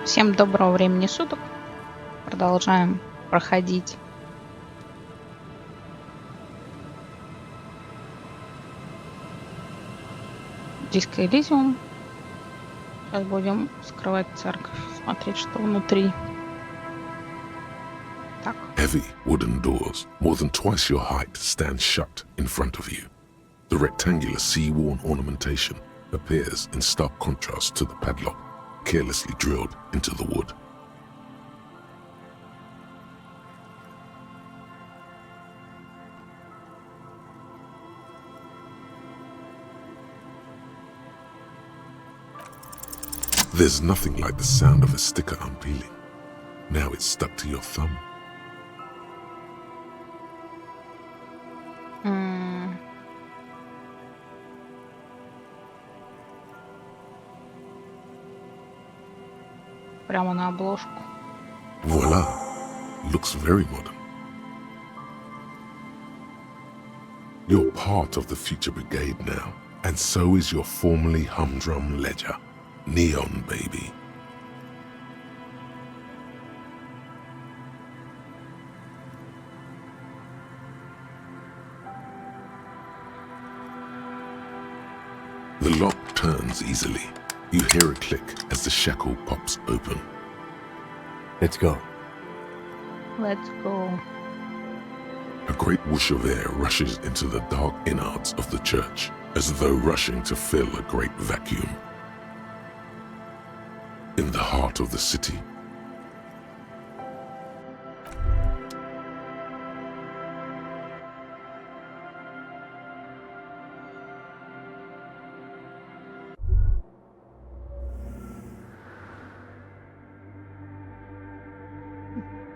Всем доброго времени суток. Продолжаем проходить диско Elysium. Сейчас будем вскрывать церковь, смотреть, что внутри. Так. Heavy wooden doors, more than twice your height, stand shut in front of you. The rectangular sea-worn ornamentation appears in stark contrast to the padlock, carelessly drilled into the wood. There's nothing like the sound of a sticker unpeeling. Now it's stuck to your thumb. Прямо на обложку. Voila! Looks very modern. You're part of the future brigade now, and so is your formerly humdrum ledger. Neon, baby. The lock turns easily. You hear a click as the shackle pops open. Let's go. Let's go. A great whoosh of air rushes into the dark innards of the church, as though rushing to fill a great vacuum. In the heart of the city,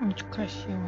Очень красиво.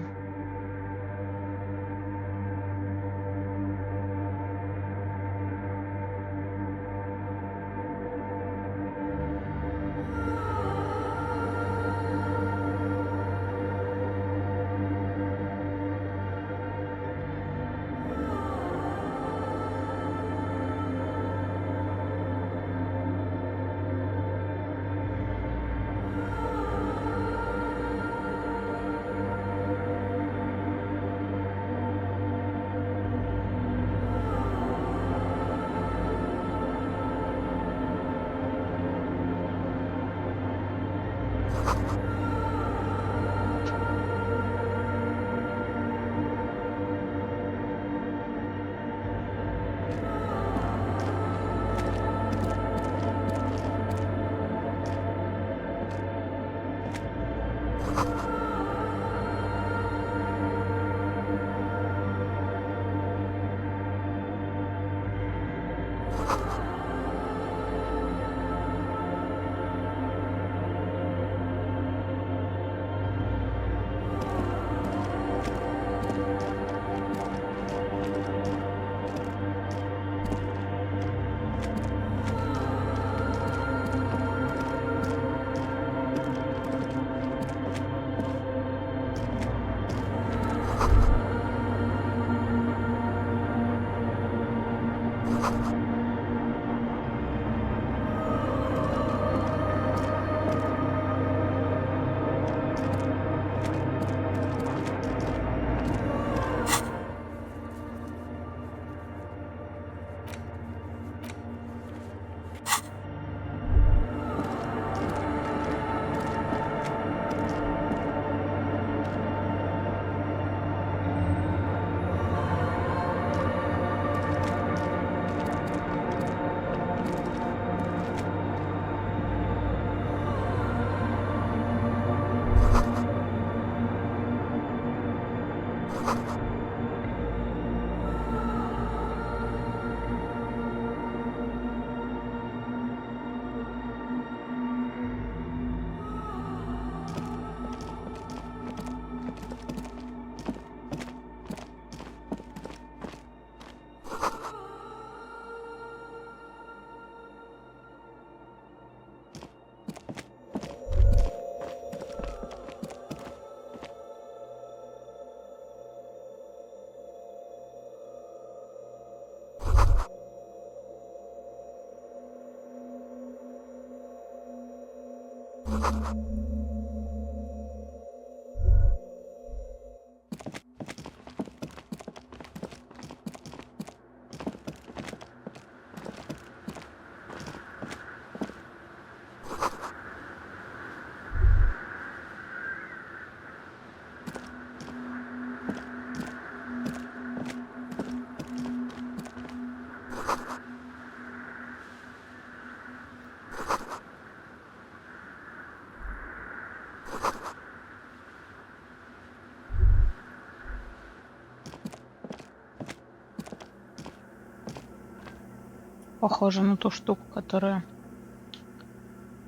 Похоже на ту штуку, которая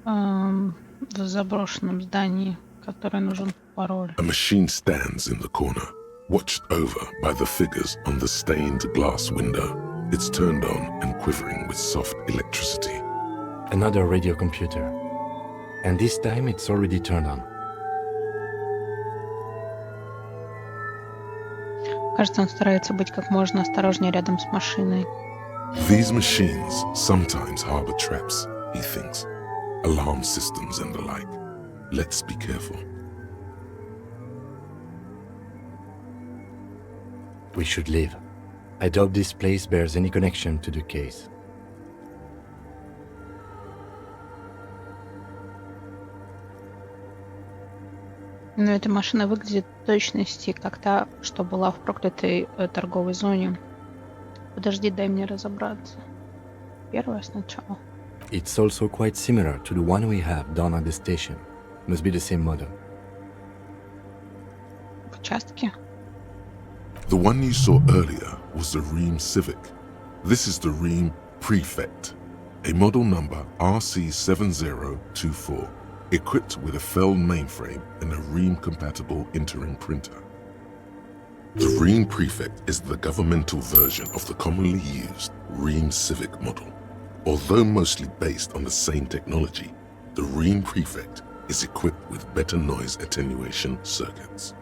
в заброшенном здании, которой нужен пароль. A machine stands in the corner, watched over by the figures on the stained glass window. It's turned on and quivering with soft electricity. Another radio computer. And this time it's already turned on. Кажется, он старается быть как можно осторожнее рядом с машиной. These machines sometimes harbor traps, he thinks. Alarm systems and the like. Let's be careful. We should leave. I doubt this place bears any connection to the case. Но эта машина выглядит в точности, как та, что была в проклятой торговой зоне. Подожди, дай мне разобраться. Первое сначала. It's also quite similar to the one we have down at the station. Must be the same model. В участке. The one you saw earlier was the Ream Civic. This is the Ream Prefect, a model number RC7024, equipped with a Fell mainframe and a Ream-compatible interim printer. The Ream Prefect is the governmental version of the commonly used Ream Civic model. Although mostly based on the same technology, the Ream Prefect is equipped with better noise attenuation circuits.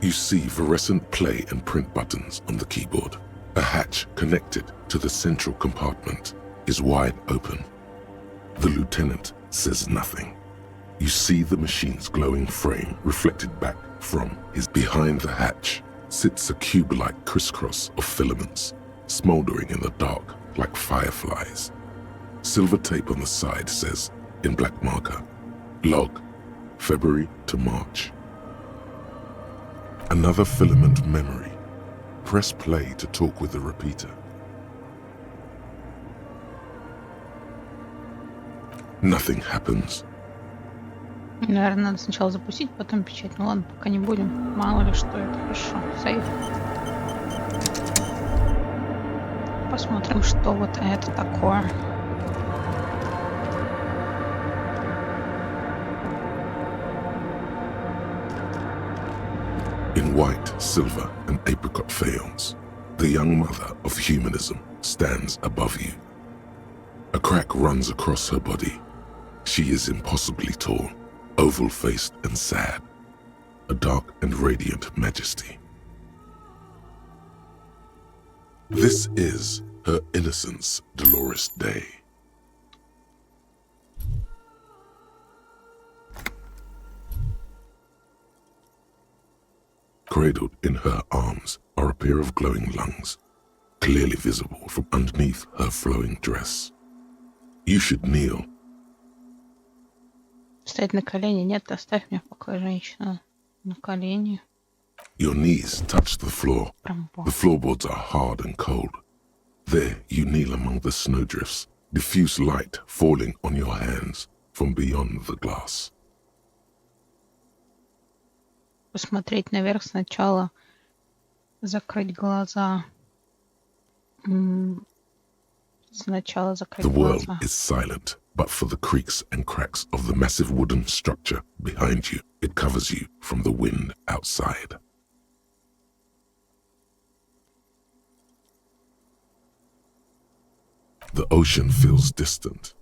You see fluorescent play and print buttons on the keyboard. A hatch connected to the central compartment is wide open. The lieutenant says nothing. You see the machine's glowing frame reflected back from his behind the hatch sits a cube-like crisscross of filaments, smoldering in the dark like fireflies. Silver tape on the side says, in black marker, log, February to March. Another filament memory. Press play to talk with the repeater. Nothing happens. Наверное, надо сначала запустить, потом печать. Ну ладно, пока не будем. Мало ли что это. Хорошо. Сейв. Посмотрим, что вот это такое. In white, silver, and apricot faience, the young mother of humanism stands above you. A crack runs across her body. She is impossibly tall, oval-faced and sad, a dark and radiant majesty. This is her innocence, Dolores Day. Cradled in her arms are a pair of glowing lungs, clearly visible from underneath her flowing dress. You should kneel. Встать на колени? Нет, оставь меня в покое, женщина. На колени. Your knees touch the floor. The floorboards are hard and cold. There you kneel among the snowdrifts, diffuse light falling on your hands from beyond the glass. Посмотреть наверх сначала. Закрыть глаза. Сначала закрыть The world глаза. is silent, but for the creaks and cracks of the massive wooden structure behind you, it covers you from the wind outside. The ocean feels distant,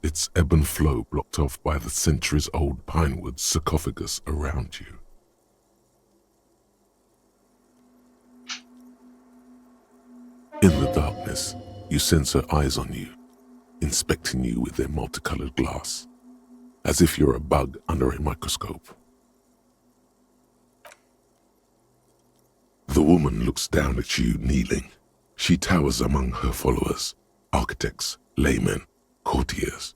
its ebb and flow blocked off by the centuries-old pinewood sarcophagus around you. In the darkness, you sense her eyes on you, inspecting you with their multicolored glass, as if you're a bug under a microscope. The woman looks down at you kneeling. She towers among her followers, architects, laymen, courtiers.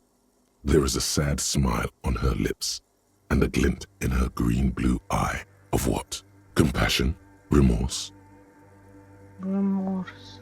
There is a sad smile on her lips and a glint in her green-blue eye of what? Compassion? Remorse? Remorse.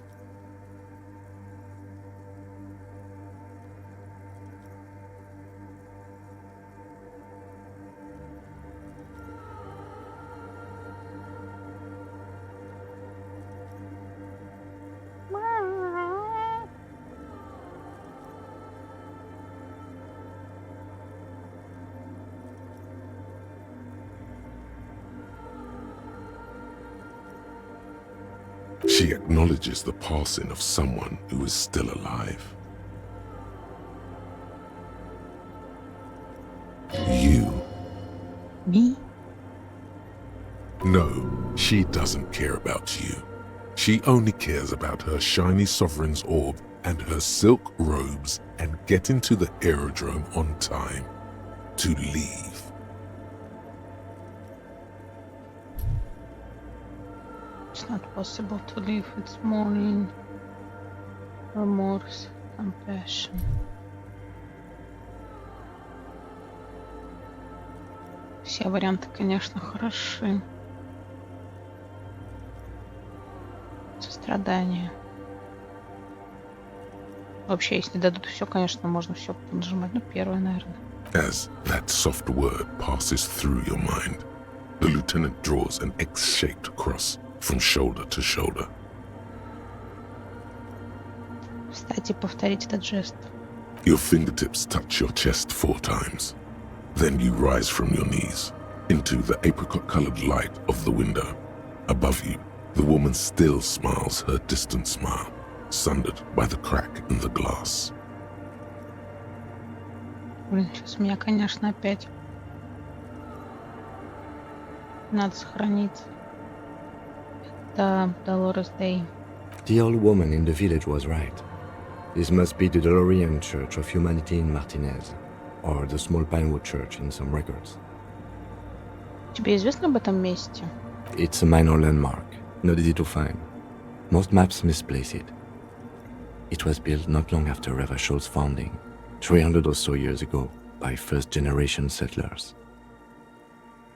She acknowledges the passing of someone who is still alive. You. Me? No, she doesn't care about you. She only cares about her shiny sovereign's orb and her silk robes and getting to the aerodrome on time to leave. It's not possible to leave. It's mourning, remorse, compassion. Все варианты, конечно, хороши. Сострадание. Вообще, если дадут все, конечно, можно все нажимать. Ну, первое, наверное. As that soft word passes through your mind, the lieutenant draws an X-shaped cross from shoulder to shoulder. Встать и повторить этот жест. Your fingertips touch your chest 4 times. Then you rise from your knees into the apricot-colored light of the window. Above you, the woman still smiles her distant smile, sundered by the crack in the glass. Блин, сейчас меня, конечно, опять надо сохранить. Это Dolores Day. The old woman in the village was right. This must be the Dolorian Church of Humanity in Martinez, or the small Pinewood Church in some records. Тебе известно об этом месте? It's a minor landmark, not easy to find. Most maps misplace it. It was built not long after Revachol's founding, 300 or so years ago, by first-generation settlers.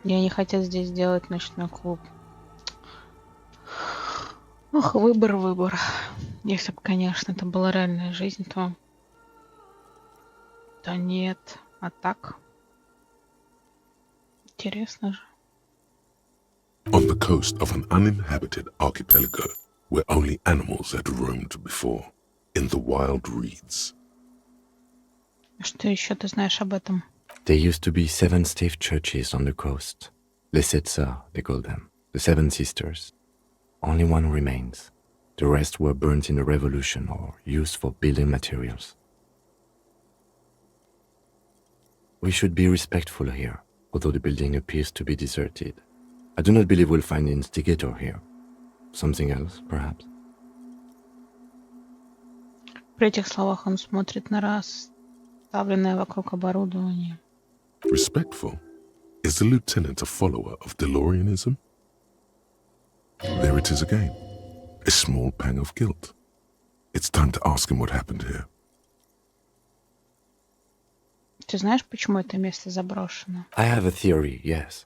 И они хотят здесь сделать ночной клуб. Ох, выбор. Если бы, конечно, это была реальная жизнь, то нет. А так? Интересно же. On the coast of an uninhabited archipelago where only animals had roamed before, in the wild reeds. Что еще ты знаешь об этом? There used to be 7 stave churches on the coast. Les Sept Sœurs, they call them. The 7 Sisters. Only one remains. The rest were burnt in the revolution or used for building materials. We should be respectful here, although the building appears to be deserted. I do not believe we'll find the instigator here. Something else, perhaps? При этих словах он смотрит на расставленное вокруг оборудование. Respectful? Is the lieutenant a follower of Delorianism? There it is again. A small pang of guilt. It's time to ask him what happened here. Ты знаешь, почему это место заброшено? I have a theory, yes.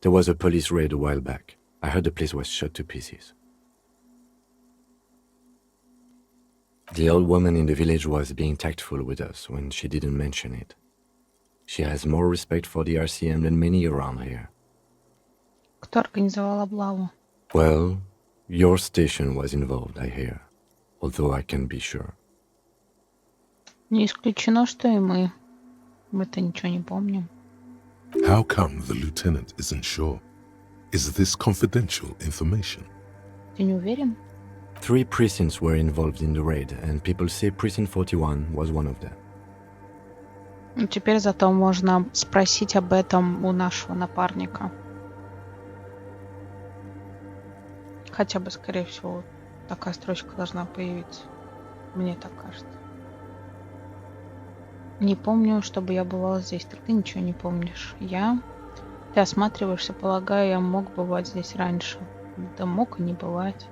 There was a police raid a while back. I heard the place was shot to pieces. The old woman in the village was being tactful with us when she didn't mention it. She has more respect for the RCM than many around here. Кто организовал облаву? Well, your station was involved, I hear. Although I can't be sure. Не исключено, что и мы. Мы-то ничего не помним. How come the lieutenant isn't sure? Is this confidential information? Ты не уверен? 3 precincts were involved in the raid, and people say Precinct 41 was one of them. Ну, теперь зато можно спросить об этом у нашего напарника. Хотя бы, скорее всего, такая строчка должна появиться. Мне так кажется. Не помню, чтобы я бывала здесь. Так ты ничего не помнишь. Ты осматриваешься, полагаю, я мог бывать здесь раньше. Да мог и не бывать.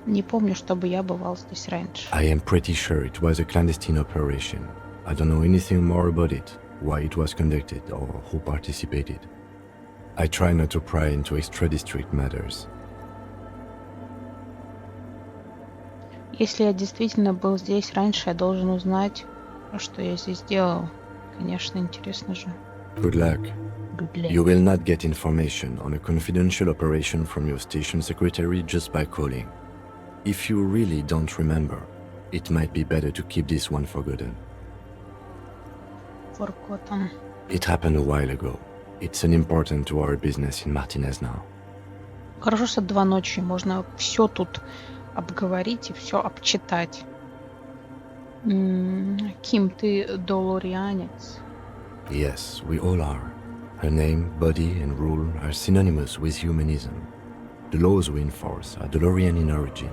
Не помню, чтобы я бывал здесь раньше. I am pretty sure it was a clandestine operation. I don't know anything more about it, why it was conducted, or who participated. I try not to pry into extra-district matters. Если я действительно был здесь раньше, я должен узнать, что я здесь делал. Конечно, интересно же. Good luck. Good luck. You will not get information on a confidential operation from your station secretary just by calling. If you really don't remember, it might be better to keep this one forgotten. Forgotten. It happened a while ago. It's unimportant to our business in Martinez now. Хорошо, что 2 ночи. Можно все тут обговорить и все обчитать. Ким, ты долорианец? Yes, we all are. Her name, body, and rule are synonymous with humanism. The laws we enforce are Dolorian in origin.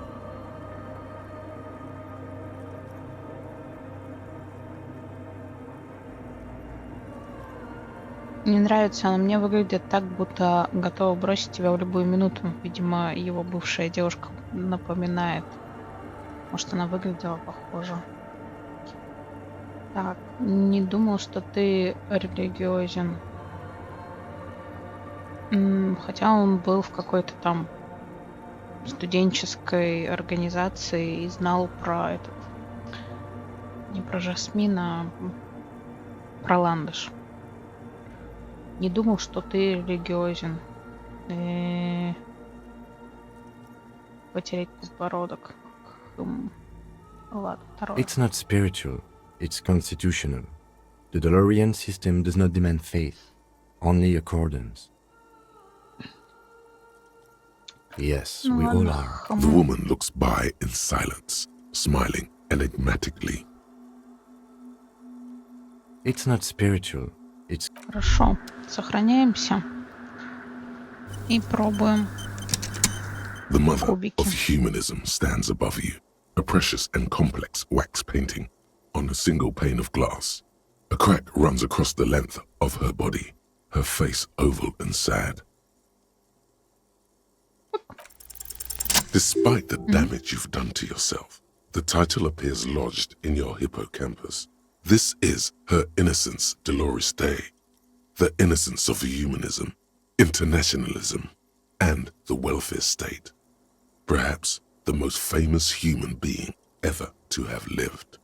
Мне нравится, она мне выглядит так, будто готова бросить тебя в любую минуту. Видимо, его бывшая девушка напоминает. Может, она выглядела похоже. Так, не думал, что ты религиозен. Хотя он был в какой-то там студенческой организации и знал про этот... Не про Жасмин, а про ландыш. Не думал, что ты религиозен. Потерять подбородок. Ладно, второе. It's not spiritual, it's constitutional. The Dolorian system does not demand faith, only accordance. Yes, we all are. The woman looks by in silence, smiling enigmatically. It's not spiritual, it's... Хорошо. Сохраняемся. И пробуем. The mother Кубики. of humanism stands above you, a precious and complex wax painting on a single pane of glass. A crack runs across the length of her body, her face oval and sad. Despite the damage you've done to yourself, the title appears lodged in your hippocampus. This is her innocence, Dolores Day, the innocence of humanism, internationalism, and the welfare state. Perhaps the most famous human being ever to have lived.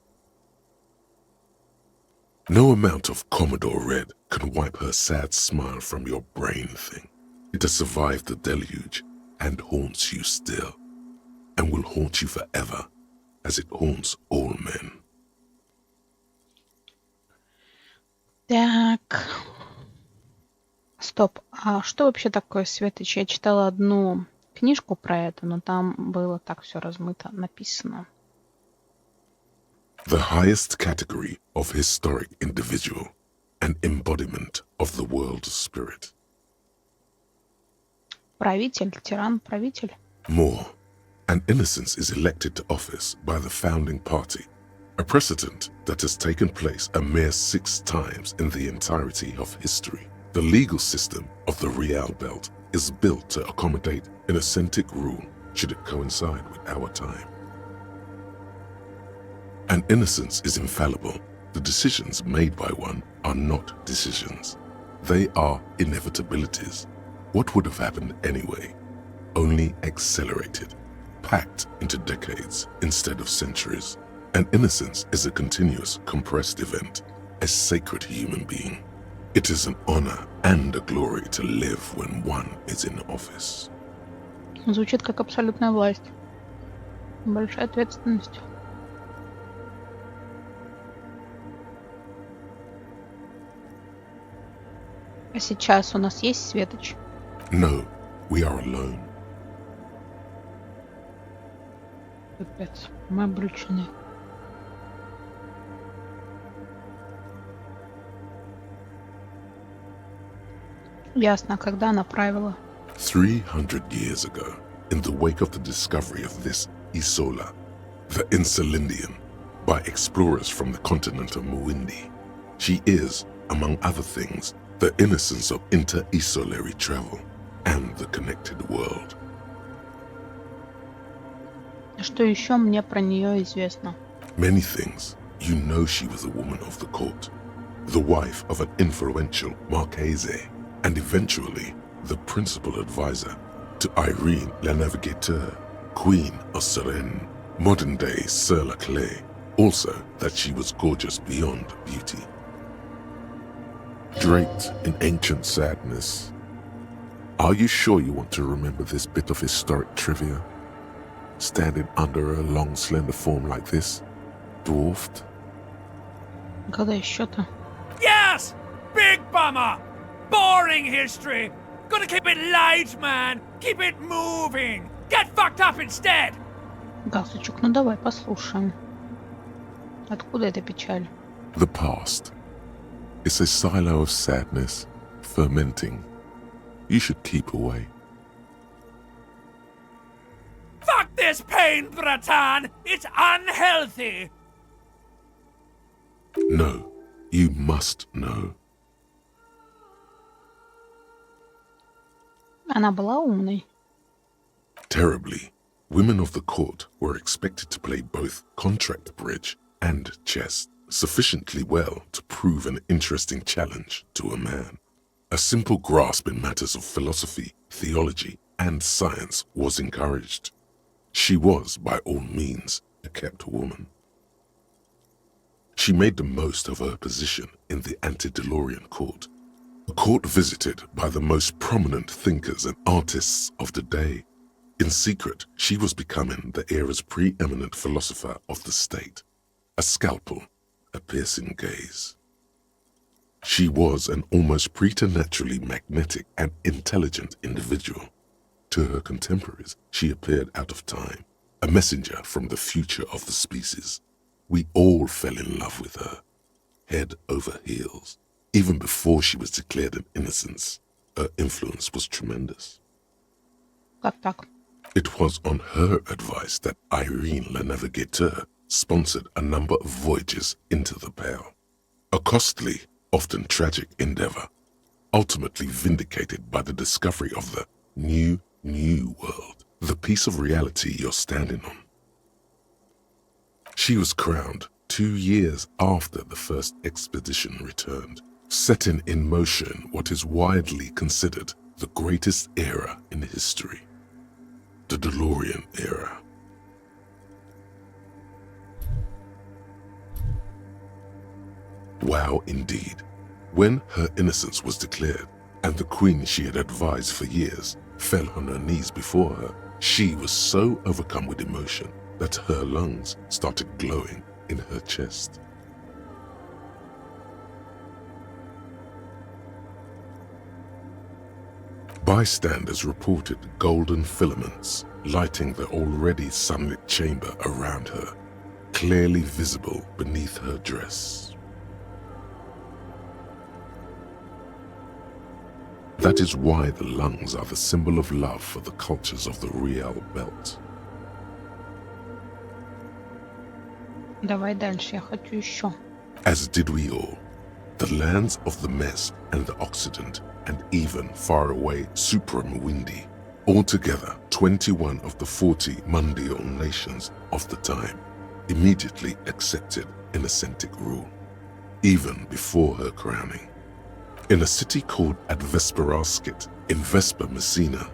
No amount of Commodore Red can wipe her sad smile from your brain thing. It has survived the deluge and haunts you still, and will haunt you forever, as it haunts all men. Так. Стоп. А что вообще такое Светоч? Я читала одну книжку про это, но там было так все размыто написано. The highest category of historic individual, an embodiment of the world spirit. Правитель, тиран, правитель. More, an innocence is elected to office by the founding party, a precedent that has taken place a mere 6 times in the entirety of history. The legal system of the Real Belt is built to accommodate an authentic rule should it coincide with our time. An innocence is infallible. The decisions made by one are not decisions. They are inevitabilities. What would have happened anyway? Only accelerated, packed into decades instead of centuries. An innocence is a continuous, compressed event, a sacred human being. It is an honor and a glory to live when one is in office. Звучит как абсолютная власть. Большая ответственность. А сейчас у нас есть Светоч? No, we are alone. Капец, мы обречены. Ясно, когда она правила? 300 years ago, in the wake of the discovery of this Isola, the Insulindian, by explorers from the continent of Muindi. She is, among other things, the innocence of inter-isolary travel and the connected world. Что еще мне про нее известно? Many things. You know she was a woman of the court, the wife of an influential Marchese, and eventually the principal advisor to Irene la Navigateur, Queen of Serene, modern-day Sir La Clé. Also that she was gorgeous beyond beauty. Draped in ancient sadness. Are you sure you want to remember this bit of historic trivia? Standing under a long, slender form like this, dwarfed? Когда еще-то? Yes! Big bummer! Boring history! Gotta keep it light, man! Keep it moving! Get fucked up instead! Галстучек, ну давай послушаем. Откуда эта печаль? The past. It's a silo of sadness, fermenting. You should keep away. Fuck this pain, Bratan! It's unhealthy! No, you must know. Она была умной. Terribly, women of the court were expected to play both contract bridge and chess sufficiently well to prove an interesting challenge to a man. A simple grasp in matters of philosophy, theology, and science was encouraged. She was, by all means, a kept woman. She made the most of her position in the antediluvian court, a court visited by the most prominent thinkers and artists of the day. In secret, she was becoming the era's preeminent philosopher of the state, a scalpel, a piercing gaze. She was an almost preternaturally magnetic and intelligent individual. To her contemporaries, she appeared out of time, a messenger from the future of the species. We all fell in love with her, head over heels. Even before she was declared an innocence, her influence was tremendous. Как так? It was on her advice that Irene Le Navigateur sponsored a number of voyages into the Pale. A costly, often tragic endeavor, ultimately vindicated by the discovery of the new world, the piece of reality you're standing on. She was crowned 2 years after the first expedition returned, setting in motion what is widely considered the greatest era in history, the DeLorean era. Wow, indeed. When her innocence was declared, and the queen she had advised for years fell on her knees before her, she was so overcome with emotion that her lungs started glowing in her chest. Bystanders reported golden filaments lighting the already sunlit chamber around her, clearly visible beneath her dress. That is why the lungs are the symbol of love for the cultures of the Real Belt. Давай дальше, я хочу еще. As did we all. The lands of the Mest and the Occident, and even far away Supramuindi, altogether 21 of the 40 mundial nations of the time, immediately accepted Innocentic rule, even before her crowning. In a city called Advesperaskit in Vesper Messina,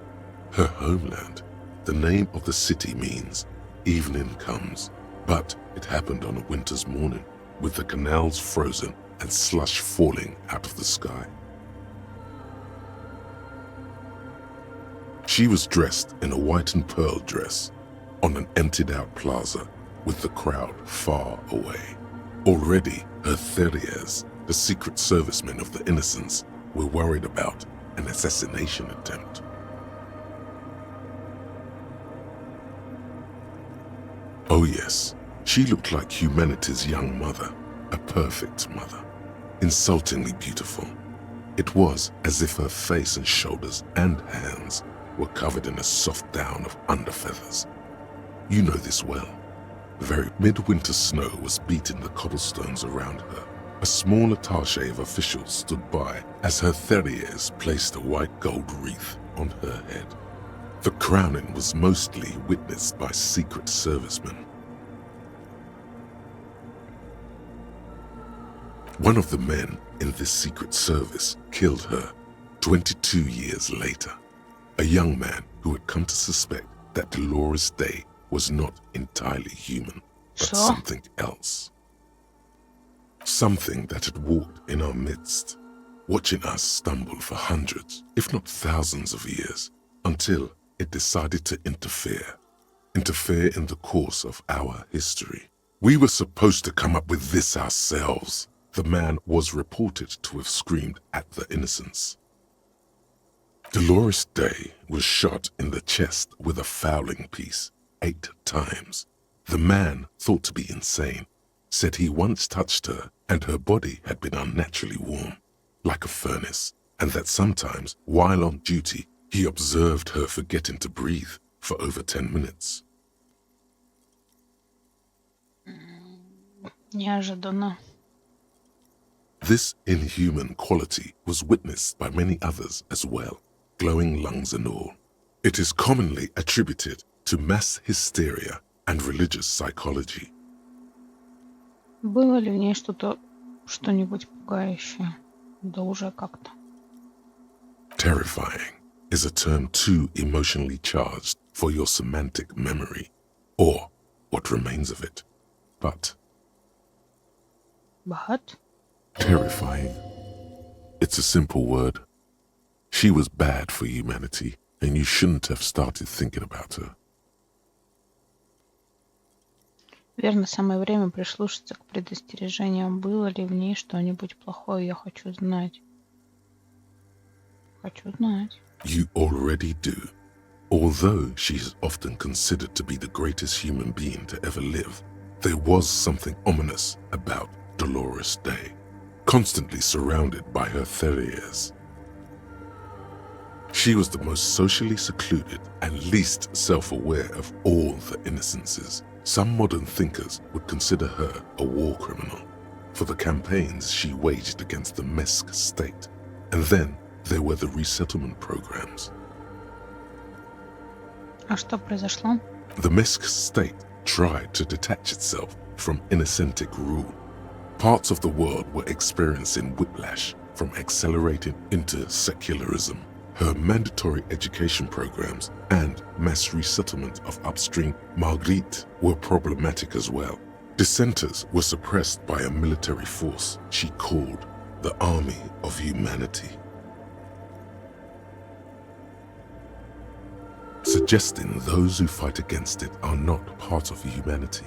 her homeland, the name of the city means evening comes, but it happened on a winter's morning with the canals frozen and slush falling out of the sky. She was dressed in a white and pearl dress on an emptied out plaza with the crowd far away. Already her Theriers, the secret servicemen of the Innocents, were worried about an assassination attempt. Oh yes, she looked like humanity's young mother, a perfect mother, insultingly beautiful. It was as if her face and shoulders and hands were covered in a soft down of underfeathers. You know this well. Very midwinter snow was beating the cobblestones around her. A small attaché of officials stood by as her Theriers placed a white gold wreath on her head. The crowning was mostly witnessed by secret servicemen. One of the men in this secret service killed her 22 years later, a young man who had come to suspect that Dolores Day was not entirely human, but something else. Something that had walked in our midst, watching us stumble for hundreds, if not thousands of years, until it decided to interfere in the course of our history. We were supposed to come up with this ourselves, the man was reported to have screamed at the innocents. Dolores Day was shot in the chest with a fowling piece 8 times. The man, thought to be insane, said he once touched her and her body had been unnaturally warm, like a furnace, and that sometimes, while on duty, he observed her forgetting to breathe for over 10 minutes. Неожиданно. This inhuman quality was witnessed by many others as well, glowing lungs and all. It is commonly attributed to mass hysteria and religious psychology. Было ли в ней что-нибудь пугающее? Да уже как-то. Terrifying is a term too emotionally charged for your semantic memory, or what remains of it. But terrifying, it's a simple word. She was bad for humanity, and you shouldn't have started thinking about her. Верно, самое время прислушаться к предостережениям. Было ли в ней что-нибудь плохое? Я хочу знать. Хочу знать. You already do. Although she is often considered to be the greatest human being to ever live, there was something ominous about Dolores Day, constantly surrounded by her terriers. She was the most socially secluded and least self-aware of all the innocences. Some modern thinkers would consider her a war criminal for the campaigns she waged against the Mesk state. And then there were the resettlement programs. А что произошло? The Mesk state tried to detach itself from innocentic rule. Parts of the world were experiencing whiplash from accelerating into secularism. Her mandatory education programs and mass resettlement of upstream Marguerite were problematic as well. Dissenters were suppressed by a military force she called the Army of Humanity, suggesting those who fight against it are not part of humanity.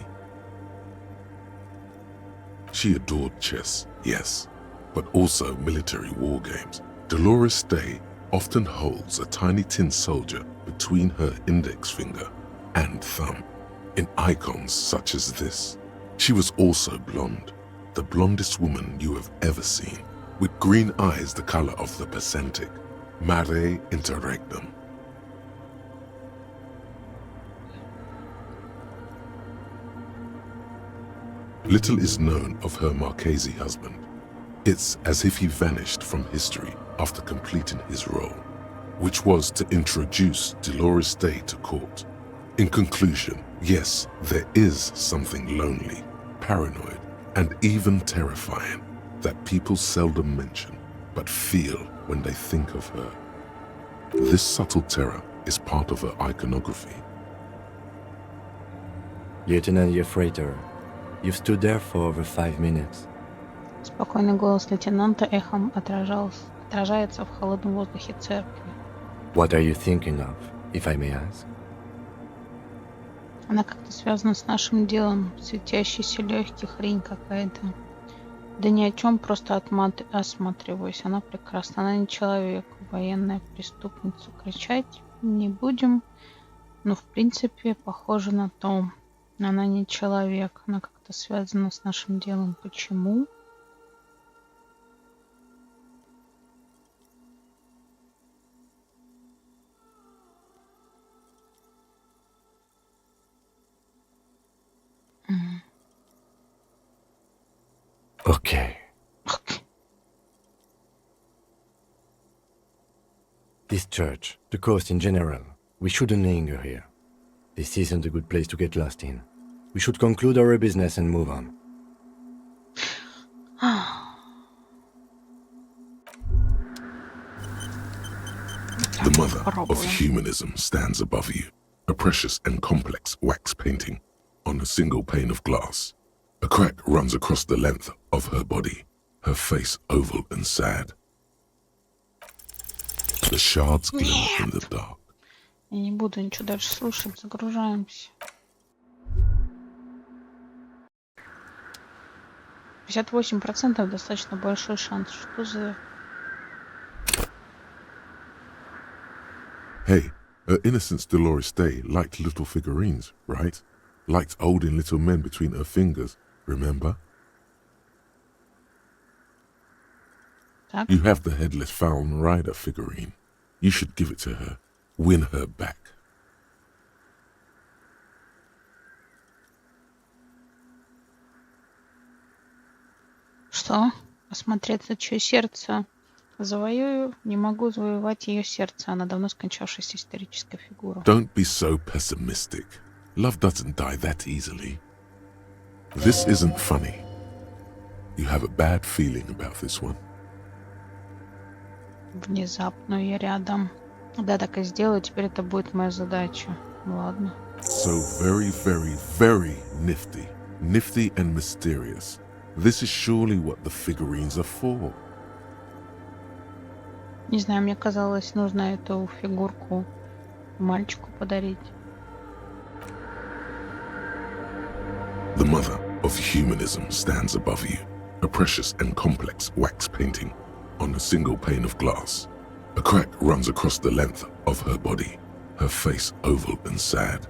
She adored chess, yes, but also military war games. Dolores Day often holds a tiny tin soldier between her index finger and thumb in icons such as this. She was also blonde, the blondest woman you have ever seen, with green eyes the color of the Pacific, mare interregnum. Little is known of her Marchese husband. It's as if he vanished from history after completing his role, which was to introduce Dolores Day to court. In conclusion, yes, there is something lonely, paranoid, and even terrifying that people seldom mention, but feel when they think of her. This subtle terror is part of her iconography. Lieutenant Ефрейтор, you've stood there for over 5 minutes. Спокойный голос лейтенанта эхом отражается в холодном воздухе церкви. What are you thinking of, if I may ask? Она как-то связана с нашим делом, светящийся легкий, хрень какая-то. Да ни о чем, просто осматриваюсь. Она прекрасна, она не человек, военная преступница. Кричать не будем, но в принципе похоже на то. Она не человек, она как-то связана с нашим делом. Почему? Okay. This church, the coast in general, we shouldn't linger here. This isn't a good place to get lost in. We should conclude our business and move on. The mother of humanism stands above you, a precious and complex wax painting on a single pane of glass. A crack runs across the length of her body, her face oval and sad. The shards glimmer in the dark. Я не буду ничего дальше слушать, загружаемся. 58% достаточно большой шанс. Что за... Hey, her Innocence Dolores Day liked little figurines, right? Liked holding little men between her fingers, remember? Так. You have the headless Falcon Rider figurine. You should give it to her. Win her back. Что? Посмотреть за чье сердце завоюю. Не могу завоевать ее сердце. Она давно скончавшаяся историческая фигура. Don't be so pessimistic. Love doesn't die that easily. This isn't funny. You have a bad feeling about this one. Внезапно я рядом. Да, так и сделаю. Теперь это будет моя задача. Ладно. So very, very, very nifty. Nifty and mysterious. This is surely what the figurines are for. Не знаю, мне казалось, нужно эту фигурку мальчику подарить. The mother of humanism stands above you, a precious and complex wax painting on a single pane of glass. A crack runs across the length of her body, her face oval and sad.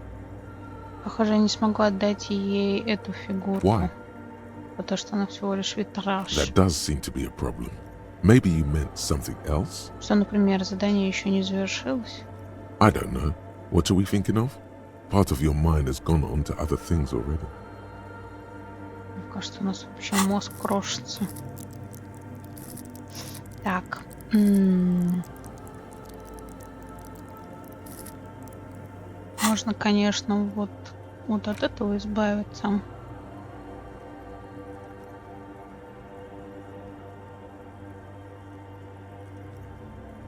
Похоже, я не смогу отдать ей эту фигурку. Why? Потому что она всего лишь витраж. That does seem to be a problem. Maybe you meant something else? Что, например, задание еще не завершилось? I don't know. What are we thinking of? Part of your mind has gone on to other things already. Мне кажется, у нас вообще мозг крошится. Так. Можно, конечно, вот от этого избавиться.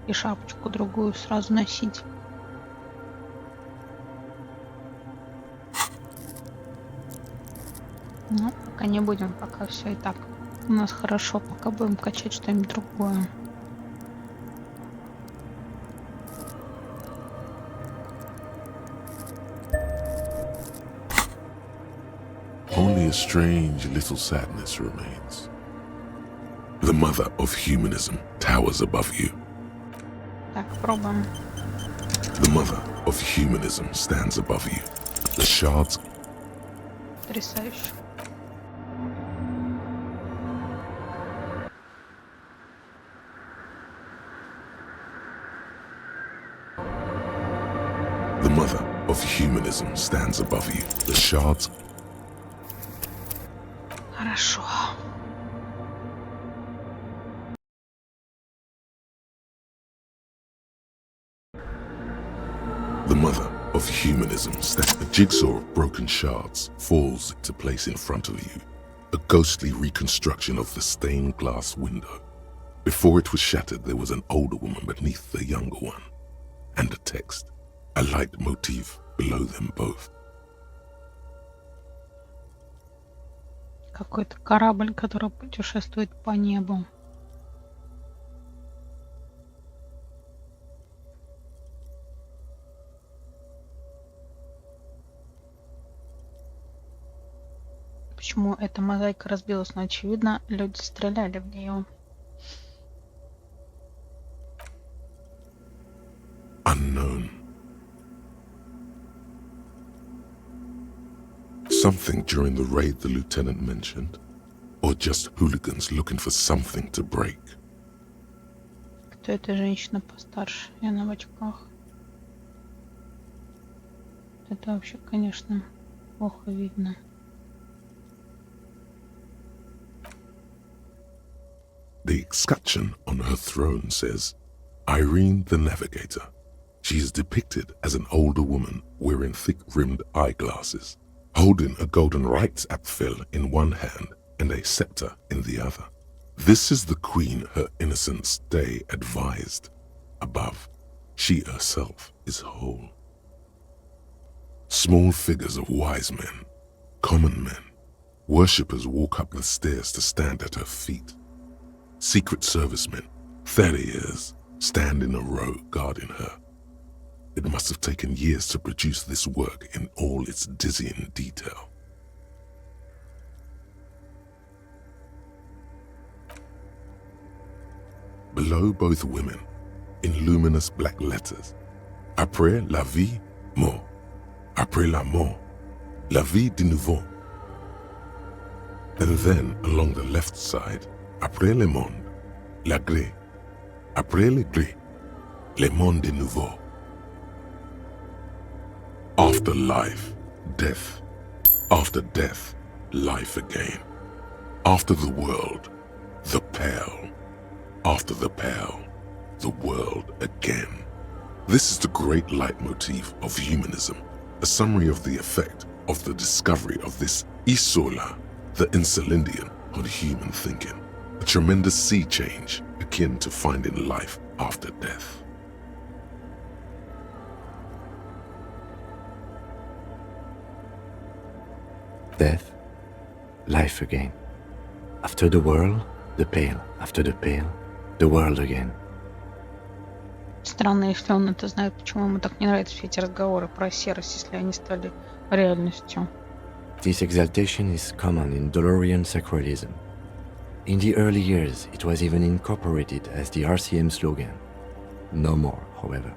И шапочку другую сразу носить. Ну, пока не будем, пока все и так у нас хорошо, пока будем качать что-нибудь другое. Only a strange little sadness remains. The mother of humanism towers above you. Так, пробуем. The mother of humanism stands above you. The shards. Потрясающе. The mother of humanism stands above you. The shards. Хорошо. The mother of humanism stands. A jigsaw of broken shards falls into place in front of you. A ghostly reconstruction of the stained glass window. Before it was shattered, there was an older woman beneath the younger one. And a text. A light motif below them both. Какой-то корабль, который путешествует по небу. Почему эта мозаика разбилась? Но, очевидно, люди стреляли в нее. Unknown. Something during the raid the lieutenant mentioned? Or just hooligans looking for something to break? Кто эта женщина постарше? И она в очках. Это вообще, конечно, плохо видно. The escutcheon on her throne says, Irene the Navigator. She is depicted as an older woman wearing thick-rimmed eyeglasses, holding a golden Reichsapfel in one hand and a scepter in the other. This is the queen her Innocence Day advised. Above, she herself is whole. Small figures of wise men, common men, worshippers walk up the stairs to stand at her feet. Secret servicemen, farriers, stand in a row guarding her. It must have taken years to produce this work in all its dizzying detail. below both women, in luminous black letters, après la vie, mort. Après la mort, la vie de nouveau. And then along the left side, après le monde, la gré. Après le gré, le monde de nouveau. After life, death. After death, life again. After the world, the pale. After the pale, the world again. This is the great leitmotif of humanism, a summary of the effect of the discovery of this isola, the Insulindian, on human thinking, a tremendous sea change akin to finding life after death. Death, life again. After the world, the pale. After the pale, the world again. Странно, если он это знает, почему ему так не нравятся все эти разговоры про серость, если они стали реальностью. This exaltation is common in Dolorian sacralism. In the early years, it was even incorporated as the RCM slogan. No more, however.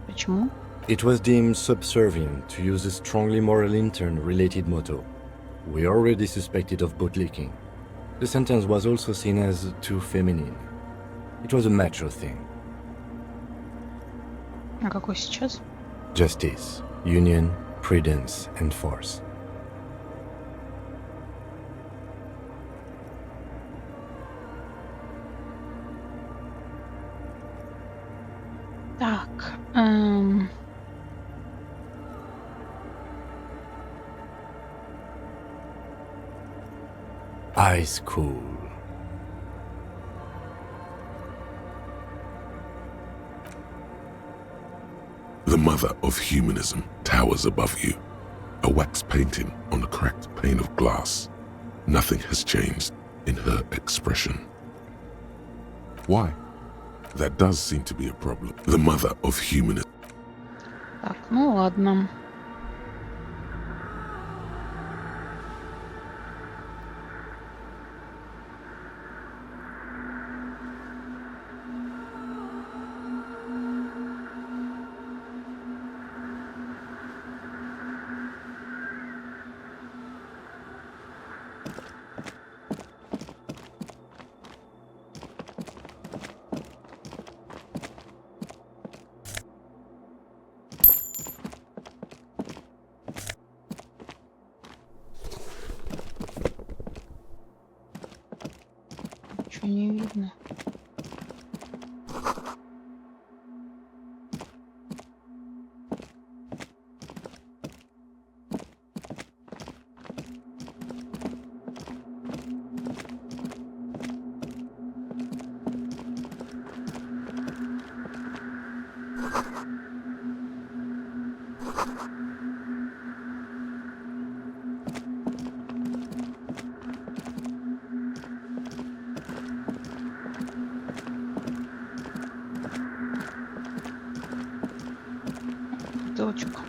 Почему? It was deemed subservient to use a strongly moral intern-related motto. We already suspected of bootlicking. The sentence was also seen as too feminine. It was a macho thing. А какой сейчас? Justice, union, prudence, and force. Так, Eyes cool. The mother of humanism towers above you, a wax painting on a cracked pane of glass. Nothing has changed in her expression. Why? That does seem to be a problem. The mother of humanism. так, ну ладно. Ничего не видно. Бутылочку.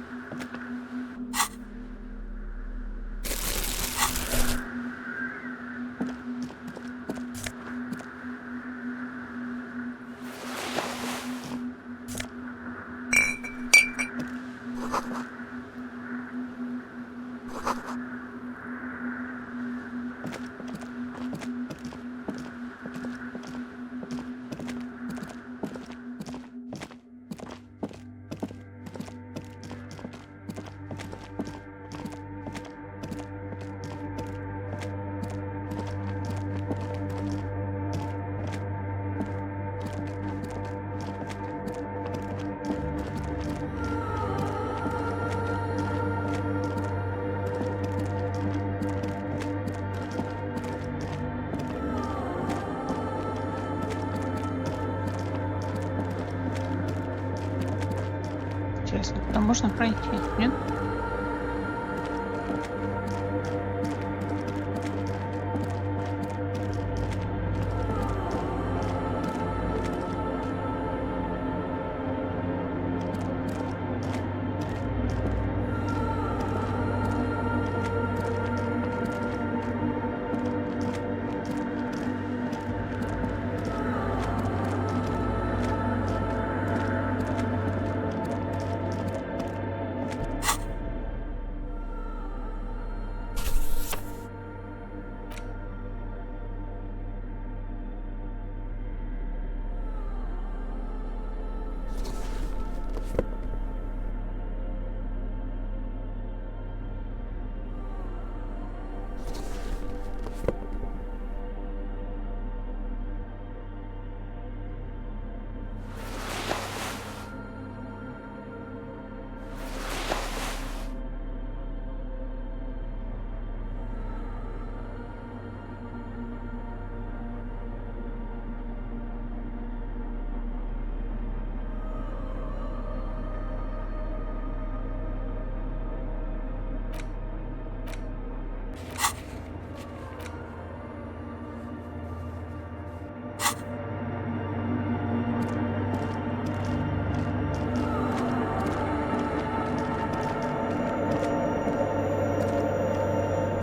Интересно, туда можно пройти? Нет?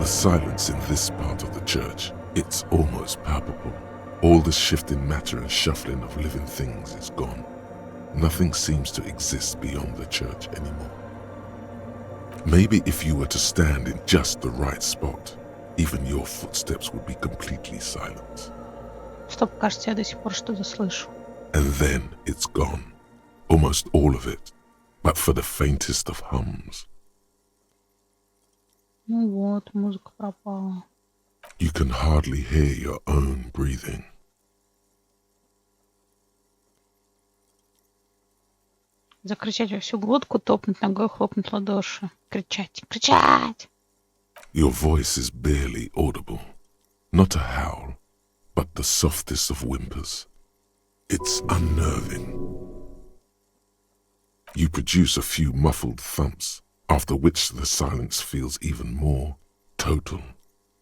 The silence in this part of the church, it's almost palpable. All the shifting matter and shuffling of living things is gone. Nothing seems to exist beyond the church anymore. Maybe if you were to stand in just the right spot, even your footsteps would be completely silent. Стоп, кажется, я до сих пор что-то слышу. And then it's gone. Almost all of it, but for the faintest of hums. Ну вот, музыка пропала. You can hardly hear your own breathing. Закричать во всю глотку, топнуть ногой, хлопнуть в ладоши. Кричать, кричать! Your voice is barely audible. Not a howl, but the softest of whimpers. It's unnerving. You produce a few muffled thumps, after which the silence feels even more total,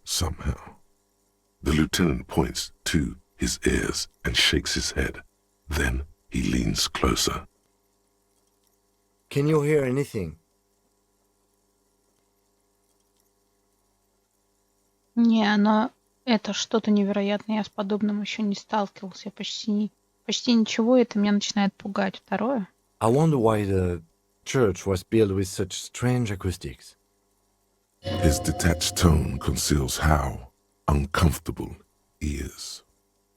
somehow. The lieutenant points to his ears and shakes his head. Then he leans closer. Can you hear anything? Не, но это что-то невероятное. Я с подобным еще не сталкивался. Я почти ничего, и это меня начинает пугать. Второе. I wonder why the church was built with such strange acoustics. His detached tone conceals how uncomfortable he is.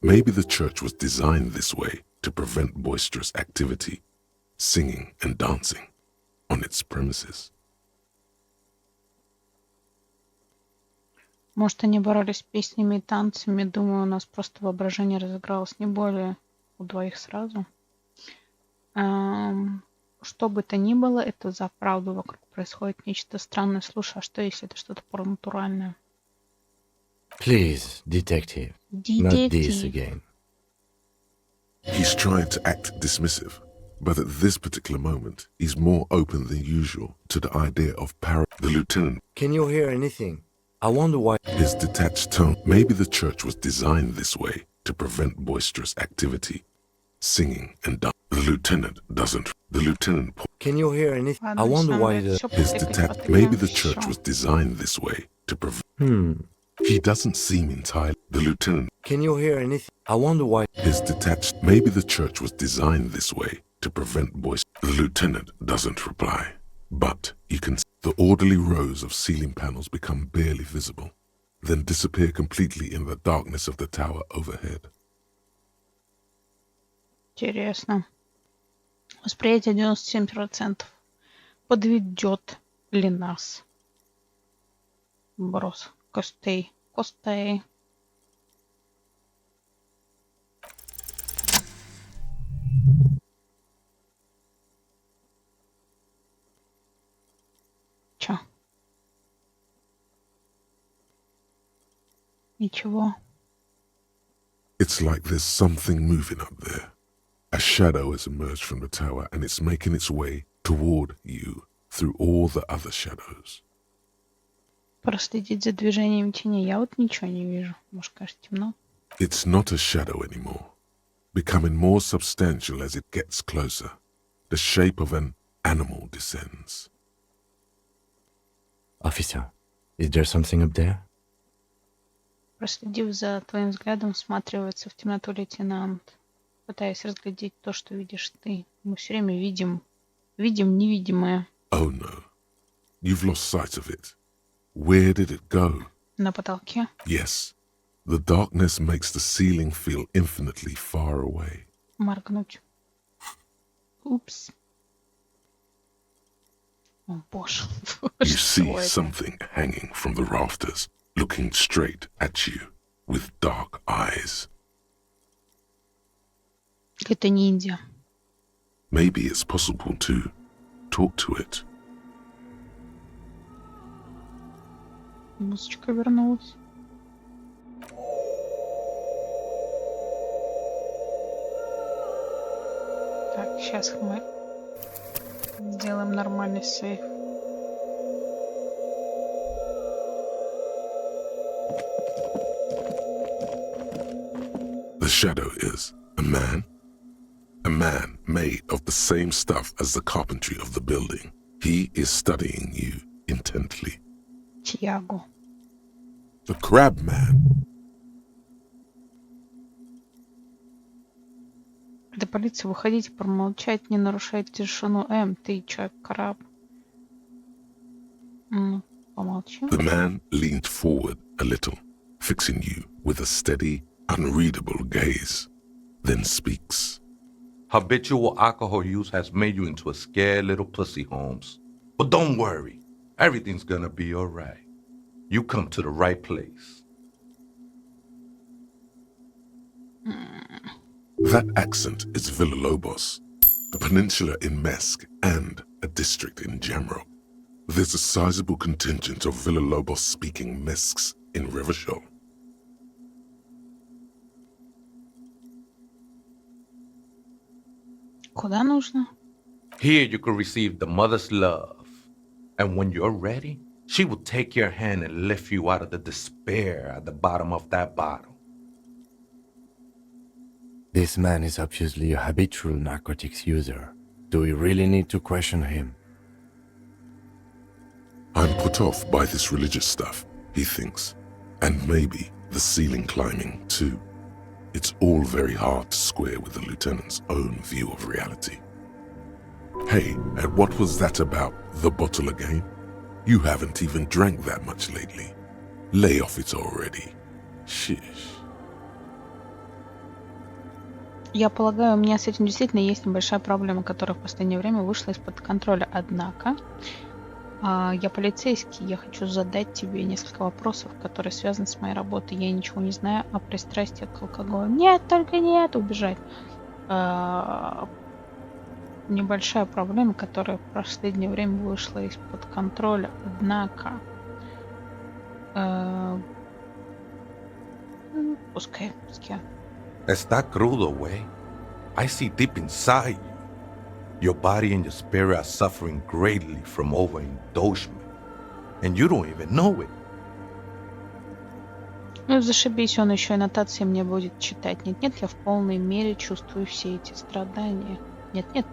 Maybe the church was designed this way to prevent boisterous activity, singing and dancing on its premises. Может, они боролись с песнями и танцами. Думаю, у нас просто воображение разыгралось не более у двоих сразу. Что бы то ни было, это за правду вокруг происходит нечто странное. Слушай, а что если это что-то паранатуральное? Please, detective, not this again. He's trying to act dismissive, but at this particular moment, he's more open than usual to the idea of The lieutenant. Can you hear anything? I wonder why. His detached tone. Maybe the church was designed this way to prevent boisterous activity, singing and dancing. The lieutenant doesn't. The lieutenant. Can you hear anything? I wonder why the. His detached. Maybe the church was designed this way to prevent. He doesn't seem entirely. The lieutenant. Can you hear anything? I wonder why. His detached. Maybe the church was designed this way to prevent boys. The lieutenant doesn't reply, but you can see the orderly rows of ceiling panels become barely visible, then disappear completely in the darkness of the tower overhead. Интересно. Восприятие 97%. Подведет ли нас? Брос. Костей. Костей. Чё? Ничего. It's like there's something moving up there. A shadow has emerged from the tower and it's making its way toward you through all the other shadows. Проследить за движением тени. Я вот ничего не вижу. Может, кажется, темно. It's not a shadow anymore, becoming more substantial as it gets closer. The shape of an animal descends. Officer, is there something up there? Проследив за твоим взглядом, всматривается в темноту лейтенант, пытаясь разглядеть то, что видишь ты. Мы все время видим невидимое. Oh no, you've lost sight of it. Where did it go? На потолке. Yes, the darkness makes the ceiling feel infinitely far away. Моргнуть. Упс. О, боже. You see something hanging from the rafters, looking straight at you with dark eyes. Это ниндзя. Maybe it's possible to talk to it. Музычка вернулась. Так, сейчас мы сделаем нормальный сейф. The shadow is a man made of the same stuff as the carpentry of the building. He is studying you intently. Тьяго. The crab man. До полиции выходите, промолчать, не нарушайте тишину. Ты чё, краб? Помолчим. The man leaned forward a little, fixing you with a steady, unreadable gaze, then speaks. Habitual alcohol use has made you into a scared little pussy, Holmes. But don't worry, everything's gonna be alright. You come to the right place. That accent is Villalobos, a peninsula in Mesque and a district in general. There's a sizable contingent of Villalobos-speaking Mesques in Revachol. Куда нужно? Here you can receive the mother's love. And when you're ready, she will take your hand and lift you out of the despair at the bottom of that bottle. This man is obviously a habitual narcotics user. Do we really need to question him? I'm put off by this religious stuff, he thinks, and maybe the ceiling climbing too. It's all very hard to square with the lieutenant's own view of reality. Hey, and what was that about the bottle again? You haven't even drank that much lately. Lay off it already. Shish. Я полагаю, у меня с этим действительно есть небольшая проблема, которая в последнее время вышла из-под контроля. Однако, я полицейский, я хочу задать тебе несколько вопросов, которые связаны с моей работой. Я ничего не знаю о пристрастии к алкоголю. Нет, только нет, убежать. Небольшая проблема, которая в последнее время вышла из-под контроля. Однако, пускай. Está crudo, way. I see deep inside you. Your body and your spirit are suffering greatly from overindulgence. And you don't even know it. Ну, зашибись, он еще и нотации мне будет читать. Нет-нет, я в полной мере чувствую все эти страдания. Нет-нет.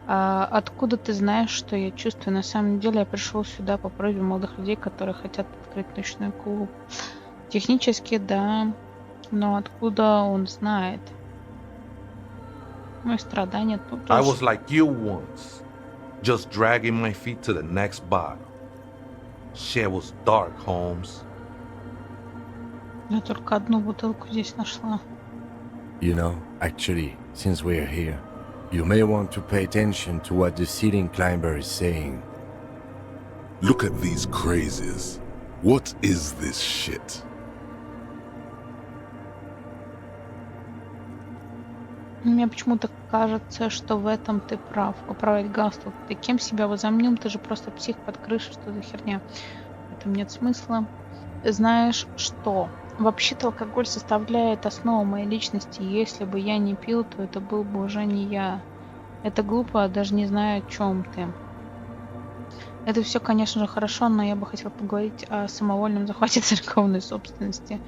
Откуда ты знаешь, что я чувствую? На самом деле я пришел сюда по просьбе молодых людей, которые хотят открыть ночной клуб. Технически, да. Но откуда он знает? Мои страдания тут I тоже. was like you once, just dragging my feet to the next bottle. Shit was dark, Holmes. Я только одну бутылку здесь нашла. You know, actually, since we're here, you may want to pay attention to what the ceiling climber is saying. Look at these crazes. What is this shit? Мне почему-то кажется, что в этом ты прав. Поправить галстук. Ты кем себя возомнил? Ты же просто псих под крышей, что за херня. В этом нет смысла. Знаешь что? Вообще-то алкоголь составляет основу моей личности. Если бы я не пил, то это был бы уже не я. Это глупо, даже не знаю, о чем ты. Это все, конечно же, хорошо, но я бы хотела поговорить о самовольном захвате церковной собственности.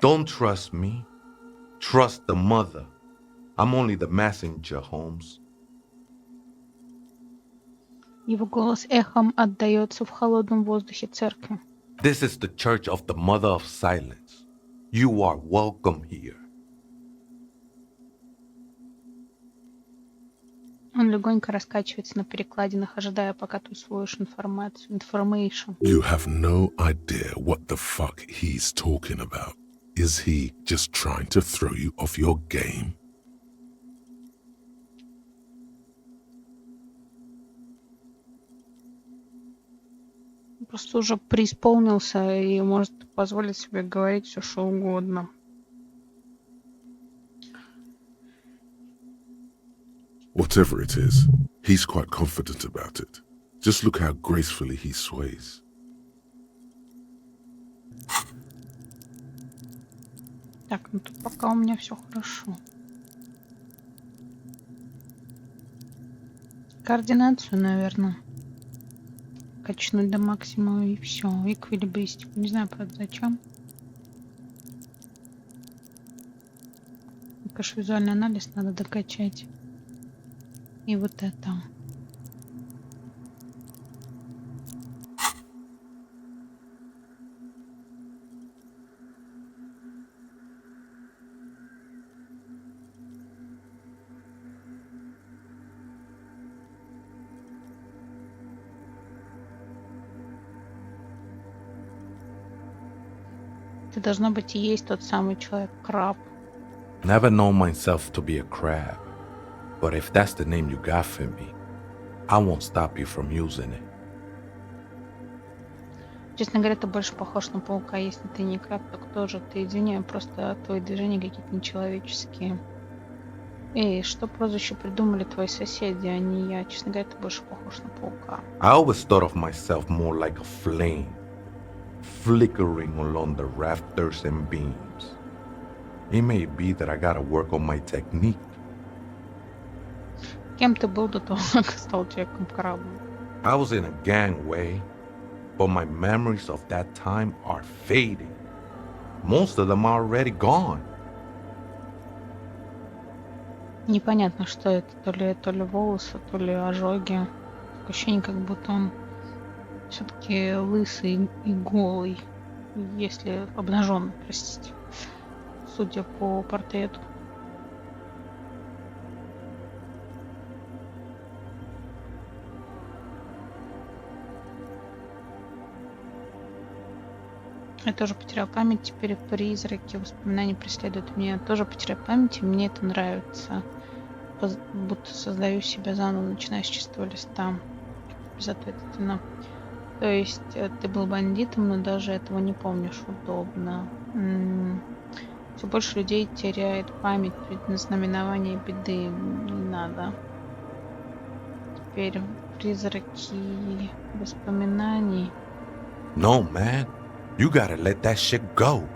Don't trust me. Trust the mother. I'm only the messenger, Holmes. Его голос эхом отдается в холодном воздухе церкви. This is the church of the mother of silence. You are welcome here. Он легонько раскачивается на перекладинах, ожидая, пока ты усвоишь информацию. Information. You have no idea what the fuck he's talking about. Is he just trying to throw you off your game? Просто уже преисполнился и может позволить себе говорить все, что угодно. Whatever it is, he's quite confident about it. Just look how gracefully he sways. Так, ну тут пока у меня все хорошо. Координацию, наверное. качнуть до максимума и все. Эквилибристику. Не знаю, правда, зачем. Конечно, визуальный анализ надо докачать. И вот это. Ты, должно быть, и есть тот самый человек-краб. Never known myself to be a crab, but if that's the name you got for me, I won't stop you from using it. Честно говоря, ты больше похож на паука. Если ты не краб, то кто же? Ты, извини, просто твои движения какие-то нечеловеческие. Эй, что прозвище придумали твои соседи, а не я? Честно говоря, ты больше похож на паука. I always thought of myself more like a flame, flickering along the rafters and beams. It may be that I gotta work on my technique. Кем ты был до того, как стал человеком-крабом? I was in a gangway, but my memories of that time are fading. Most of them are already gone. Непонятно, что это. То ли волосы, то ли ожоги. Такое ощущение, как будто он все-таки лысый и голый. Если обнаженный, простите. Судя по портрету. Я тоже потерял память, теперь призраки, воспоминания преследуют меня. Я тоже потерял память, и мне это нравится. Будто создаю себя заново, начиная с чистого листа. Безответственно. То есть ты был бандитом, но даже этого не помнишь. Удобно. Все больше людей теряет память при знаменовании беды. Не надо. Теперь призраки воспоминаний. No, man. You gotta let that shit go.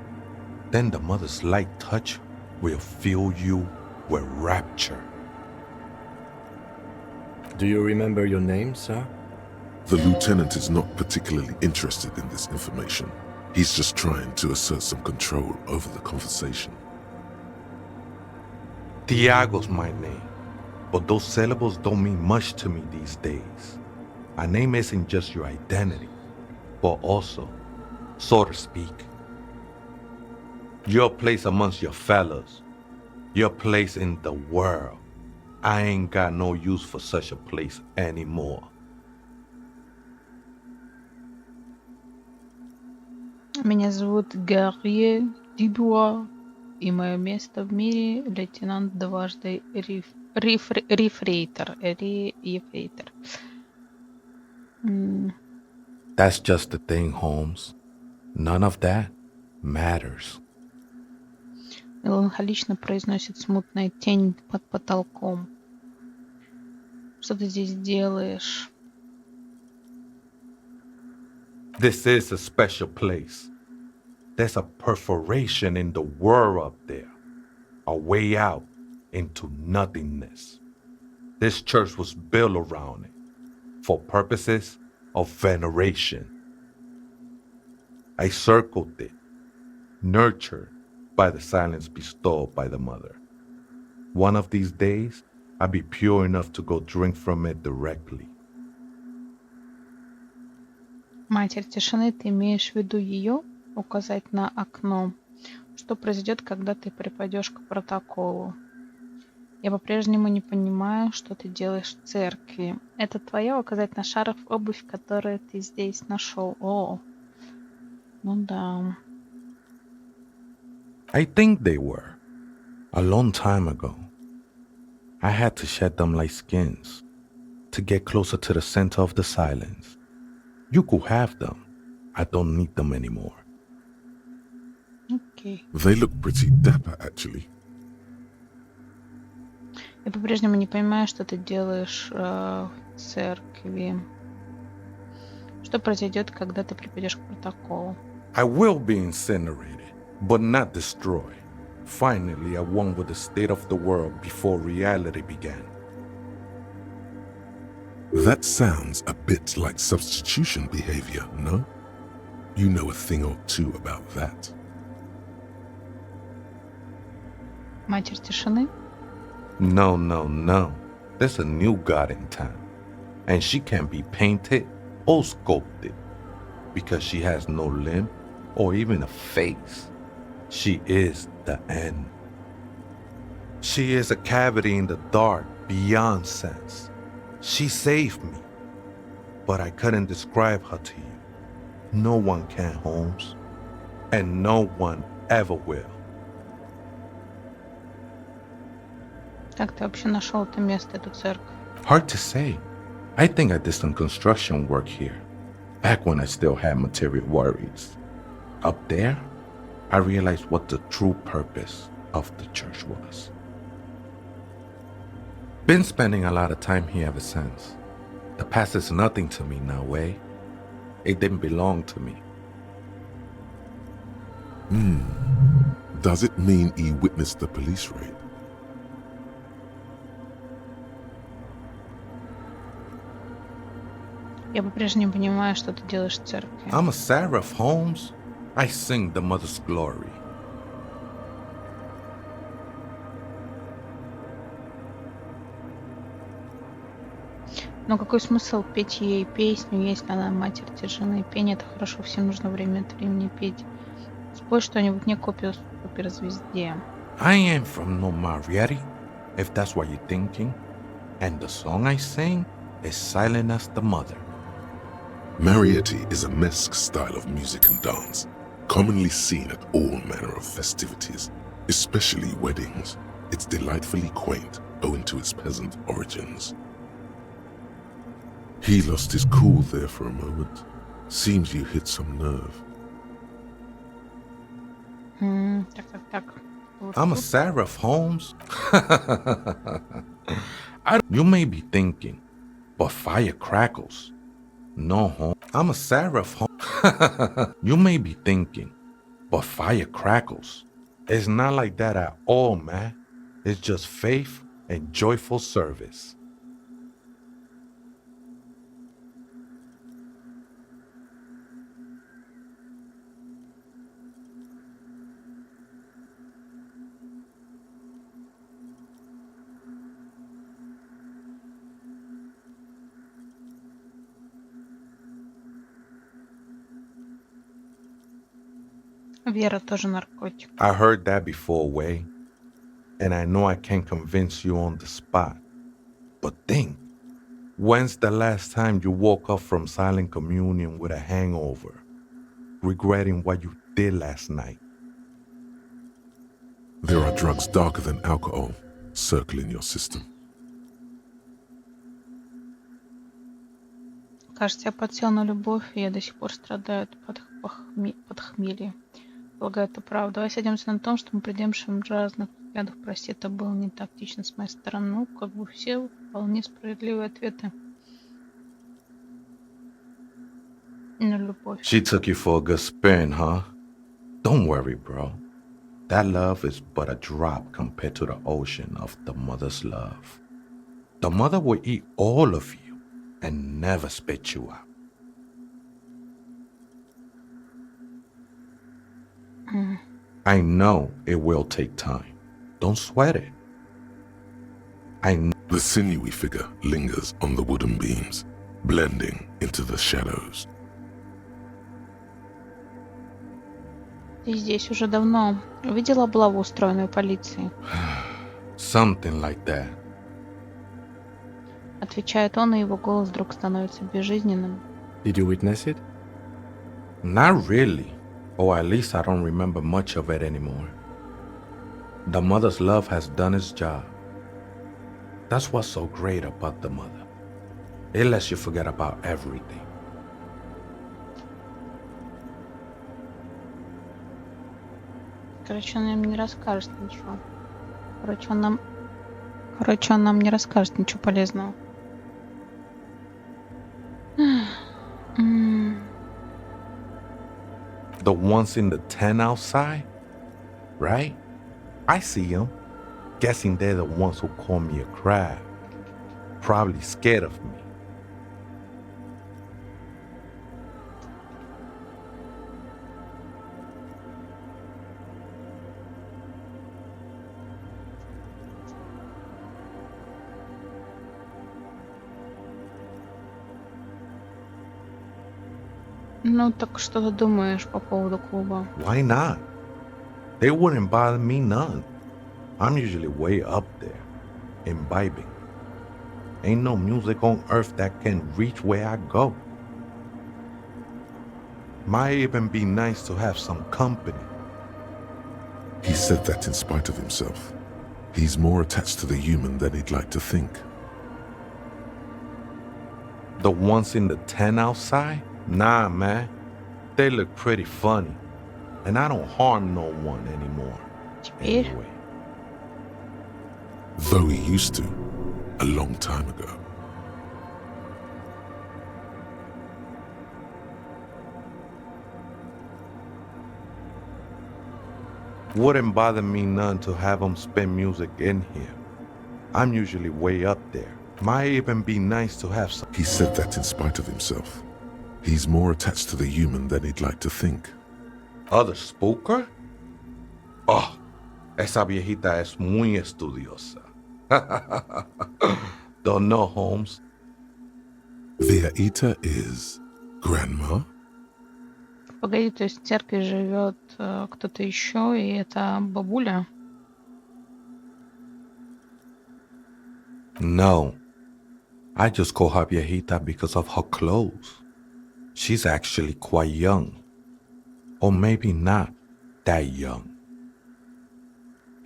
Then the mother's light touch will fill you with rapture. Do you remember your name, sir? The lieutenant is not particularly interested in this information. He's just trying to assert some control over the conversation. Tiago's my name, but those syllables don't mean much to me these days. A name isn't just your identity, but also, so to speak, your place amongst your fellows, your place in the world. I ain't got no use for such a place anymore. Меня зовут Гарри Дюбуа, и мое место в мире лейтенант дважды рефрейтор. That's just the thing, Holmes. None of that matters. Меланхолично произносит смутная тень под потолком. Что ты здесь делаешь? This is a special place. There's a perforation in the world up there, a way out into nothingness. This church was built around it for purposes of veneration. I circled it, nurtured by the silence bestowed by the mother. One of these days, I'll be pure enough to go drink from it directly. Матерь тишины, ты имеешь в виду ее? Указать на окно. Что произойдет, когда ты припадешь к протоколу? Я по-прежнему не понимаю, что ты делаешь в церкви. Это твое указать на шарф, обувь, которую ты здесь нашел. О, ну да. I think they were. A long time ago. I had to shed them like skins to get closer to the center of the silence. You could have them. I don't need them anymore. Окей. They look pretty dapper, actually. Я по-прежнему не понимаю, что ты делаешь в церкви. Что произойдет, когда ты припадешь к протоколу? I will be incinerated, but not destroyed. Finally, I won with the state of the world before reality began. That sounds a bit like substitution behavior, no? You know a thing or two about that. Матерь тишины? No, no, no. There's a new god in town. And she can't be painted or sculpted because she has no limb or even a face. She is the end. She is a cavity in the dark beyond sense. She saved me, but I couldn't describe her to you. No one can, Holmes, and no one ever will. Как ты вообще нашел это место, эту церковь? Hard to say. I think I did some construction work here, back when I still had material worries. Up there, I realized what the true purpose of the church was. Been spending a lot of time here ever since. The past is nothing to me now, eh? It didn't belong to me. Does it mean he witnessed the police raid? Я по-прежнему понимаю, что ты делаешь в церкви. I'm a seraph, Holmes. I sing the mother's glory. Но какой смысл петь ей песню, если она матерь тишины? Пение — это хорошо, всем нужно время от времени петь. Спой что-нибудь, не копию суперзвезде. I ain't from no Mariette, if that's what you're thinking. And the song I sing is silent as the mother. Mariette is a mesque style of music and dance, commonly seen at all manner of festivities, especially weddings. It's delightfully quaint, owing to its peasant origins. He lost his cool there for a moment. Seems you hit some nerve. Так. Вот I'm a тут. seraph, Holmes. You may be thinking, but fire crackles. No, Holmes. I'm a seraph, Holmes. You may be thinking, but fire crackles. It's not like that at all, man. It's just faith and joyful service. Вера тоже наркотик. I heard that before, Way. And I know I can't convince you on the spot. But think, when's the last time you woke up from silent communion with a hangover, regretting what you did last night? There are drugs darker than alcohol circling your system. Кажется, я подсел на любовь, и я до сих пор страдаю от подхмелья. Полагаю, это правда. Давай сойдемся на том, что мы придерживаем разных взглядов. Прости, это было не тактично с моей стороны. Ну, как бы все вполне справедливые ответы на любовь. She took you for a good spin, huh? Don't worry, bro. That love is but a drop compared to the ocean of the mother's love. The mother will eat all of you and never spit you out. I know it will take time. Don't sweat it. The sinewy figure lingers on the wooden beams, blending into the shadows. Ты здесь уже давно. Видела облаву, устроенную полицией? Something like that. Отвечает он, и его голос вдруг становится безжизненным. Did you witness it? Not really. Or at least I don't remember much of it anymore. The mother's love has done its job. That's what's so great about the mother. It lets you forget about everything. Короче, он нам не расскажет ничего. Короче, он нам не расскажет ничего полезного. The ones in the tent outside, right? I see them. Guessing they're the ones who call me a crab. Probably scared of me. Ну, так что ты думаешь по поводу клуба? Why not? They wouldn't bother me none. I'm usually way up there, imbibing. Ain't no music on earth that can reach where I go. Might even be nice to have some company. He said that in spite of himself. He's more attached to the human than he'd like to think. The ones in the tent outside? Nah, man. They look pretty funny. And I don't harm no one anymore. Теперь? Anyway. Though he used to, a long time ago. Wouldn't bother me none to have them spin music in here. I'm usually way up there. Might even be nice to have some. He said that in spite of himself. He's more attached to the human than he'd like to think. Other spooker? Oh, esa viejita es muy estudiosa. Don't know, Holmes. Viejita is grandma? Погоди, то есть в церкви живет кто-то еще, и это бабуля? No. I just call her viejita because of her clothes. She's actually quite young. Or maybe not that young.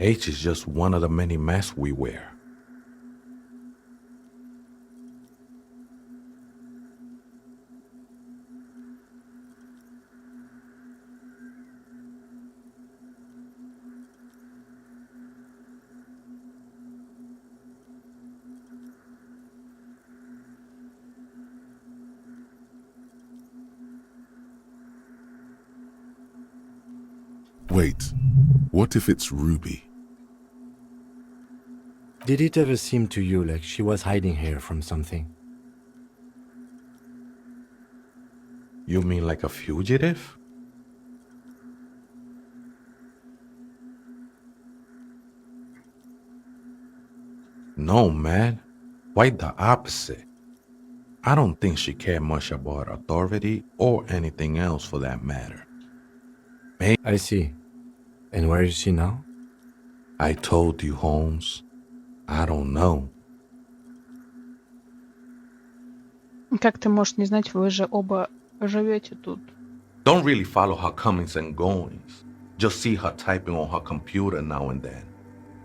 Age is just one of the many masks we wear. Wait, what if it's Ruby? Did it ever seem to you like she was hiding here from something? You mean like a fugitive? No, man. Quite the opposite. I don't think she cared much about authority or anything else for that matter. I see. And where is she now? I told you, Holmes. I don't know. Как ты можешь не знать, вы же оба живете тут. Don't really follow her comings and goings. Just see her typing on her computer now and then.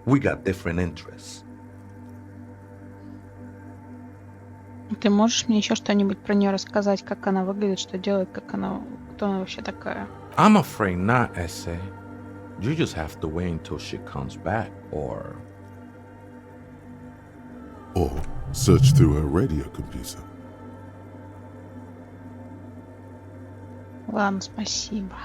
We got different interests. Ты можешь мне еще что-нибудь про нее рассказать, как она выглядит, что делает, как она, кто она вообще такая? I'm afraid not, Essay. You just have to wait until she comes back, or Search through her radio computer. Ладно, спасибо.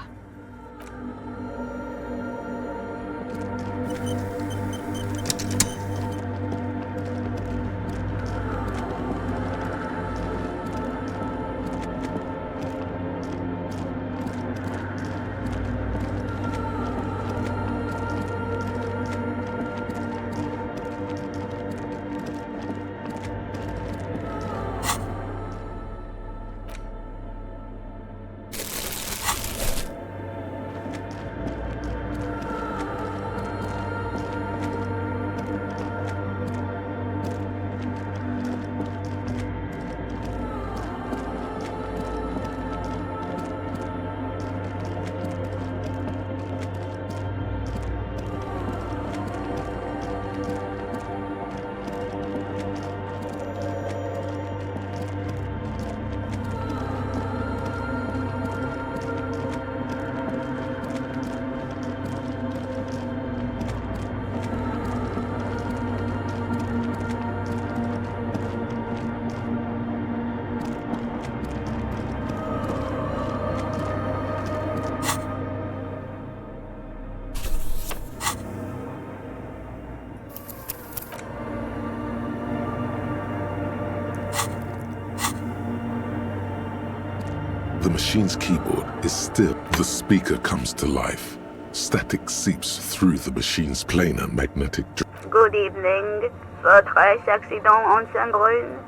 The machine's keyboard is still. The speaker comes to life. Static seeps through the machine's planar magnetic drive. Good evening. Votre accident on Saint-Brun.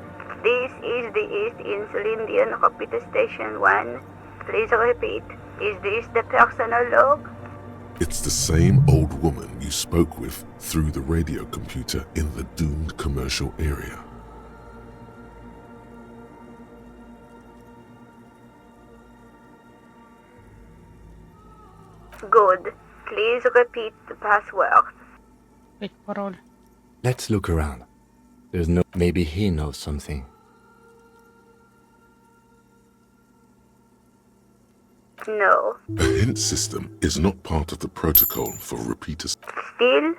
This is the East Insulindian Rapid Station 1. Please repeat. Is this the personal log? It's the same old woman you spoke with through the radio computer in the doomed commercial area. Good. Please repeat the password. Ведь пароль. Let's look around. There's no... Maybe he knows something. No. A hint system is not part of the protocol for repeaters. Still,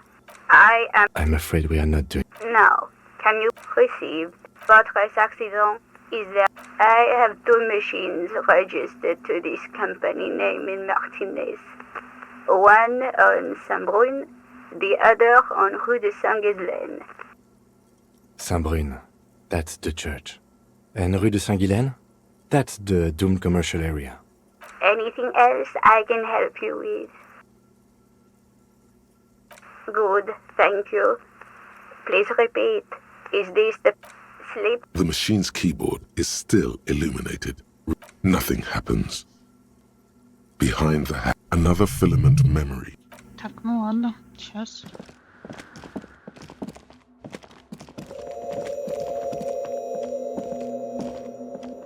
I am... I'm afraid we are not doing... Now, can you receive votre accident? Is there... I have 2 machines registered to this company name in Martinez. One on Saint-Brun, the other on Rue de Saint-Ghislaine. Saint-Brun. That's the church. And Rue de Saint-Ghislaine? That's the doomed commercial area. Anything else I can help you with? Good, thank you. Please repeat. Is this the sleep? The machine's keyboard is still illuminated. Nothing happens. Behind the hat, another filament memory. Так, ну ладно, сейчас.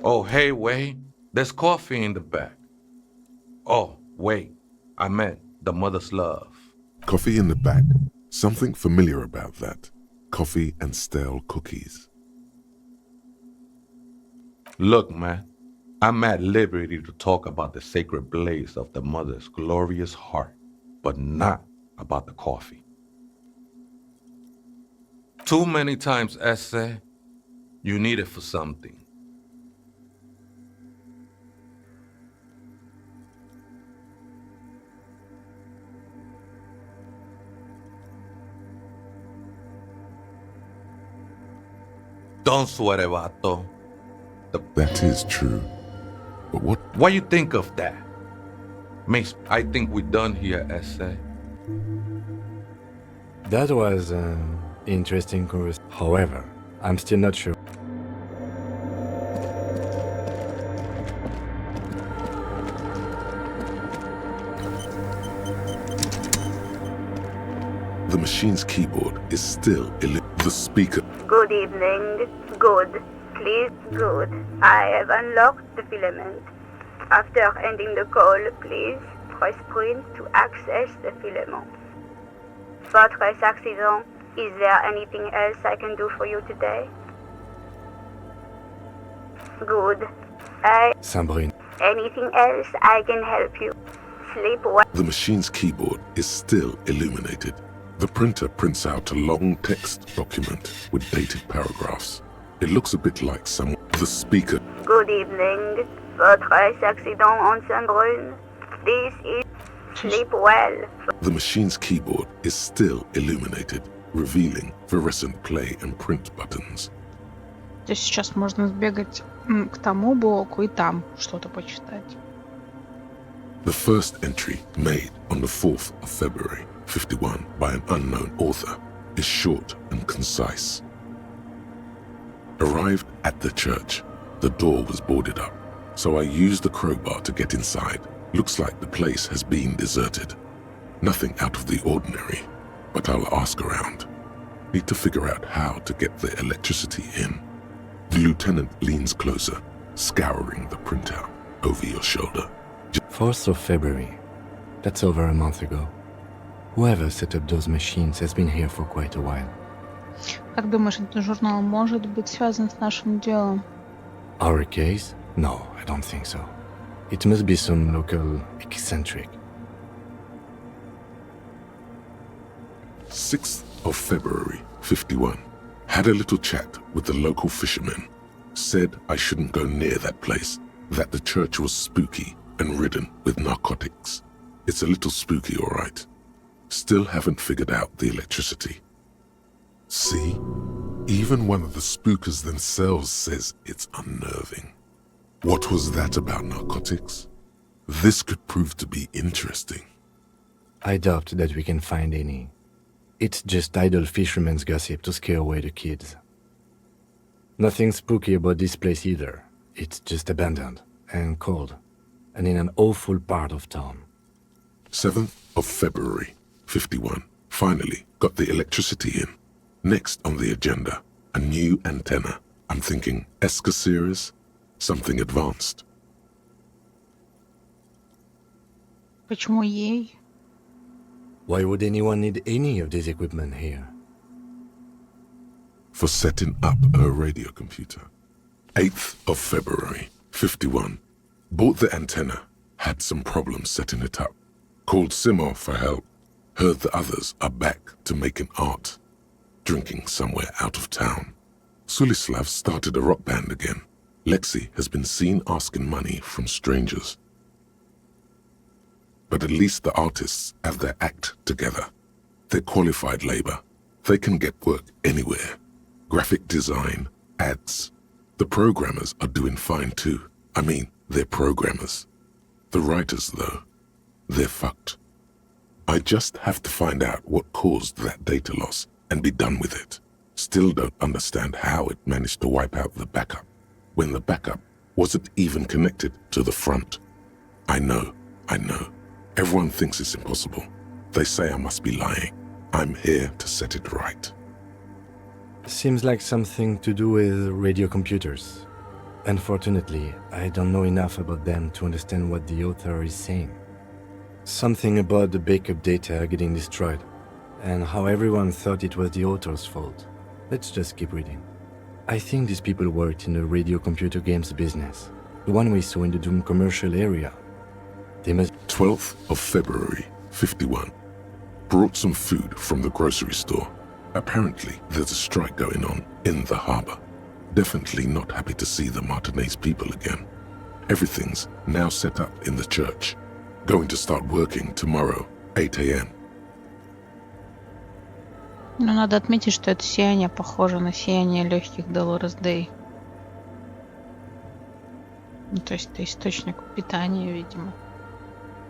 Oh, hey, wait. There's coffee in the back. Oh, wait. I meant the mother's love. Coffee in the back. Something familiar about that. Coffee and stale cookies. Look, man. I'm at liberty to talk about the sacred blaze of the mother's glorious heart, but not about the coffee. Too many times, essay, you need it for something. Don't sweat it, vato. That is true. But what? Why you think of that? Makes I think we're done here, essay. That was an interesting conversation. However, I'm still not sure. The machine's keyboard is still the speaker. Good evening. Good. Please, good. I have unlocked the filament. After ending the call, please press print to access the filament. Votre accident. Is there anything else I can do for you today? Good. Saint-Brun. Anything else I can help you? Sleep well. The machine's keyboard is still illuminated. The printer prints out a long text document with dated paragraphs. It looks a bit like the speaker. Good evening. Votre accident on Saint-Brun. This is sleep well. The machine's keyboard is still illuminated, revealing fluorescent play and print buttons. То есть сейчас можно сбегать к тому блоку и там что-то почитать. The first entry, made on the 4th of February, 51, by an unknown author, is short and concise. Arrived at the church, the door was boarded up, so I used the crowbar to get inside. Looks like the place has been deserted. Nothing out of the ordinary, but I'll ask around. Need to figure out how to get the electricity in. The lieutenant leans closer, scouring the printout over your shoulder. 4th of February. That's over a month ago. Whoever set up those machines has been here for quite a while. Как думаешь, этот журнал может быть связан с нашим делом? Our case? No, I don't think so. It must be some local eccentric. 6th of February, 51. Had a little chat with the local fishermen. Said I shouldn't go near that place, that the church was spooky and ridden with narcotics. It's a little spooky, all right. Still haven't figured out the electricity. See? Even one of the spookers themselves says it's unnerving. What was that about narcotics? This could prove to be interesting. I doubt that we can find any. It's just idle fishermen's gossip to scare away the kids. Nothing spooky about this place either. It's just abandoned and cold. and in an awful part of town. 7th of February, 51. Finally got the electricity in. Next on the agenda, a new antenna. I'm thinking ESCA series, something advanced. Почему ей? Why would anyone need any of this equipment here? For setting up her radio computer. 8th of February, 51. Bought the antenna, had some problems setting it up. Called Simor for help. Heard the others are back to making art. Drinking somewhere out of town. Sulislav started a rock band again. Lexi has been seen asking money from strangers. But at least the artists have their act together. They're qualified labor. They can get work anywhere. Graphic design, ads. The programmers are doing fine too. I mean, they're programmers. The writers, though, they're fucked. I just have to find out what caused that data loss and be done with it. Still don't understand how it managed to wipe out the backup, when the backup wasn't even connected to the front. I know. Everyone thinks it's impossible. They say I must be lying. I'm here to set it right. Seems like something to do with radio computers. Unfortunately, I don't know enough about them to understand what the author is saying. Something about the backup data getting destroyed, and how everyone thought it was the author's fault. Let's just keep reading. I think these people worked in the radio computer games business, the one we saw in the Doom commercial area. They must... 12th of February, 51. Brought some food from the grocery store. Apparently, there's a strike going on in the harbor. Definitely not happy to see the Martinez people again. Everything's now set up in the church. Going to start working tomorrow, 8 a.m. Но надо отметить, что это сияние похоже на сияние легких Долорес Дэй. Ну, то есть это источник питания, видимо.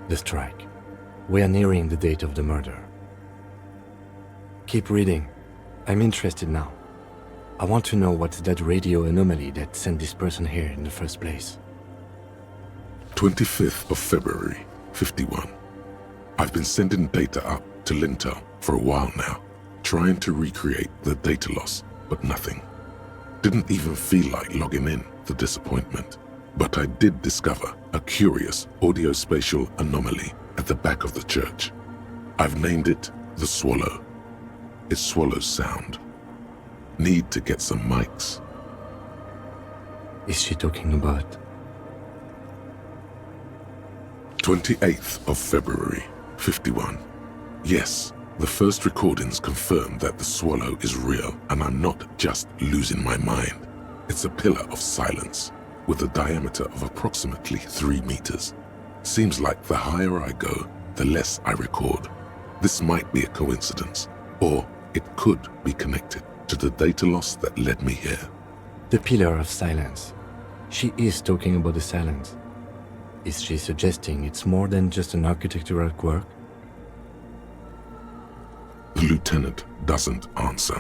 The strike. We are nearing the date of the murder. Keep reading. I'm interested now. I want to know what's that radio anomaly that sent this person here in the first place. 25th of February, 51. I've been sending data up to Lintel for a while now, trying to recreate the data loss, but nothing. Didn't even feel like logging in, the disappointment. But I did discover a curious audio-spatial anomaly at the back of the church. I've named it the Swallow. It swallows sound. Need to get some mics. Is she talking about? 28th of February, 51. Yes, the first recordings confirm that the swallow is real and I'm not just losing my mind. It's a pillar of silence with a diameter of approximately 3 meters. Seems like the higher I go, the less I record. This might be a coincidence, or it could be connected to the data loss that led me here. The pillar of silence. She is talking about the silence. Is she suggesting it's more than just an architectural quirk? The lieutenant doesn't answer.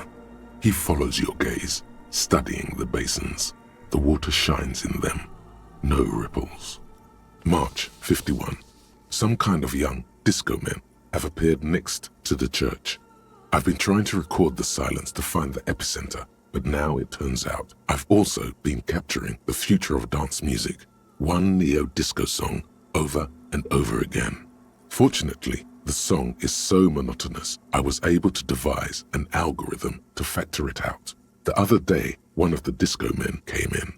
He follows your gaze, studying the basins. The water shines in them. No ripples. March 51. Some kind of young disco men have appeared next to the church. I've been trying to record the silence to find the epicenter, but now it turns out I've also been capturing the future of dance music, one neo-disco song over and over again. Fortunately, the song is so monotonous, I was able to devise an algorithm to factor it out. The other day, one of the disco men came in.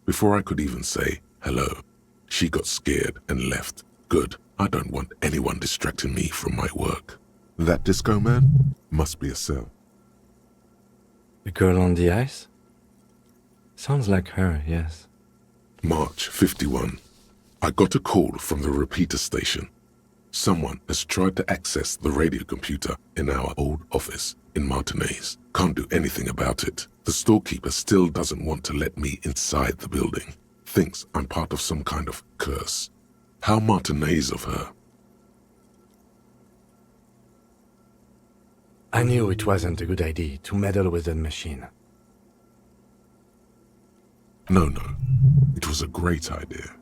Before I could even say hello, she got scared and left. Good, I don't want anyone distracting me from my work. That disco man must be a cell. The girl on the ice? Sounds like her, yes. March 51. I got a call from the repeater station. Someone has tried to access the radio computer in our old office in Martinez. Can't do anything about it. The storekeeper still doesn't want to let me inside the building. Thinks I'm part of some kind of curse. How Martinez of her. I knew it wasn't a good idea to meddle with that machine. No. It was a great idea.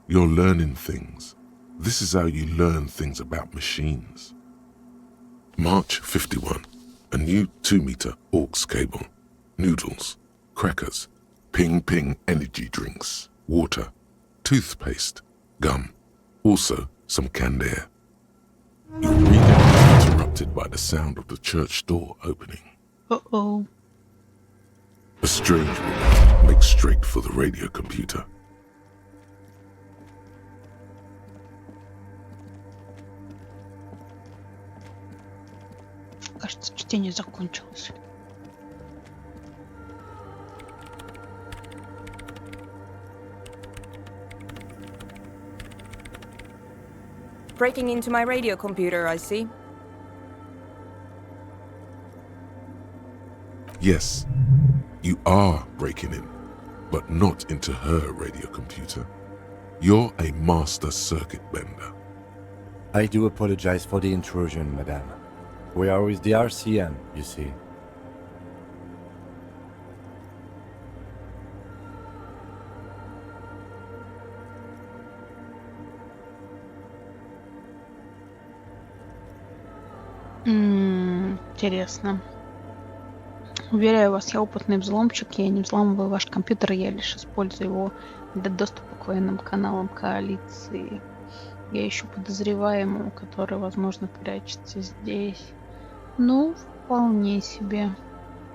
You're learning things. This is how you learn things about machines. March 51. A new 2-meter aux cable. Noodles. Crackers. Ping energy drinks. Water. Toothpaste. Gum. Also some canned air. Your reading is interrupted by the sound of the church door opening. Uh-oh. A strange woman makes straight for the radio computer. Кажется, чтение закончилось. Breaking into my radio computer, I see. Yes, you are breaking in, but not into her radio computer. You're a master circuit bender. I do apologize for the intrusion, madame. We are with the RCM, you see. Интересно. Уверяю вас, я опытный взломщик, я не взламываю ваш компьютер, я лишь использую его для доступа к военным каналам коалиции. Я ищу подозреваемого, который, возможно, прячется здесь. Ну, вполне себе.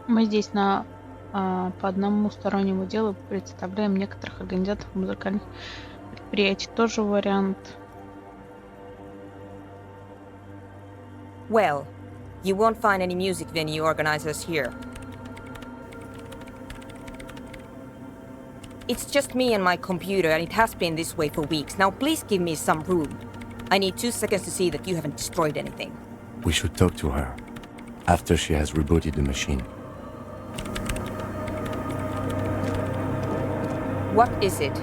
Мы здесь по одному стороннему делу представляем некоторых организаторов музыкальных предприятий. Тоже вариант. Well, you won't find any music venue organizers here. It's just me and my computer, and it has been this way for weeks. Now please give me some room. I need 2 seconds to see that you haven't destroyed anything. We should talk to her after she has rebooted the machine. What is it?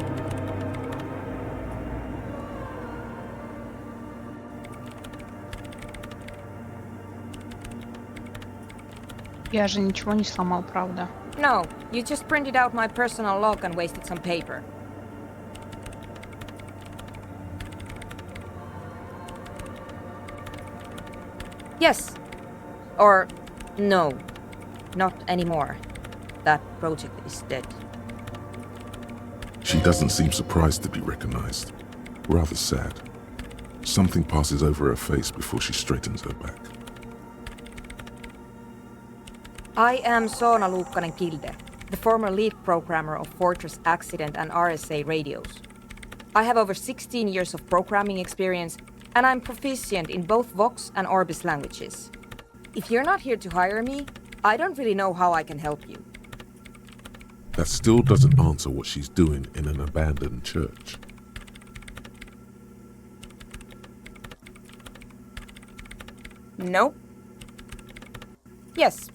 Я же ничего не сломал, правда? No, you just printed out my personal log and wasted some paper. Yes. Or no. Not anymore. That project is dead. She doesn't seem surprised to be recognized. Rather sad. Something passes over her face before she straightens her back. I am Soona Luukkanen-Kilde, the former lead programmer of Fortress Accident and RSA radios. I have over 16 years of programming experience, and I'm proficient in both Vox and Orbis languages. If you're not here to hire me, I don't really know how I can help you. That still doesn't answer what she's doing in an abandoned church. No. Yes.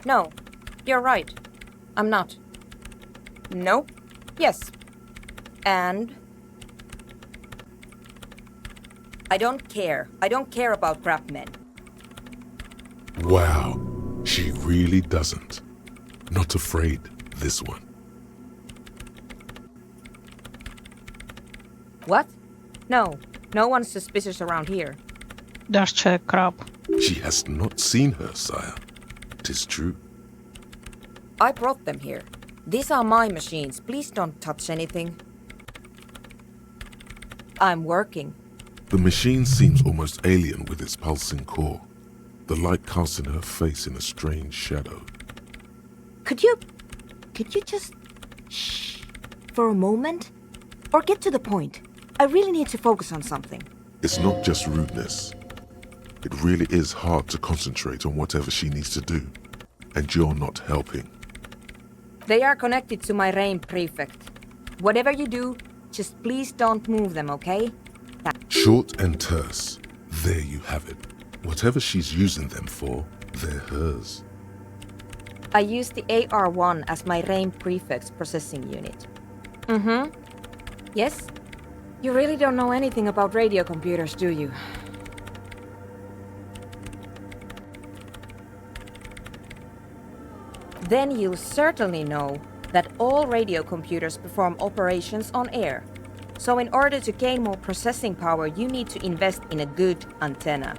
No, you're right. I'm not. No. Yes. And? I don't care. I don't care about crap men. Wow, she really doesn't. Not afraid, this one. What? No. No one's suspicious around here. Даже человек-краб. She has not seen her, sire. 'Tis true. I brought them here. These are my machines. Please don't touch anything. I'm working. The machine seems almost alien with its pulsing core. The light casts in her face in a strange shadow. Could you just shh for a moment? Or get to the point? I really need to focus on something. It's not just rudeness. It really is hard to concentrate on whatever she needs to do. And you're not helping. They are connected to my RAIN prefect. Whatever you do, just please don't move them, okay? Short and terse. There you have it. Whatever she's using them for, they're hers. I use the AR-1 as my RAIN prefect's processing unit. Mm-hmm. Yes? You really don't know anything about radio computers, do you? then you'll certainly know that all radio computers perform operations on air. So in order to gain more processing power, you need to invest in a good antenna.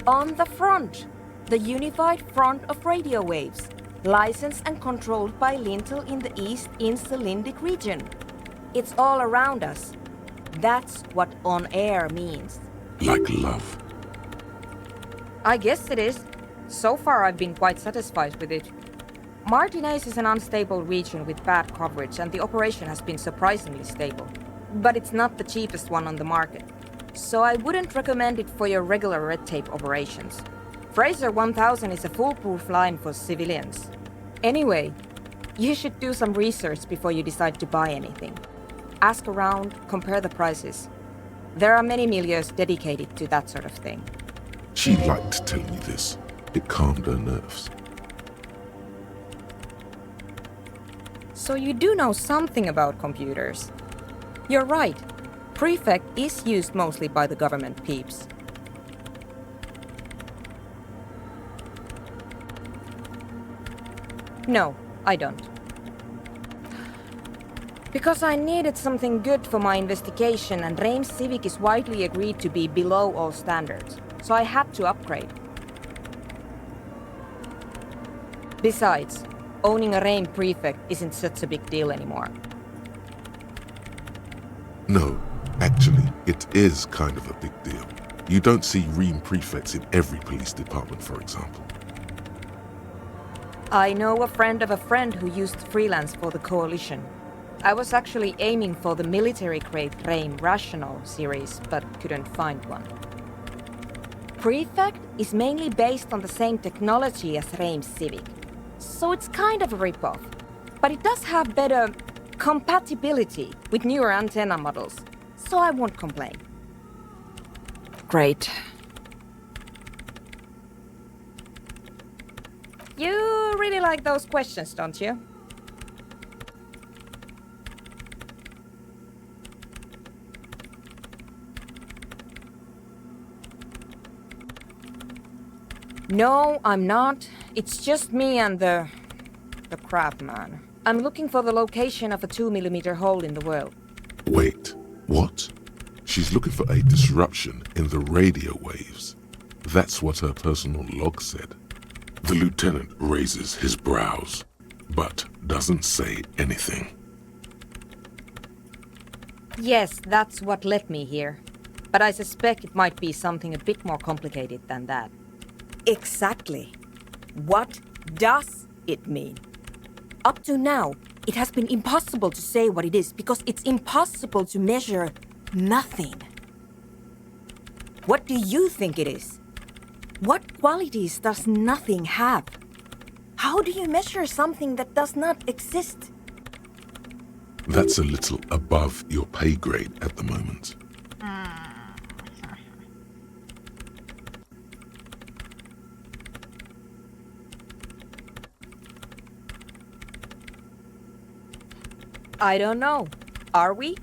On the front, the unified front of radio waves, licensed and controlled by Lintel in the East Insulindic region. It's all around us. That's what on air means. Like love. I guess it is. So far I've been quite satisfied with it. Martinez is an unstable region with bad coverage and the operation has been surprisingly stable. But it's not the cheapest one on the market. So I wouldn't recommend it for your regular red tape operations. Fraser 1000 is a foolproof line for civilians. Anyway, you should do some research before you decide to buy anything. Ask around, compare the prices. There are many milieus dedicated to that sort of thing. She liked telling me this. It calmed her nerves. So you do know something about computers. You're right. Prefect is used mostly by the government peeps. No, I don't. Because I needed something good for my investigation and Reims Civic is widely agreed to be below all standards, so I had to upgrade. Besides, owning a Reims prefect isn't such a big deal anymore. No, actually, it is kind of a big deal. You don't see Ream prefects in every police department, for example. I know a friend of a friend who used freelance for the coalition. I was actually aiming for the military-grade Reim Rational series, but couldn't find one. Prefect is mainly based on the same technology as Reims Civic, so it's kind of a rip-off. But it does have better compatibility with newer antenna models, so I won't complain. Great. You really like those questions, don't you? No, I'm not. It's just me and the crab man. I'm looking for the location of a 2mm hole in the world. Wait, what? She's looking for a disruption in the radio waves. That's what her personal log said. The lieutenant raises his brows, but doesn't say anything. Yes, that's what led me here. But I suspect it might be something a bit more complicated than that. Exactly. What does it mean? Up to now, it has been impossible to say what it is because it's impossible to measure nothing. What do you think it is? What qualities does nothing have? How do you measure something that does not exist? That's a little above your pay grade at the moment. I don't know. Are we?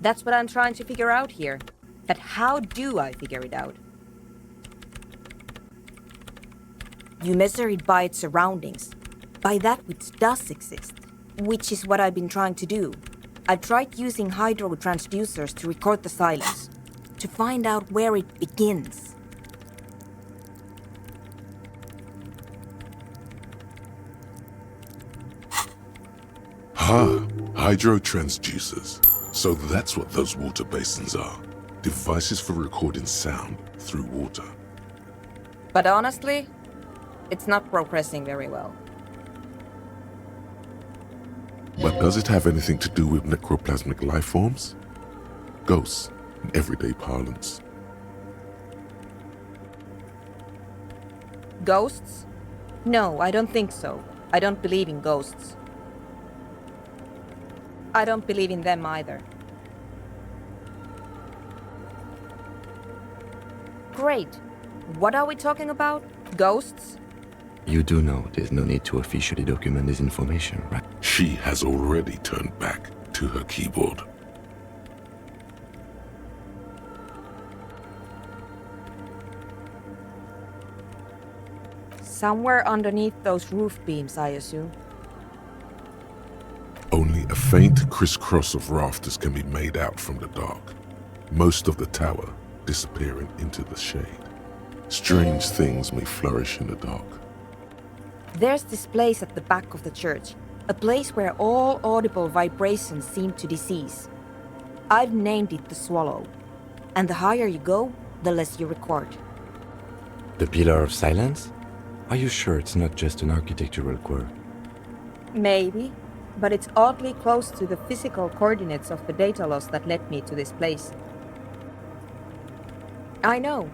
That's what I'm trying to figure out here. But how do I figure it out? You measure it by its surroundings, by that which does exist, which is what I've been trying to do. I've tried using hydro transducers to record the silence, to find out where it begins. Hydro transducers. So that's what those water basins are. Devices for recording sound through water. But honestly, it's not progressing very well. But does it have anything to do with necroplasmic life forms? Ghosts, in everyday parlance. Ghosts? No, I don't think so. I don't believe in ghosts. I don't believe in them either. Great. What are we talking about? Ghosts? You do know there's no need to officially document this information, right? She has already turned back to her keyboard. Somewhere underneath those roof beams, I assume. Only a faint crisscross of rafters can be made out from the dark, most of the tower disappearing into the shade. Strange things may flourish in the dark. There's this place at the back of the church, a place where all audible vibrations seem to decease. I've named it the Swallow, and the higher you go, the less you record. The Pillar of Silence? Are you sure it's not just an architectural quirk? Maybe, but it's oddly close to the physical coordinates of the data loss that led me to this place. I know.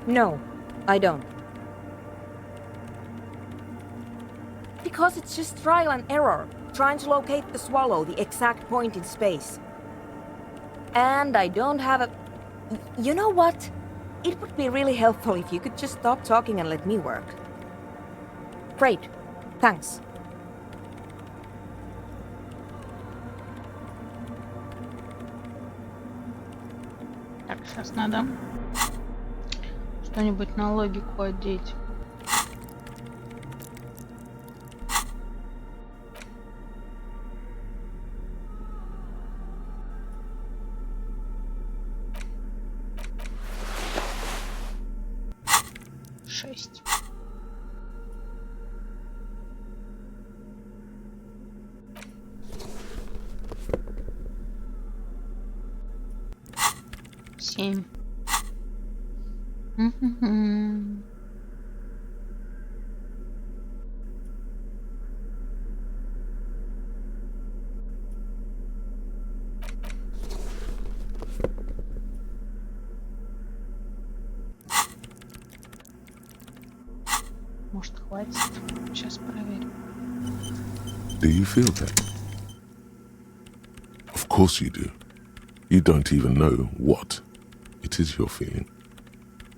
No, I don't. Because it's just trial and error, trying to locate the Swallow, the exact point in space. And I don't have a... You know what? It would be really helpful if you could just stop talking and let me work. Great. Thanks. Так, сейчас надо что-нибудь на логику одеть. Шесть. Семь. Может, хватит? Сейчас проверим. Do you feel that? Of course you do. You don't even know what it is you're feeling,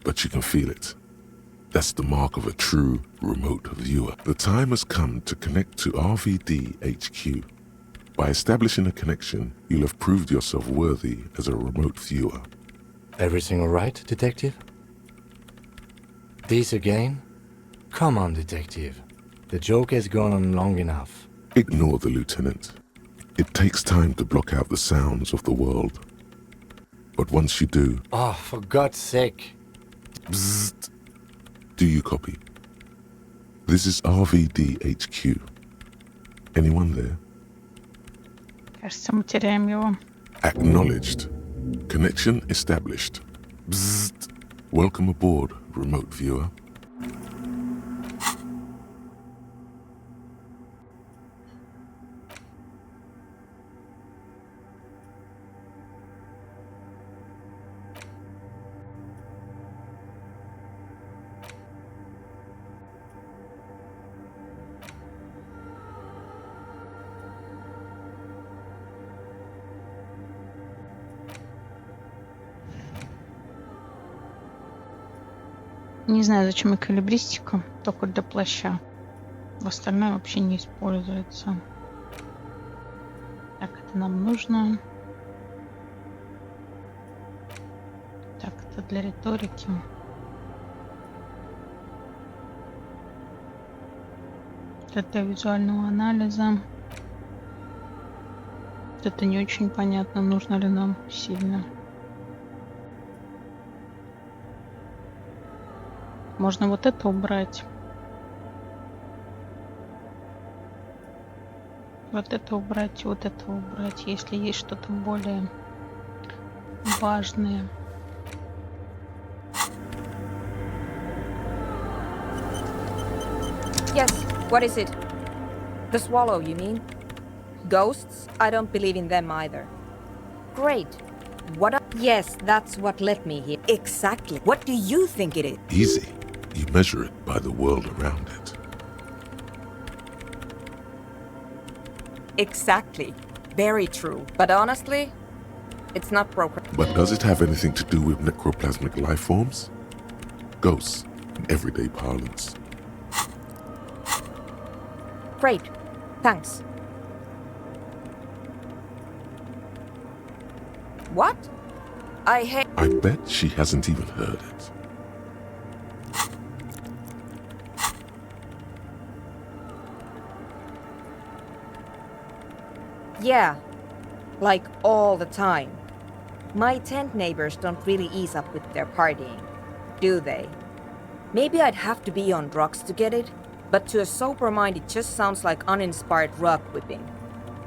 but you can feel it. That's the mark of a true remote viewer. The time has come to connect to RVD HQ. By establishing a connection, you'll have proved yourself worthy as a remote viewer. Everything all right, Detective? This again? Come on, Detective. The joke has gone on long enough. Ignore the lieutenant. It takes time to block out the sounds of the world. But once you do... Oh, for God's sake. Bzzzt. Do you copy? This is RVD HQ. Anyone there? Кажется, мы теряем его. Acknowledged. Connection established. Bzzzt. Welcome aboard, remote viewer. Не знаю, зачем эквилибристика, только для плаща. В остальное вообще не используется. Так, это нам нужно. Так, это для риторики. Это для визуального анализа. Это не очень понятно, нужно ли нам сильно. Можно вот это убрать. Вот это убрать, вот это убрать, если есть что-то более важное. Yes, what is it? The Swallow, you mean? Ghosts? I don't believe in them either. Great. Yes, that's what led me here. Exactly. What do you think it is? Easy. You measure it by the world around it. Exactly. Very true. But honestly, it's not broken. But does it have anything to do with necroplasmic life forms? Ghosts, in everyday parlance. Great. Thanks. What? I bet she hasn't even heard it. Yeah, like all the time. My tent neighbors don't really ease up with their partying, do they? Maybe I'd have to be on drugs to get it, but to a sober mind it just sounds like uninspired rug whipping.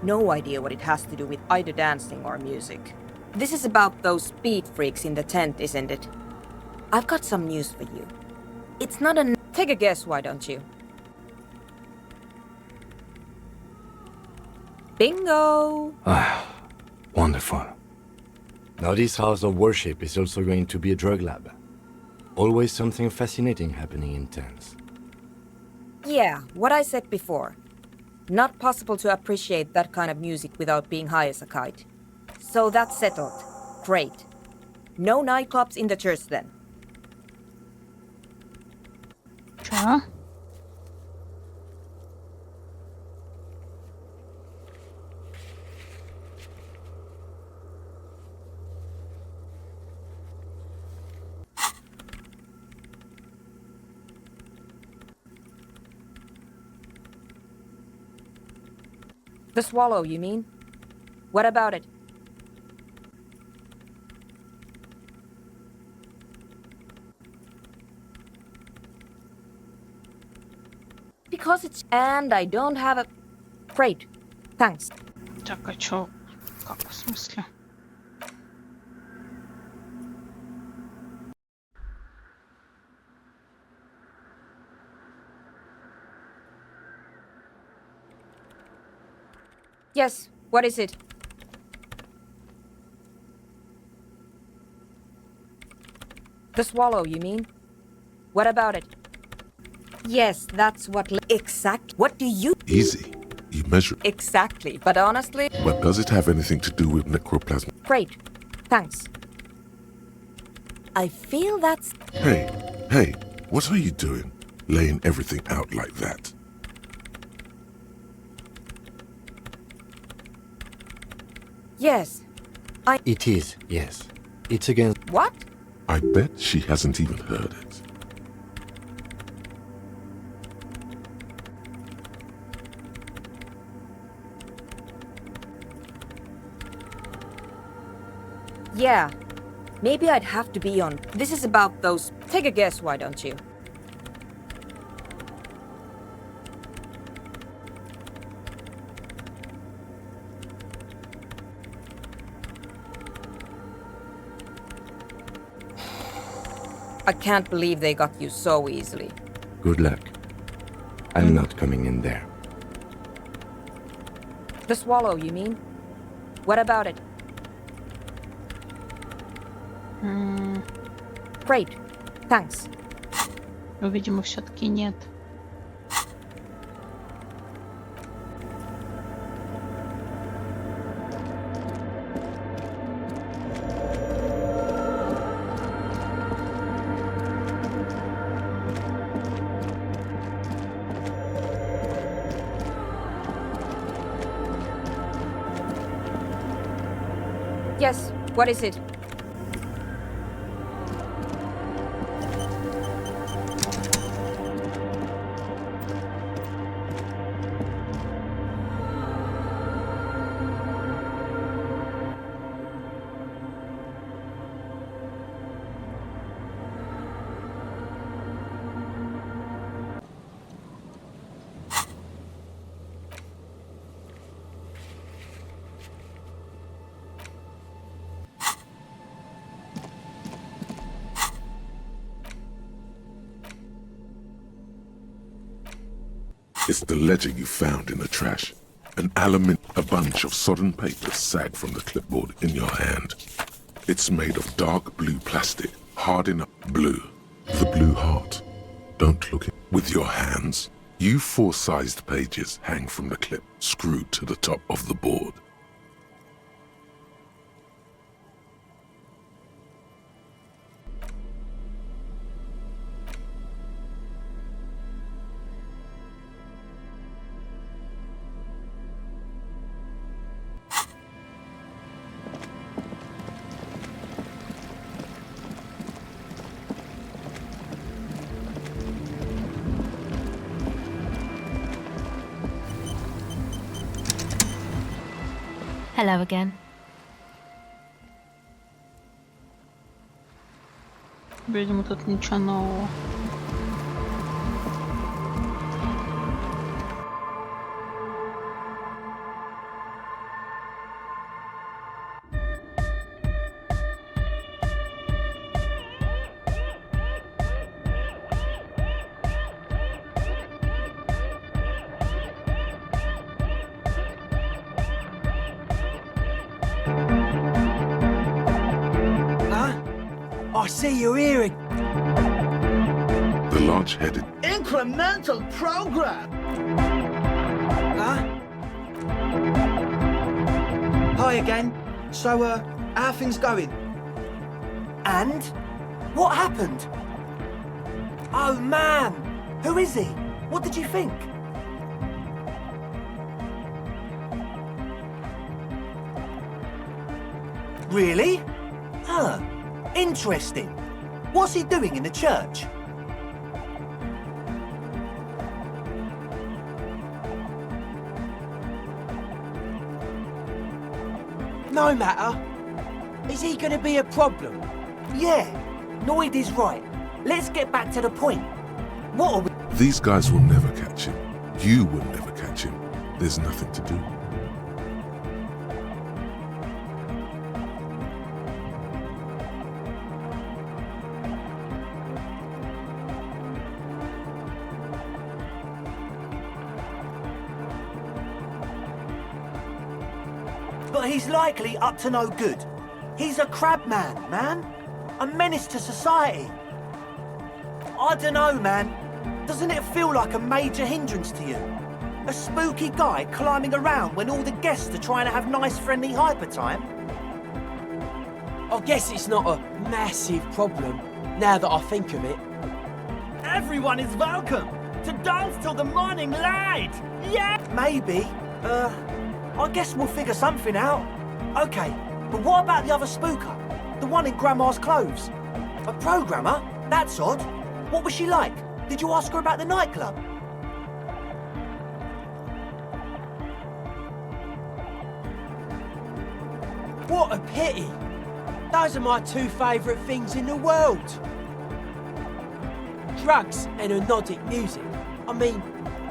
No idea what it has to do with either dancing or music. This is about those speed freaks in the tent, isn't it? I've got some news for you. It's not a... Take a guess, why don't you? Bingo! Wonderful. Now this house of worship is also going to be a drug lab. Always something fascinating happening in tents. Yeah, what I said before. Not possible to appreciate that kind of music without being high as a kite. So that's settled. Great. No nightclubs in the church then. Чё? The swallow, you mean? What about it? Because it's... And I don't have a... Great. Thanks. Так, а чё? Как, в смысле? Yes, what is it? The swallow, you mean? What about it? Yes, that's what... Exact... What do you... Easy. You measure it. Exactly, but honestly... But does it have anything to do with necroplasm? Great. Thanks. I feel that's... Hey, what are you doing? Laying everything out like that? Yes. It is, yes. It's against... What? I bet she hasn't even heard it. Yeah. Maybe I'd have to be on... This is about those... Take a guess, why don't you? I can't believe they got you so easily. Good luck. I'm not coming in there. The swallow, you mean? What about it? Great. Thanks. Ну, видимо, все-таки нет. Yes, what is it? It's the ledger you found in the trash. An a bunch of sodden paper sagged from the clipboard in your hand. It's made of dark blue plastic, hard enough blue. The blue heart. Don't look it. With your hands, you 4-sized pages hang from the clip, screwed to the top of the board. Hello again. Видимо, тут ничего нового. I see you're here. The large-headed Incremental program. Huh? Hi again. So, how are things going? And? What happened? Oh man, who is he? What did you think? Really? Huh. Interesting. What's he doing in the church? No matter. Is he gonna be a problem? Yeah, Noid is right. Let's get back to the point. What are we... These guys will never catch him. You will never catch him. There's nothing to do. But he's likely up to no good. He's a crab man. A menace to society. I dunno, man. Doesn't it feel like a major hindrance to you? A spooky guy climbing around when all the guests are trying to have nice, friendly hyper time? I guess it's not a massive problem, now that I think of it. Everyone is welcome to dance till the morning light! Yeah! Maybe. I guess we'll figure something out. Okay, but what about the other spooker? The one in Grandma's clothes? A programmer? That's odd. What was she like? Did you ask her about the nightclub? What a pity. Those are my two favourite things in the world. Drugs and hypnotic music. I mean,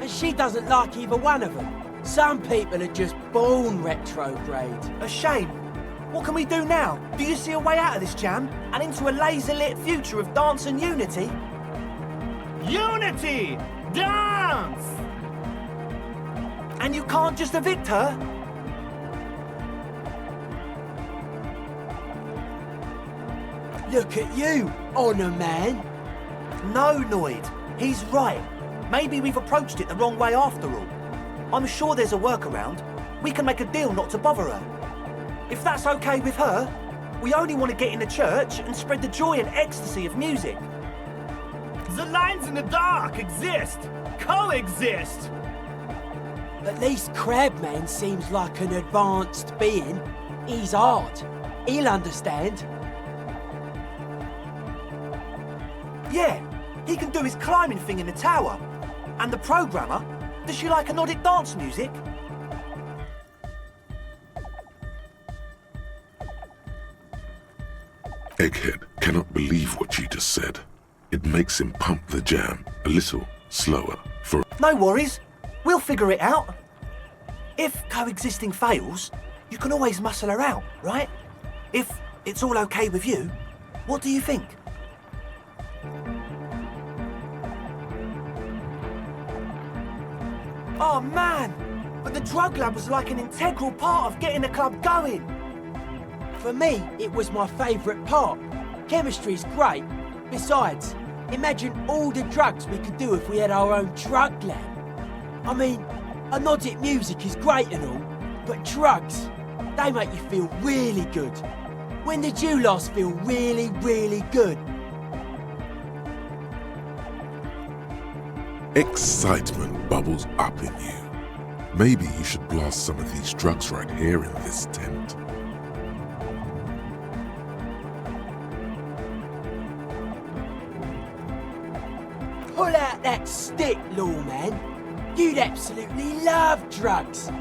and she doesn't like either one of them. Some people are just born retrograde. A shame. What can we do now? Do you see a way out of this jam and into a laser-lit future of dance and unity? Unity! Dance! And you can't just evict her? Look at you, Honour Man. No, Noid. He's right. Maybe we've approached it the wrong way after all. I'm sure there's a workaround. We can make a deal not to bother her. If that's okay with her, we only want to get in the church and spread the joy and ecstasy of music. The lines in the dark exist. Coexist. At least Crabman seems like an advanced being. He's hard. He'll understand. Yeah, he can do his climbing thing in the tower. And the programmer, does she like hypnotic dance music? Egghead cannot believe what you just said. It makes him pump the jam a little slower for... No worries. We'll figure it out. If coexisting fails, you can always muscle her out, right? If it's all okay with you, what do you think? Oh man, but the drug lab was like an integral part of getting the club going. For me, it was my favourite part. Chemistry's great. Besides, imagine all the drugs we could do if we had our own drug lab. I mean, hypnotic music is great and all, but drugs, they make you feel really good. When did you last feel really, really good? Excitement bubbles up in you. Maybe you should blast some of these drugs right here in this tent. Pull out that stick, lawman. You'd absolutely love drugs.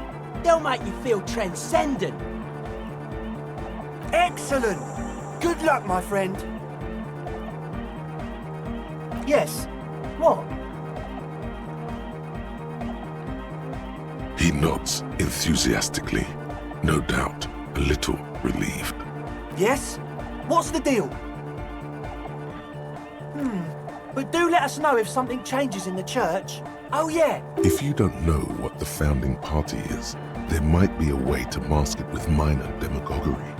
They'll make you feel transcendent, Excellent! Good luck, my friend. Yes. What? He nods enthusiastically, no doubt a little relieved. Yes? What's the deal? But do let us know if something changes in the church. Oh yeah. If you don't know what the founding party is, there might be a way to mask it with minor demagoguery.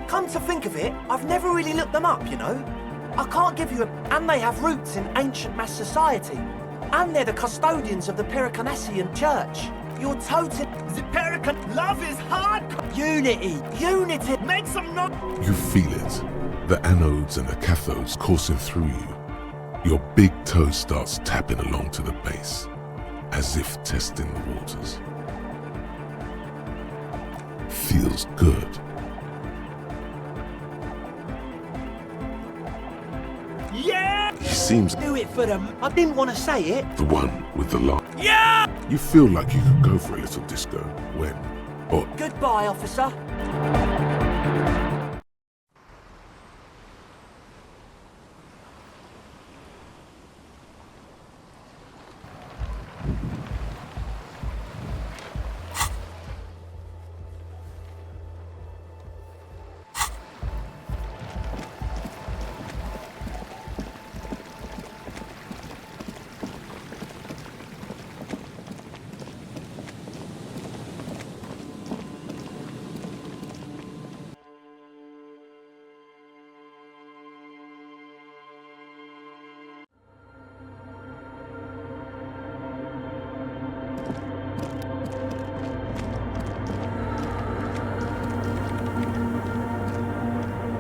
Come to think of it, I've never really looked them up, you know. I can't give you a... And they have roots in ancient mass society. And they're the custodians of the Pericanassian church. You're totally... The Perican love is hard. Unity! Unity! Make some noise. You feel it, the anodes and the cathodes coursing through you. Your big toe starts tapping along to the base, as if testing the waters. Feels good. Yeah! He seems Do it for them. I didn't want to say it. the one with the laugh. Yeah! You feel like you could go for a little disco when, or Goodbye, officer.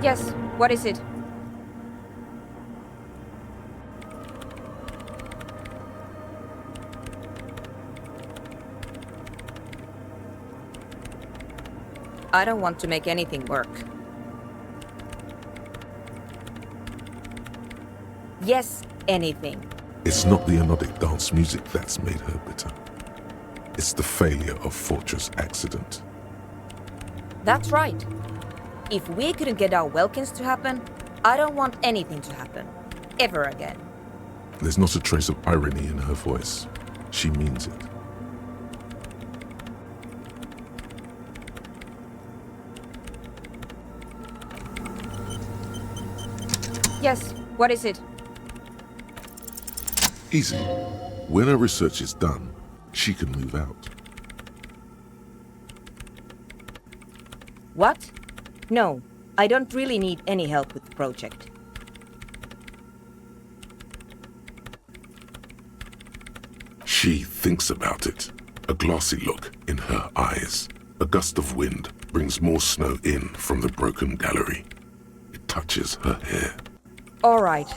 Yes, what is it? I don't want to make anything work. Yes, anything. it's not the anodic dance music that's made her bitter. It's the failure of Fortress Accident. That's right. If we couldn't get our Welkins to happen, I don't want anything to happen. Ever again. There's not a trace of irony in her voice. She means it. Yes, what is it? Easy. When her research is done, she can move out. What? No, I don't really need any help with the project. She thinks about it, a glassy look in her eyes. A gust of wind brings more snow in from the broken gallery. It touches her hair. All right.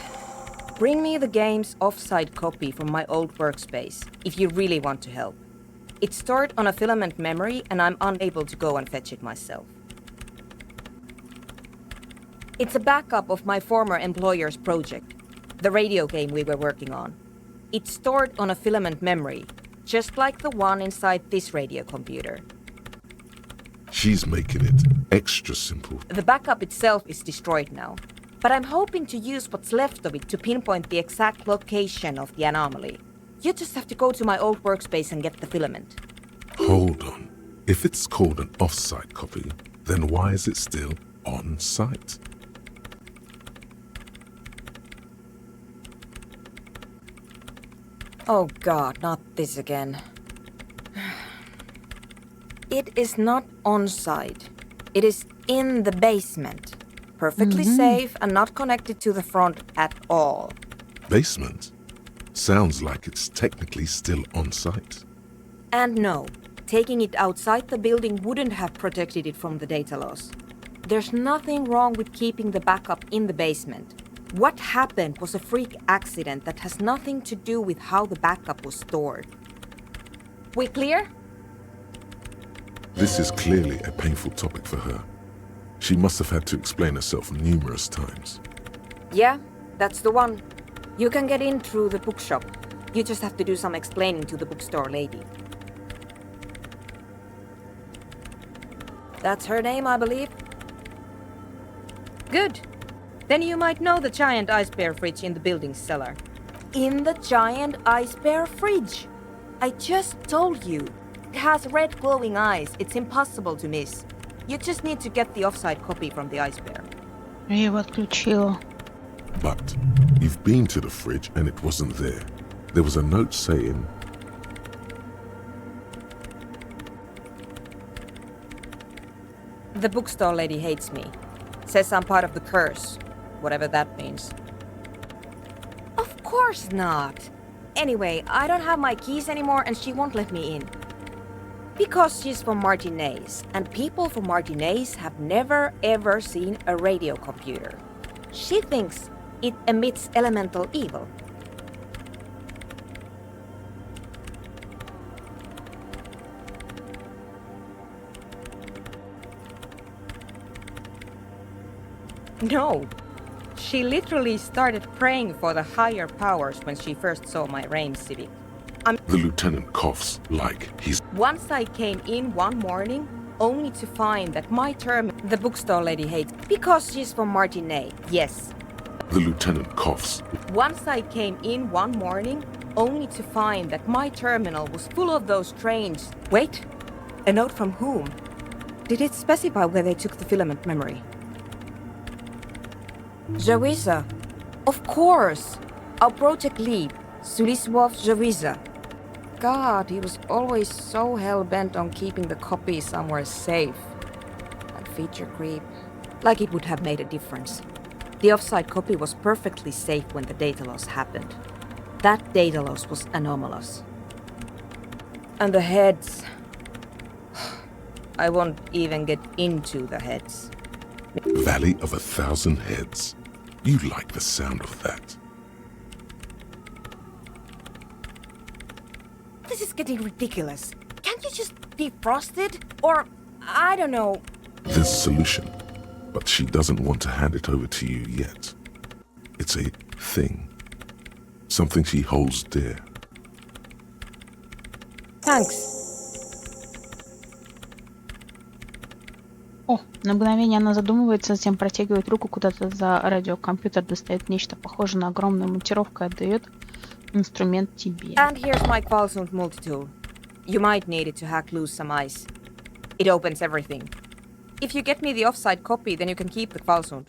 Bring me the game's offside copy from my old workspace, if you really want to help. It's stored on a filament memory and I'm unable to go and fetch it myself. It's a backup of my former employer's project, the radio game we were working on. It's stored on a filament memory, just like the one inside this radio computer. She's making it extra simple. The backup itself is destroyed now, but I'm hoping to use what's left of it to pinpoint the exact location of the anomaly. You just have to go to my old workspace and get the filament. Hold on. If it's called an offsite copy, then why is it still on site? Oh God, not this again. It is not on site. It is in the basement. Perfectly safe and not connected to the front at all. Basement? Sounds like it's technically still on site. And no, taking it outside the building wouldn't have protected it from the data loss. There's nothing wrong with keeping the backup in the basement. What happened was a freak accident that has nothing to do with how the backup was stored. We clear? This is clearly a painful topic for her. She must have had to explain herself numerous times. Yeah, that's the one. You can get in through the bookshop. You just have to do some explaining to the bookstore lady. That's her name, I believe. Good. Then you might know the giant ice bear fridge in the building's cellar. In the giant ice bear fridge! I just told you. It has red glowing eyes. It's impossible to miss. You just need to get the offside copy from the ice bear. Я его отключила. But you've been to the fridge and it wasn't there. There was a note saying, The bookstore lady hates me. Says I'm part of the curse. Whatever that means. Of course not. Anyway, I don't have my keys anymore and she won't let me in. Because she's from Martinez, and people from Martinez have never ever seen a radio computer. She thinks it emits elemental evil. No. She literally started praying for the higher powers when she first saw my Rame Civic. the lieutenant coughs like he's... Once I came in one morning, only to find that my term the bookstore lady hates because she's from Martinez. Yes. The lieutenant coughs. Once I came in one morning, only to find that my terminal was full of those strange... Wait, a note from whom? Did it specify where they took the filament memory? Jawiza. Of course. Our project lead, Suliswov Jawiza. God, he was always so hell-bent on keeping the copy somewhere safe. And feature creep. Like it would have made a difference. The offside copy was perfectly safe when the data loss happened. That data loss was anomalous. And the heads... I won't even get into the heads. Valley of 1,000 Heads. You like the sound of that. This is getting ridiculous. Can't you just defrost it? Or, I don't know. There's a solution, but she doesn't want to hand it over to you yet. It's a thing. Something she holds dear. Thanks. О, на мгновение она задумывается, затем протягивает руку куда-то за радиокомпьютер, достает нечто похожее на огромную монтировку и отдает инструмент тебе. And here's my Qualsund multi-tool. You might need it to hack loose some ice. It opens everything. If you get me the offside copy, then you can keep the Qualsund.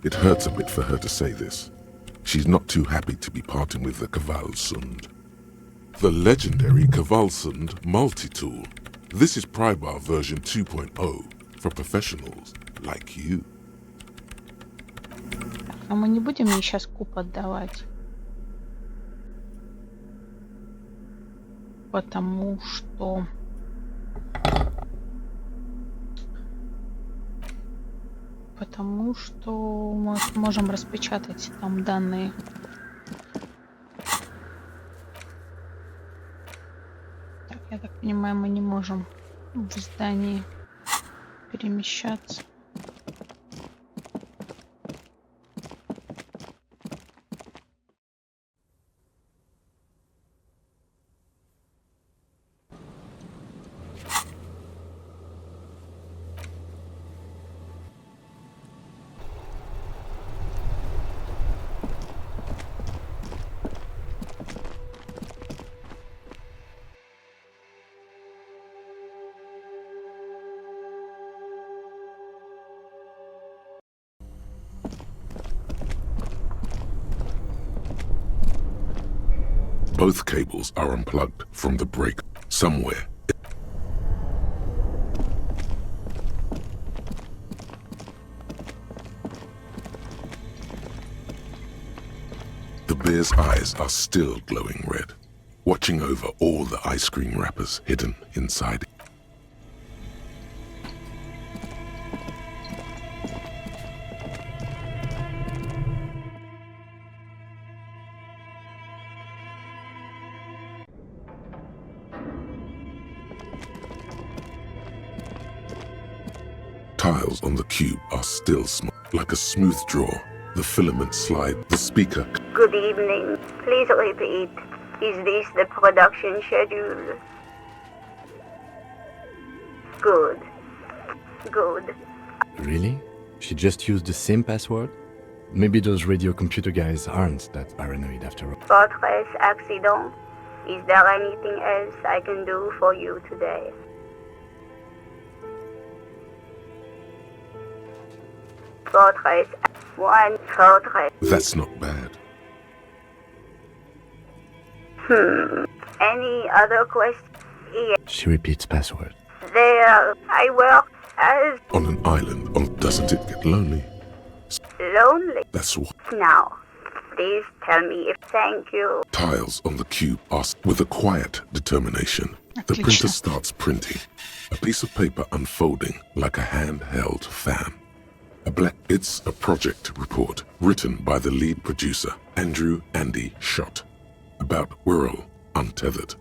It hurts a bit for her to say this. She's not too happy to be parting with the Kvalsund. The legendary Kvalsund multi-tool. This is Prybar version 2.0 for professionals like you. А мы не будем ей сейчас куб отдавать. Потому что... мы можем распечатать там данные. Так, я так понимаю, мы не можем в здании перемещаться. Both cables are unplugged from the break somewhere. The bear's eyes are still glowing red, watching over all the ice cream wrappers hidden inside it. Tiles on the cube are still like a smooth draw. The filaments slide. The speaker Good evening. Please repeat. Is this the production schedule? Good. Good. Really? She just used the same password? Maybe those radio computer guys aren't that paranoid after all. Fortress accident. Is there anything else I can do for you today? Fortress. One fortress. That's not bad. Any other questions? Yes. She repeats password. There. I work as On an island, doesn't it get lonely? lonely. That's what. Now, please tell me if thank you. Tiles on the cube ask with a quiet determination. The printer starts printing. A piece of paper unfolding like a handheld fan. It's a project report written by the lead producer, Andrew Andy Schott, about Whirl Untethered,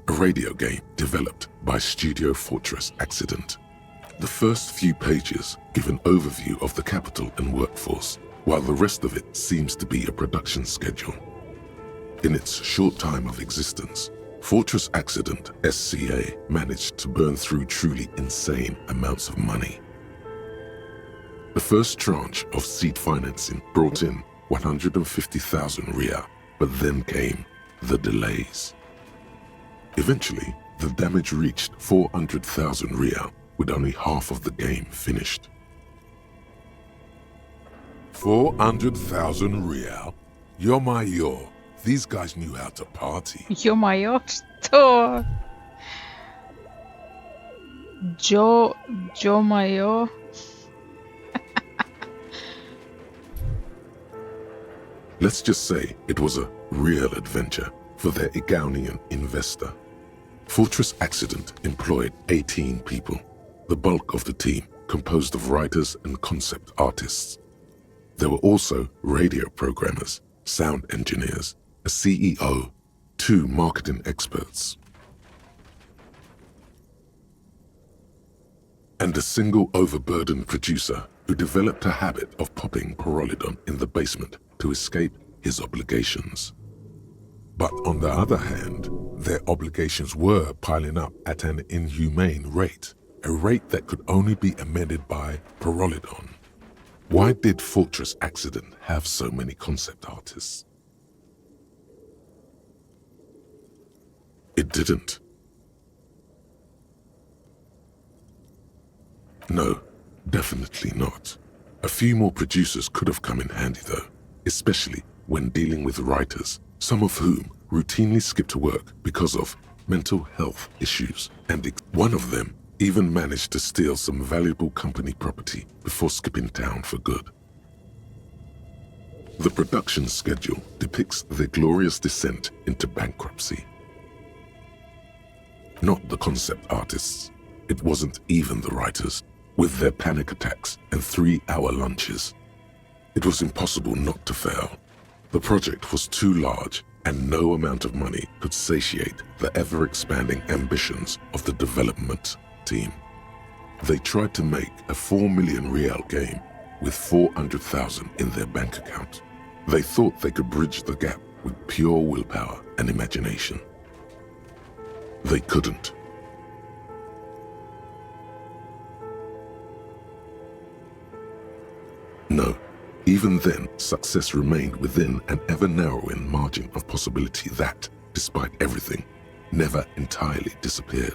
a radio game developed by Studio Fortress Accident. The first few pages give an overview of the capital and workforce, while the rest of it seems to be a production schedule. In its short time of existence, Fortress Accident SCA managed to burn through truly insane amounts of money. The first tranche of seed financing brought in 150,000 Ria, but then came the delays. Eventually, the damage reached 400,000 Ria, with only half of the game finished. 400,000 Ria? Yo. These guys knew how to party. Ё-моё, что? Ё-моё. Let's just say it was a real adventure for their Igaunian investor. Fortress Accident employed 18 people, the bulk of the team composed of writers and concept artists. There were also radio programmers, sound engineers, a CEO, 2 marketing experts, and a single overburdened producer who developed a habit of popping Pyrrolidon in the basement to escape his obligations. But on the other hand, their obligations were piling up at an inhumane rate, a rate that could only be amended by Pyrrolidon. Why did Fortress Accident have so many concept artists? It didn't. No, definitely not. A few more producers could have come in handy though, especially when dealing with writers, some of whom routinely skip to work because of mental health issues, and one of them even managed to steal some valuable company property before skipping town for good. The production schedule depicts their glorious descent into bankruptcy. Not the concept artists, it wasn't even the writers, with their panic attacks and 3-hour lunches. It was impossible not to fail. The project was too large, and no amount of money could satiate the ever-expanding ambitions of the development team. They tried to make a 4 million Real game with 400,000 in their bank account. They thought they could bridge the gap with pure willpower and imagination. They couldn't. No. Even then, success remained within an ever-narrowing margin of possibility that, despite everything, never entirely disappeared.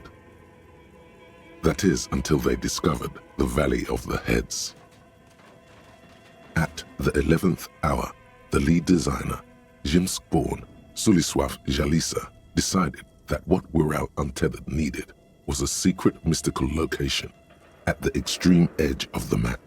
That is, until they discovered the Valley of the Heads. At the 11th hour, the lead designer, Jimsk-born Sulisław Jalisa, decided that what Whirl Untethered needed was a secret mystical location at the extreme edge of the map.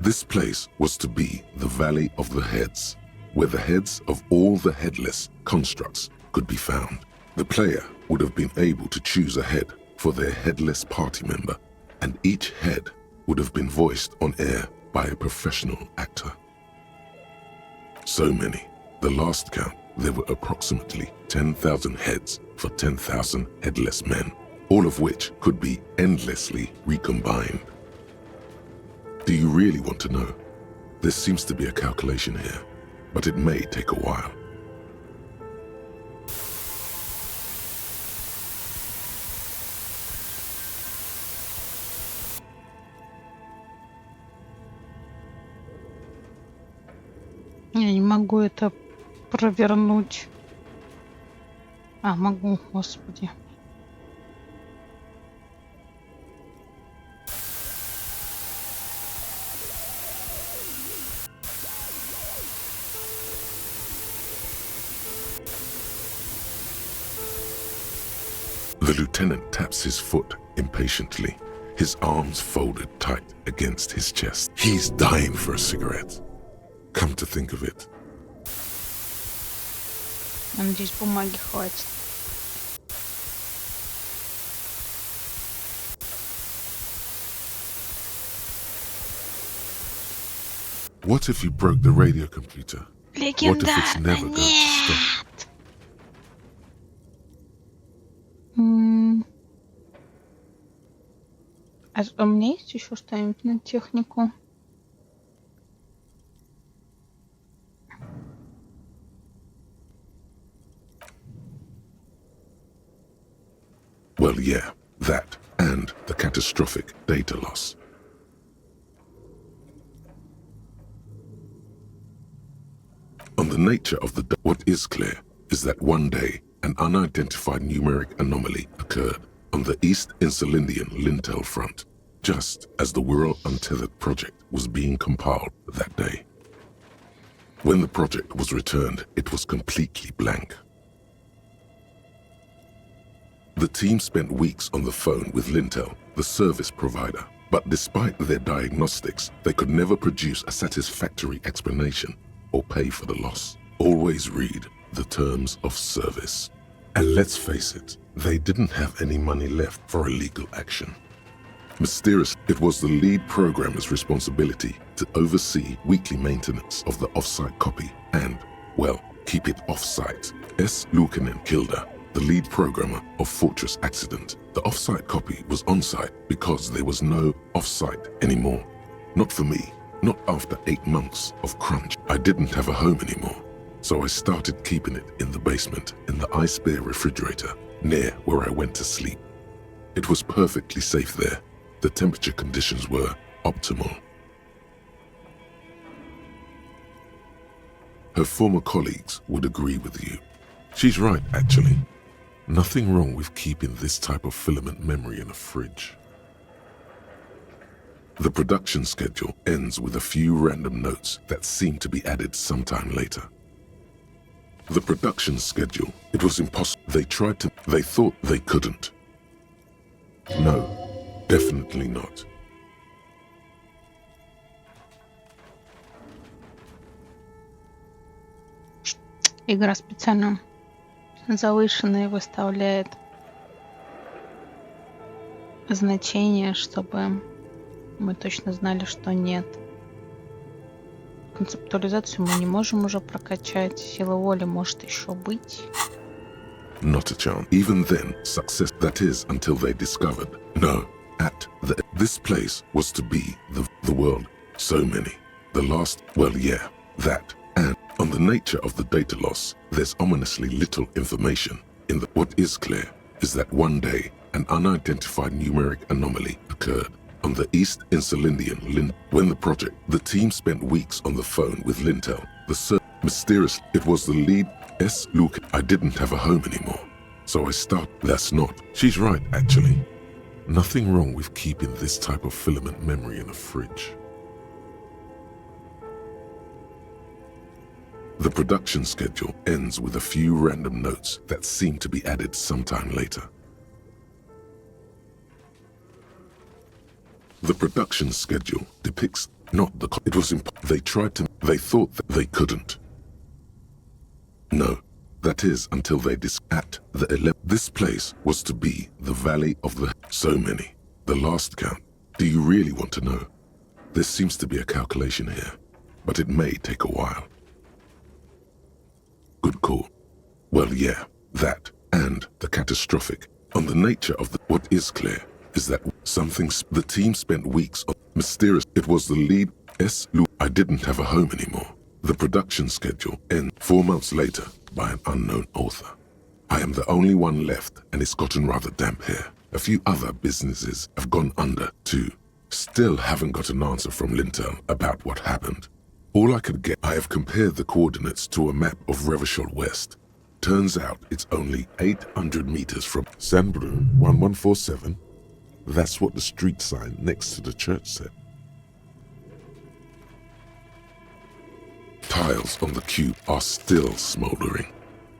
This place was to be the Valley of the Heads, where the heads of all the headless constructs could be found. The player would have been able to choose a head for their headless party member, and each head would have been voiced on air by a professional actor. So many. The last count, there were approximately 10,000 heads for 10,000 headless men, all of which could be endlessly recombined. Do you really want to know? There seems to be a calculation here, but it may take a while. Я не могу это провернуть. А, могу, господи. The lieutenant taps his foot impatiently, his arms folded tight against his chest. He's dying for a cigarette. Come to think of it. Я надеюсь, бумаги хватит. What if you broke the radio computer? What if it's never going to stop? А у меня есть еще что-нибудь на технику? Well, yeah, that and the catastrophic data loss. On the nature of what is clear is that one day an unidentified numeric anomaly occurred on the East Insulindian Lintel front, just as the World Untethered project was being compiled that day. When the project was returned, it was completely blank. The team spent weeks on the phone with Lintel, the service provider, but despite their diagnostics, they could never produce a satisfactory explanation or pay for the loss. Always read the terms of service. And let's face it, they didn't have any money left for a legal action. Mysteriously, it was the lead programmer's responsibility to oversee weekly maintenance of the offsite copy and, well, keep it offsite. S. Luukinen Kilda, the lead programmer of Fortress Accident. The offsite copy was onsite because there was no offsite anymore. Not for me, not after 8 months of crunch. I didn't have a home anymore, so I started keeping it in the basement in the ice bear refrigerator near where I went to sleep. It was perfectly safe there. The temperature conditions were optimal. Her former colleagues would agree with you. She's right, actually. Nothing wrong with keeping this type of filament memory in a fridge. The production schedule ends with a few random notes that seem to be added sometime later. The production schedule, it was impossible. They thought they couldn't. No, definitely not. Игра специально завышенные выставляет значение, чтобы мы точно знали, что нет. Концептуализацию мы не можем уже прокачать. Сила воли может еще быть. Not a chance. Even then, success, that is, until they discovered, no, this place was to be the world. So many. The last, well, yeah, that. And on the nature of the data loss, there's ominously little information. What is clear is that one day, an unidentified numeric anomaly occurred on the East Insulindian Lintel. When the team spent weeks on the phone with Lintel, mysteriously, it was the lead S. Luke. I didn't have a home anymore, so I start. That's not. She's right, actually. Nothing wrong with keeping this type of filament memory in a fridge. The production schedule ends with a few random notes that seem to be added sometime later. The production schedule depicts not the. It was they tried to. They thought that they couldn't. No, that is until they at the 11. This place was to be the Valley of the. So many. The last count. Do you really want to know? There seems to be a calculation here, but it may take a while. Good call. Well, yeah, that and the catastrophic. On the nature of the. What is clear is that the team spent weeks on mysterious. It was the lead S. Luke. I didn't have a home anymore. The production schedule ends 4 months later by an unknown author. I am the only one left, and it's gotten rather damp here. A few other businesses have gone under too. Still haven't got an answer from Lintel about what happened. All I could get, I have compared the coordinates to a map of Revachol West. Turns out it's only 800 meters from Sandbru 1147. That's what the street sign next to the church said. Tiles on the cube are still smoldering,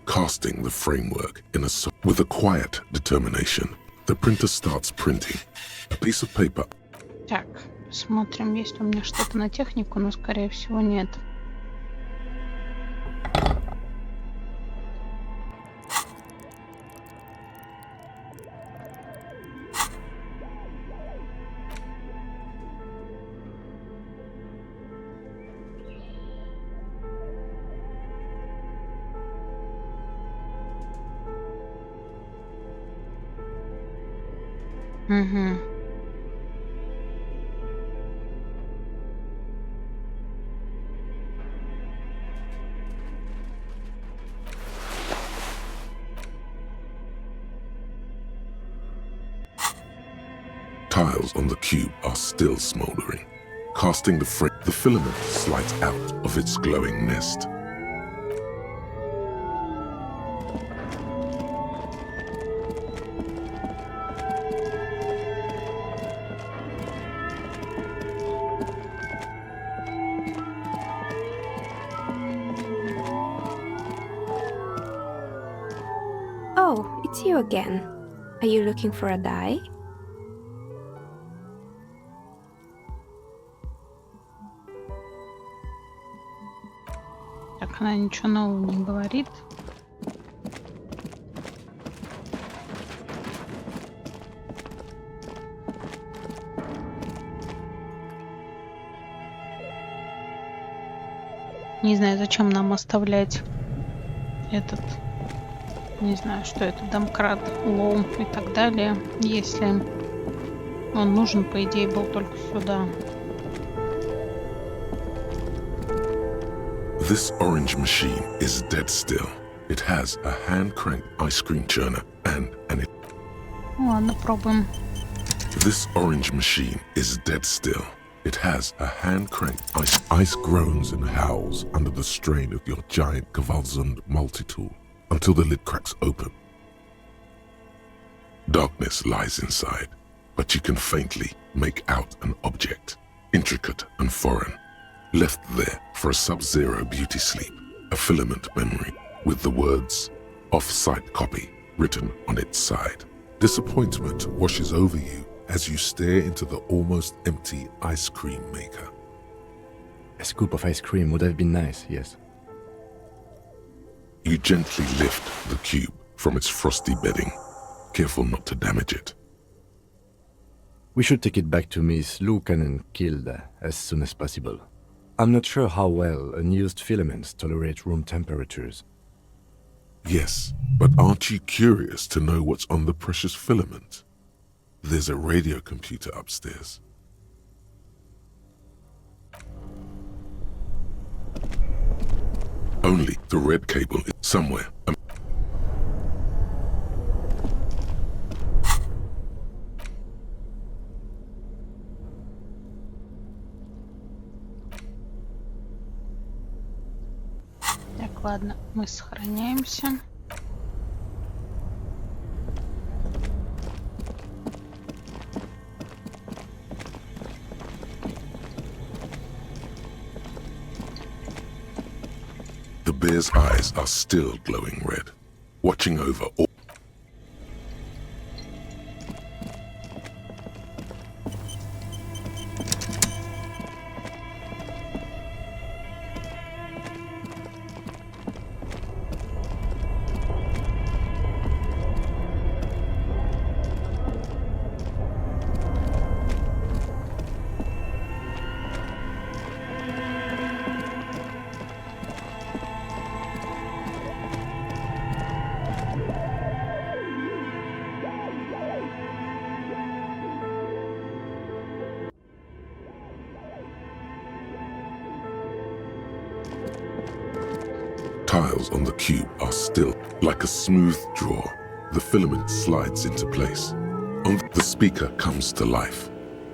casting the framework in with a quiet determination. The printer starts printing. A piece of paper. Так, смотрим, есть ли у меня что-то на технику, но скорее всего нет. Угу. Tiles on the cube are still smoldering, casting the filament slides out of its glowing nest. Oh, it's you again. Are you looking for a dye? Так, она ничего нового не говорит. Не знаю, зачем нам оставлять этот, не знаю, что это, домкрат, лом и так далее, если он нужен, по идее, был только сюда. This orange machine is dead still. It has a hand-cranked ice cream churner and it. Ладно, пробуем. This orange machine is dead still. It has a hand-cranked ice groans and howls under the strain of your giant Kvalsund multi-tool until the lid cracks open. Darkness lies inside, but you can faintly make out an object, intricate and foreign, left there for a sub-zero beauty sleep, a filament memory with the words off-site copy written on its side. Disappointment washes over you as you stare into the almost empty ice cream maker. A scoop of ice cream would have been nice, yes. You gently lift the cube from its frosty bedding, careful not to damage it. We should take it back to Miss Luukkanen-Kilde as soon as possible. I'm not sure how well unused filaments tolerate room temperatures. Yes, but aren't you curious to know what's on the precious filament? There's a radio computer upstairs. Only the red cable is somewhere. Так, ладно, мы сохраняемся. The bear's eyes are still glowing red, watching over all. Tiles on the cube are still like a smooth draw. The filament slides into place. The speaker comes to life.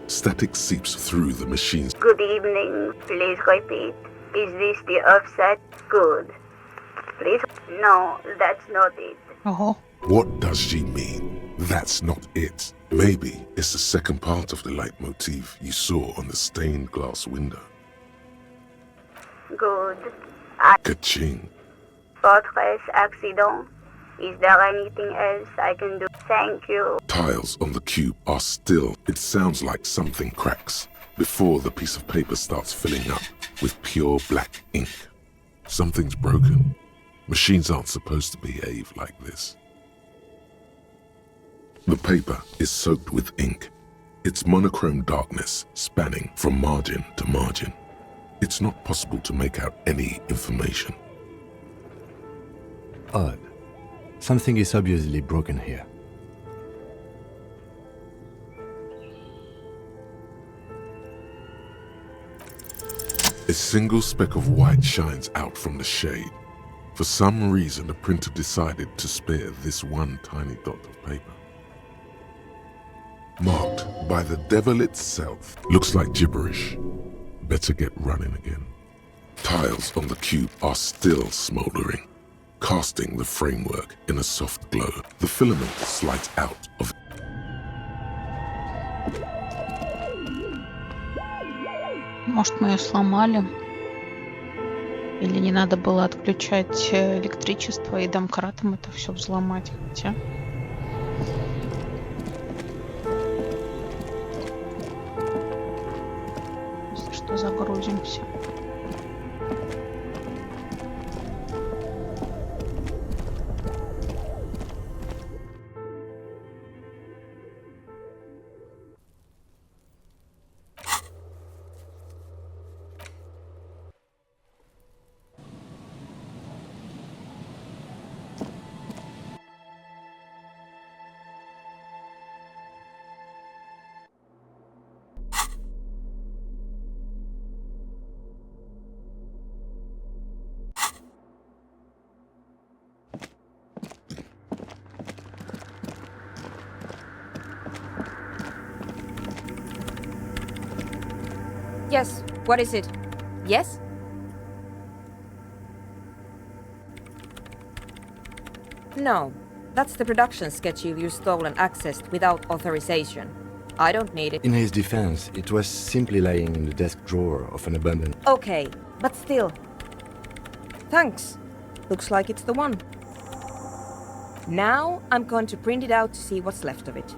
Static seeps through the machine's. Good evening. Please repeat. Is this the offset? Good. Please? No, that's not it. Ого. What does she mean? That's not it. Maybe it's the second part of the leitmotif you saw on the stained glass window. Good. Ka-ching. Fortress accident. Is there anything else I can do? Thank you. Tiles on the cube are still. It sounds like something cracks before the piece of paper starts filling up with pure black ink. Something's broken. Machines aren't supposed to behave like this. The paper is soaked with ink. Its monochrome darkness spanning from margin to margin. It's not possible to make out any information. Odd. Something is obviously broken here. A single speck of white shines out from the shade. For some reason, the printer decided to spare this one tiny dot of paper. Marked by the devil itself. Looks like gibberish. Better get running again. Tiles on the cube are still smoldering, casting the framework in a soft glow. The filament slides out of it. Может, мы ее сломали? Или не надо было отключать электричество и домкратом это все взломать? Хотя... Если что, загрузимся. Yes, what is it? Yes? No, that's the production schedule you stole and accessed without authorization. I don't need it. In his defense, it was simply lying in the desk drawer of an abandoned... Okay, but still. Thanks. Looks like it's the one. Now I'm going to print it out to see what's left of it.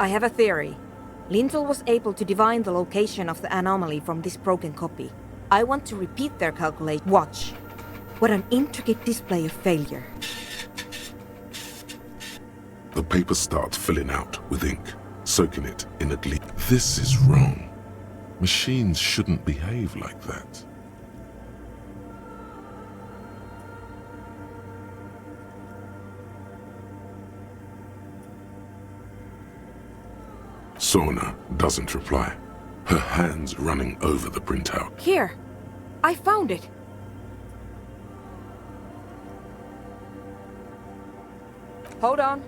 I have a theory. Lintel was able to divine the location of the anomaly from this broken copy. I want to repeat their calculate. Watch. What an intricate display of failure. The paper starts filling out with ink, soaking it in a gleam. This is wrong. Machines shouldn't behave like that. Sorna doesn't reply, her hands running over the printout. Here, I found it. Hold on.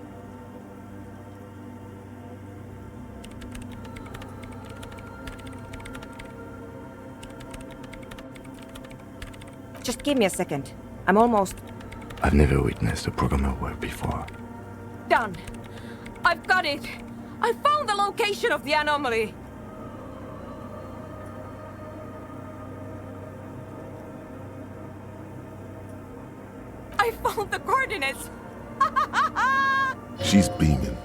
Just give me a second. I'm almost... I've never witnessed a programmer work before. Done. I've got it. I found the location of the anomaly! I found the coordinates! She's beaming.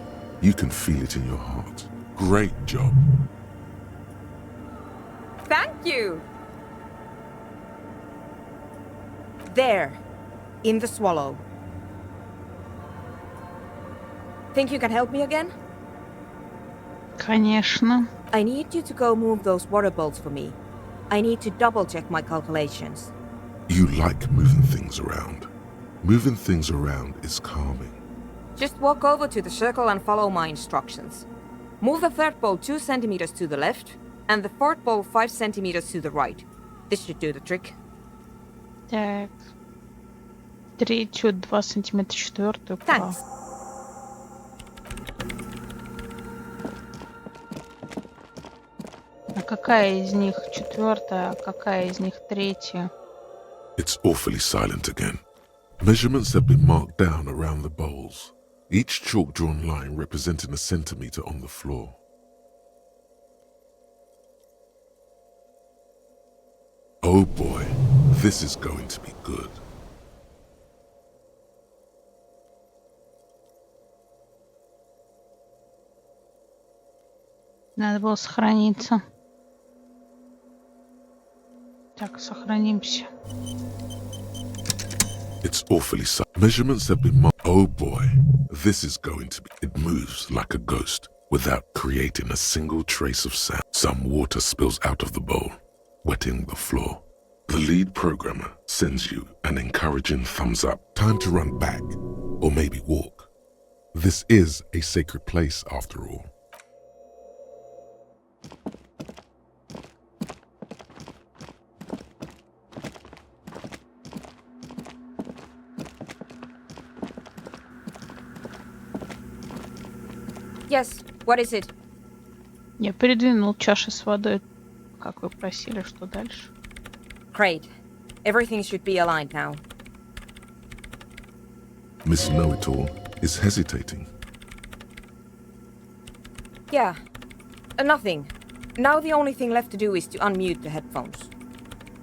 You can feel it in your heart. Great job. Thank you! There, in the swallow. Think you can help me again? Конечно. I need you to go move those water bolts for me. I need to double-check my calculations. You like moving things around. Moving things around is calming. Just walk over to the circle and follow my instructions. Move the third bolt 2 centimeters to the left, and the fourth bolt 5 centimeters to the right. This should do the trick. Так. Третью 2 сантиметра, четвертую. Thanks. какая из них четвертая, а какая из них третья? It's awfully silent again. Measurements have been marked down around the bowls, each chalk-drawn line representing a centimeter on the floor. Oh boy, this is going to be good. Надо было сохраниться. Так, сохранимся. It's awfully silent. Measurements have been marked. Oh boy, this is going to be... It moves like a ghost without creating a single trace of sound. Some water spills out of the bowl, wetting the floor. The lead programmer sends you an encouraging thumbs up. Time to run back, or maybe walk. This is a sacred place after all. Yes, what is it? Я передвинул чаши с водой, как вы просили. Что дальше? Great. Everything should be aligned now. Miss Know-It-All is hesitating. Yeah. Nothing. Now the only thing left to do is to unmute the headphones.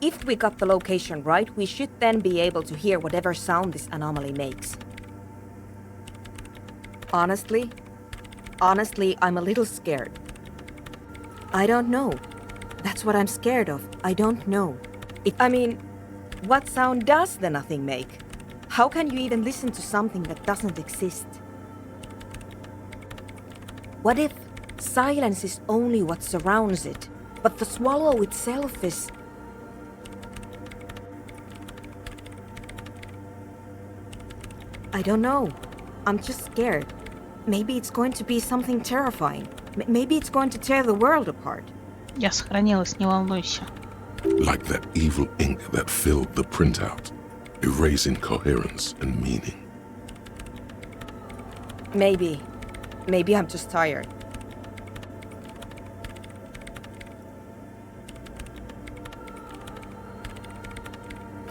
If we got the location right, we should then be able to hear whatever sound this anomaly makes. Honestly, I'm a little scared. I don't know. That's what I'm scared of. I don't know. What sound does the nothing make? How can you even listen to something that doesn't exist? What if silence is only what surrounds it, but the swallow itself is... I don't know. I'm just scared. Maybe it's going to be something terrifying. Maybe it's going to tear the world apart. Я сохранилась, не волнуйся. Like that evil ink that filled the printout, erasing coherence and meaning. Maybe I'm just tired.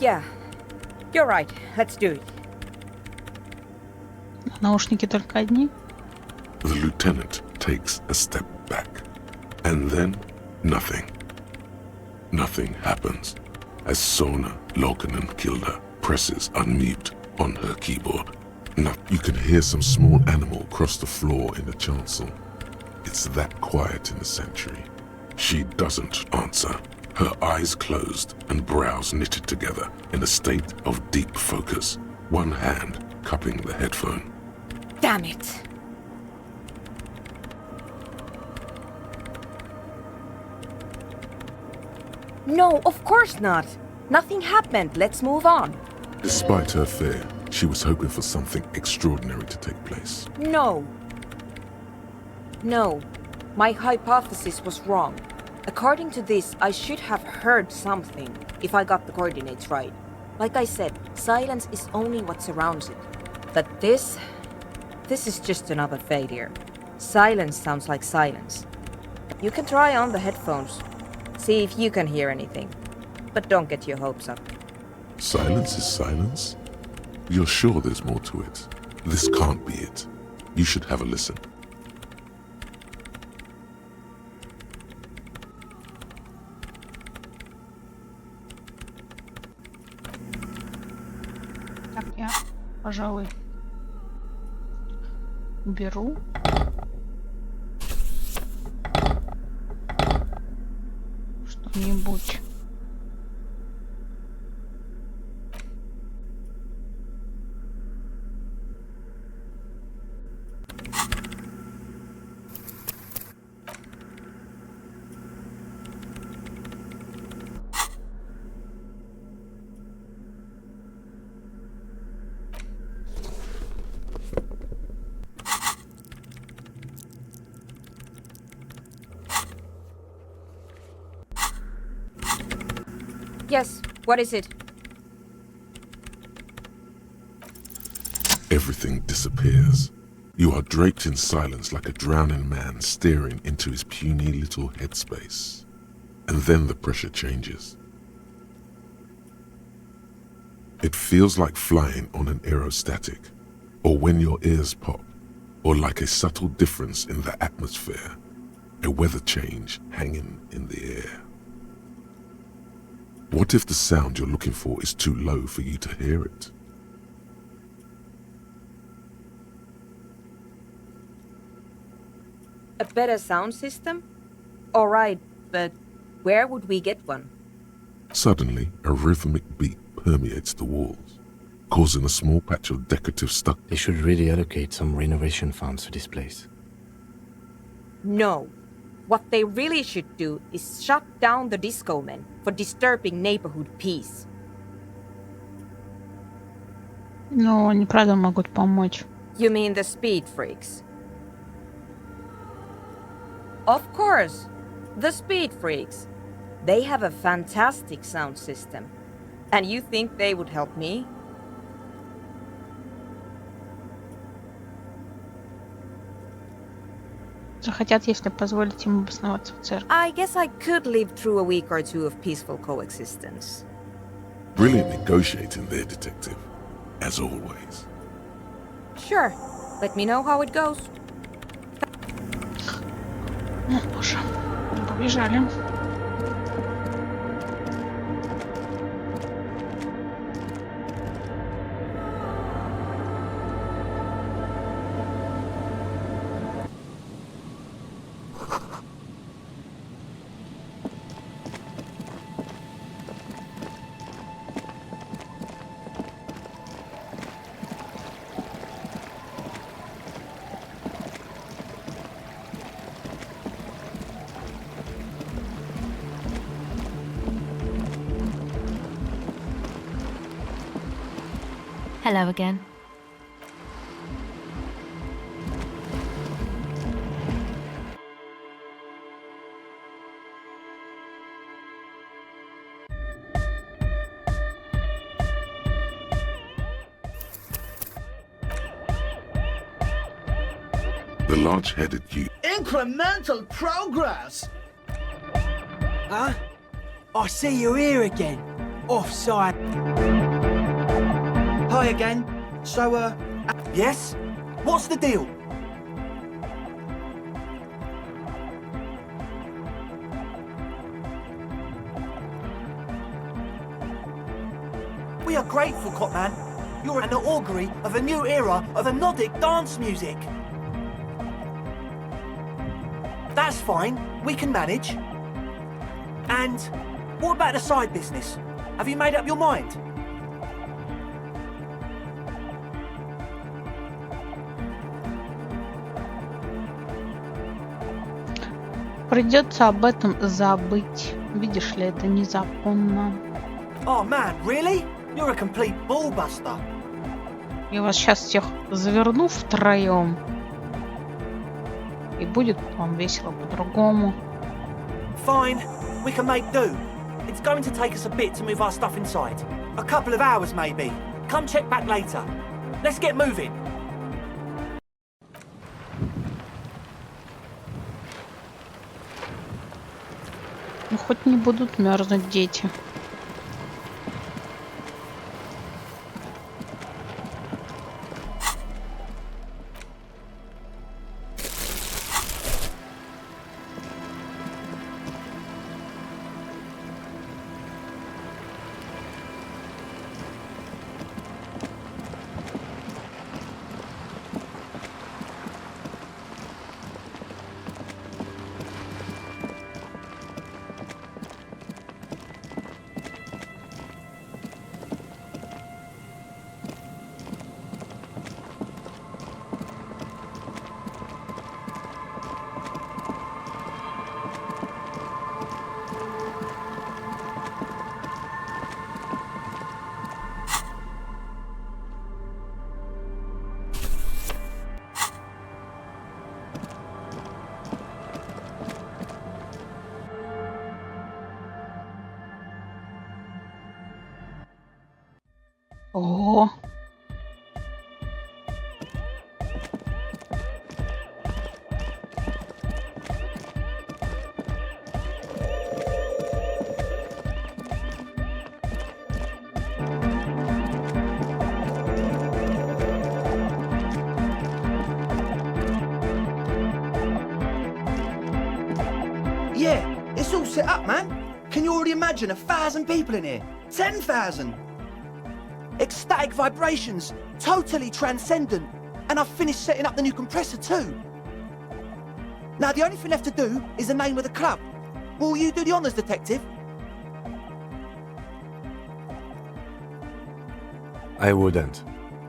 Yeah, you're right. Let's do it. Наушники только одни? The lieutenant takes a step back, and then nothing. Nothing happens as Sona Lokanen-Kilda presses unmute on her keyboard. Now you can hear some small animal cross the floor in the chancel. It's that quiet in the sanctuary. She doesn't answer, her eyes closed and brows knitted together in a state of deep focus, one hand cupping the headphone. Damn it! No, of course not. Nothing happened. Let's move on. Despite her fear, she was hoping for something extraordinary to take place. No. My hypothesis was wrong. According to this, I should have heard something if I got the coordinates right. Like I said, silence is only what surrounds it. But this is just another failure. Silence sounds like silence. You can try on the headphones. See if you can hear anything. But don't get your hopes up. Silence is silence? You're sure there's more to it? This can't be it. You should have a listen. Так, я, пожалуй, беру. Что-нибудь. Yes, what is it? Everything disappears. You are draped in silence like a drowning man staring into his puny little headspace. and then the pressure changes. It feels like flying on an aerostatic, or when your ears pop, or like a subtle difference in the atmosphere, a weather change hanging in the air. What if the sound you're looking for is too low for you to hear it? A better sound system? Alright, but where would we get one? Suddenly, a rhythmic beat permeates the walls, causing a small patch of decorative stucco. They should really allocate some renovation funds to this place. No. What they really should do is shut down the disco men for disturbing neighborhood peace. Ну, они правда могут помочь. You mean the speed freaks? Of course, the speed freaks. They have a fantastic sound system. And you think they would help me? Захотят, если позволить им обосноваться в церкви. I guess I could live through a week or two of peaceful coexistence. Brilliant negotiating there, detective, as always. Sure. Let me know how it goes. Ну, боже, побежали. Hello again. The large-headed youth. Incremental progress! Huh? I see you here again. Offside. Hi again. So, yes? What's the deal? We are grateful, Cotman. You're an augury of a new era of the Nordic dance music. That's fine. We can manage. And what about the side business? Have you made up your mind? Придется об этом забыть. Видишь ли, это незаконно. Oh man, really? You're a complete ballbuster. Я вас сейчас всех заверну втроем. И будет вам весело по-другому. Fine, we can make do. It's going to take us a bit to move our stuff inside. A couple of hours maybe. Come check back later. Let's get moving. Ну, хоть не будут мерзнуть дети. О, set up, man. Can you already imagine 1,000 people in here? 10,000? Ecstatic vibrations, totally transcendent. And I've finished setting up the new compressor too. Now the only thing left to do is the name of the club. Will you do the honours, detective? I wouldn't.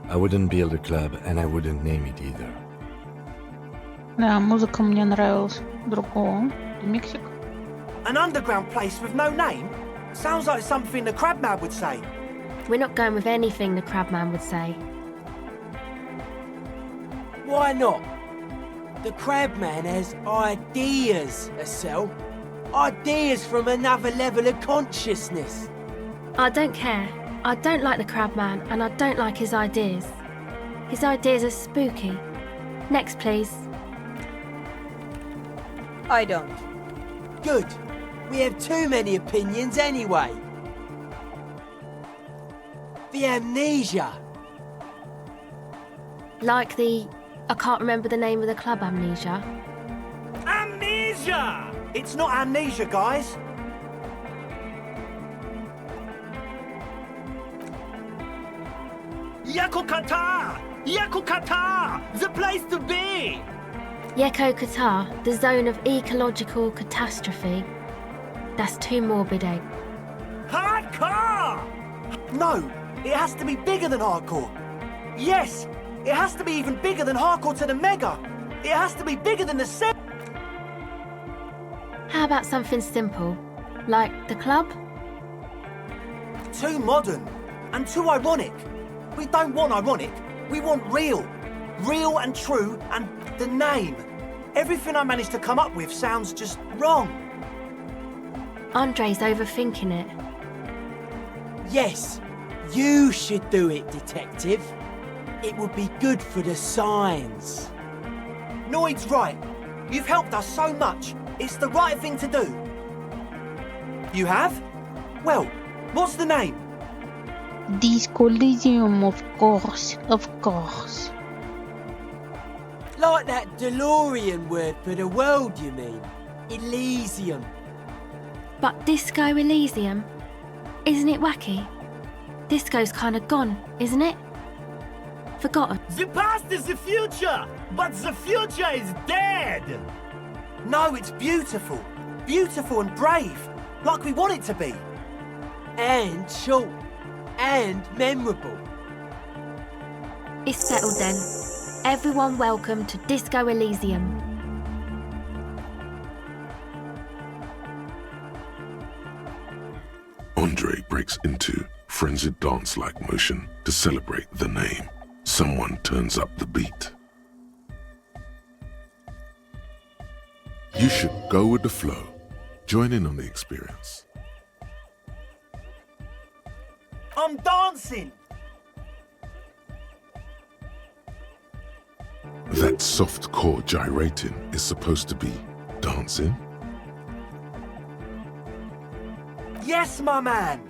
I wouldn't build a club, and I wouldn't name it either. Да, музыка мне нравилась. Другого. Ремиксик. An underground place with no name? Sounds like something the Crabman would say. We're not going with anything the Crabman would say. Why not? The Crabman has ideas, Estelle. Ideas from another level of consciousness. I don't care. I don't like the Crabman, and I don't like his ideas. His ideas are spooky. Next, please. I don't. Good. We have too many opinions anyway. The amnesia. Like the... I can't remember the name of the club, Amnesia. Amnesia! It's not amnesia, guys. Yakukata! Yakukata! The place to be! Yeko Qatar, the zone of ecological catastrophe. That's too morbid, eh? Hardcore! No, it has to be bigger than hardcore. Yes, it has to be even bigger than hardcore to the mega. It has to be bigger than the set. How about something simple? Like the club? Too modern and too ironic. We don't want ironic. We want real. Real and true, and the name. Everything I managed to come up with sounds just wrong. Andre's overthinking it. Yes, you should do it, detective. It would be good for the signs. Noid's right. You've helped us so much. It's the right thing to do. You have? Well, what's the name? Disco Elysium, of course, of course. Like that DeLorean word for the world, you mean? Elysium. But Disco Elysium? Isn't it wacky? Disco's kind of gone, isn't it? Forgotten. The past is the future, but the future is dead! No, it's beautiful. Beautiful and brave. Like we want it to be. And short. And memorable. It's settled then. Everyone welcome to Disco Elysium. Andre breaks into frenzied dance-like motion to celebrate the name. Someone turns up the beat. You should go with the flow. Join in on the experience. I'm dancing. That soft core gyrating is supposed to be dancing. Yes, my man.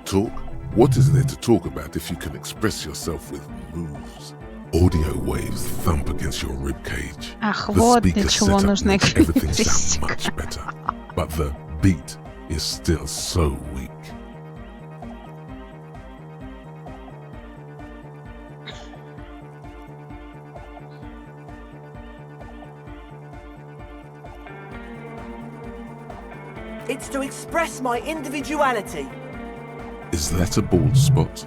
Talk? What is there to talk about if you can express yourself with moves? Audio waves thump against your ribcage. Ах, The вот для speaker чего setup нужна makes everything sound эквилибристика. much better, but the beat is still so weak. It's to express my individuality. Is that a bald spot?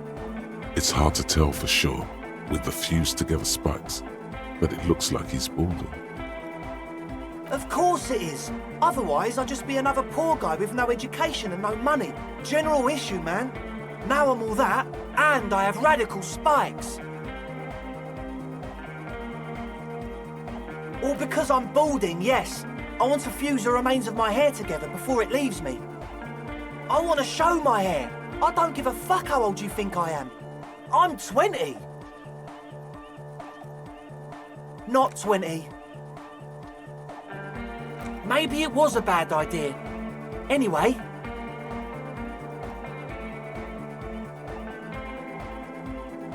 It's hard to tell for sure with the fused together spikes, but it looks like he's balding. Of course it is. Otherwise, I'd just be another poor guy with no education and no money. General issue, man. Now I'm all that, and I have radical spikes. All because I'm balding, yes. I want to fuse the remains of my hair together before it leaves me. I want to show my hair. I don't give a fuck how old you think I am. I'm 20. Not 20. Maybe it was a bad idea. Anyway.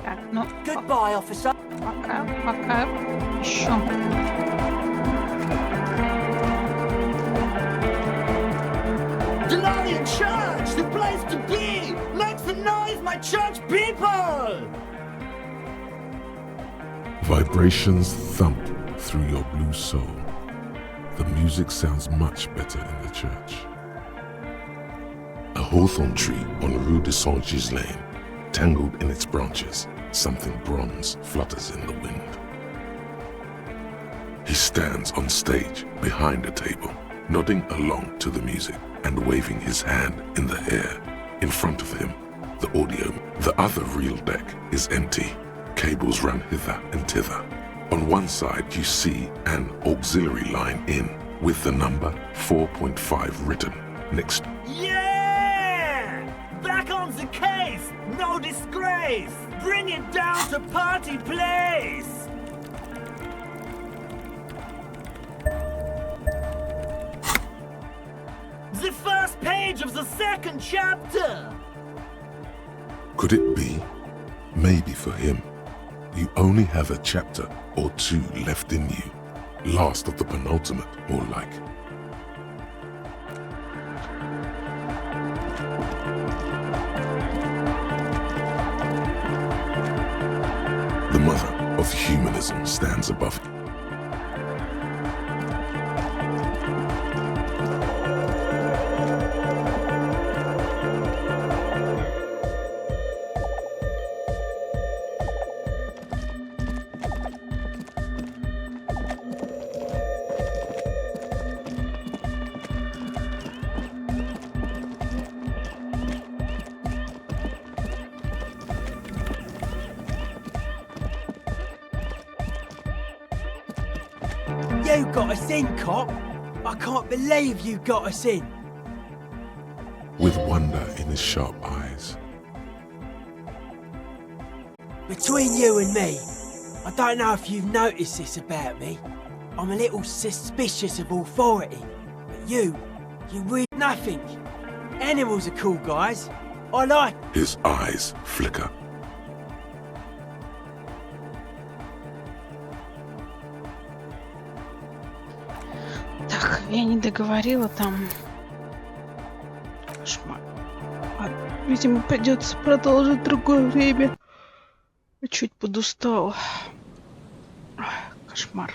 Так, ну, Goodbye, officer. пока, пока. Еще. People! Vibrations thump through your blue soul. The music sounds much better in the church. A hawthorn tree on Rue de Saint-Gilles Lane, tangled in its branches, something bronze flutters in the wind. He stands on stage behind a table, nodding along to the music and waving his hand in the air. In front of him, the audio, the other reel deck is empty. Cables run hither and thither. On one side you see an auxiliary line in with the number 4.5 written next. Yeah! Back on the case! No disgrace! Bring it down to party place! The first page of the second chapter! Could it be? Maybe for him, you only have a chapter or two left in you. Last of the penultimate, more like. The mother of humanism stands above it. You got us in, cop! I can't believe you got us in! With wonder in his sharp eyes. Between you and me, I don't know if you've noticed this about me. I'm a little suspicious of authority. But you read nothing. Animals are cool, guys. I like... His eyes flicker. Так, я не договорила там. Кошмар. Видимо, придется продолжить другое время. Я чуть подустала. Ой, кошмар.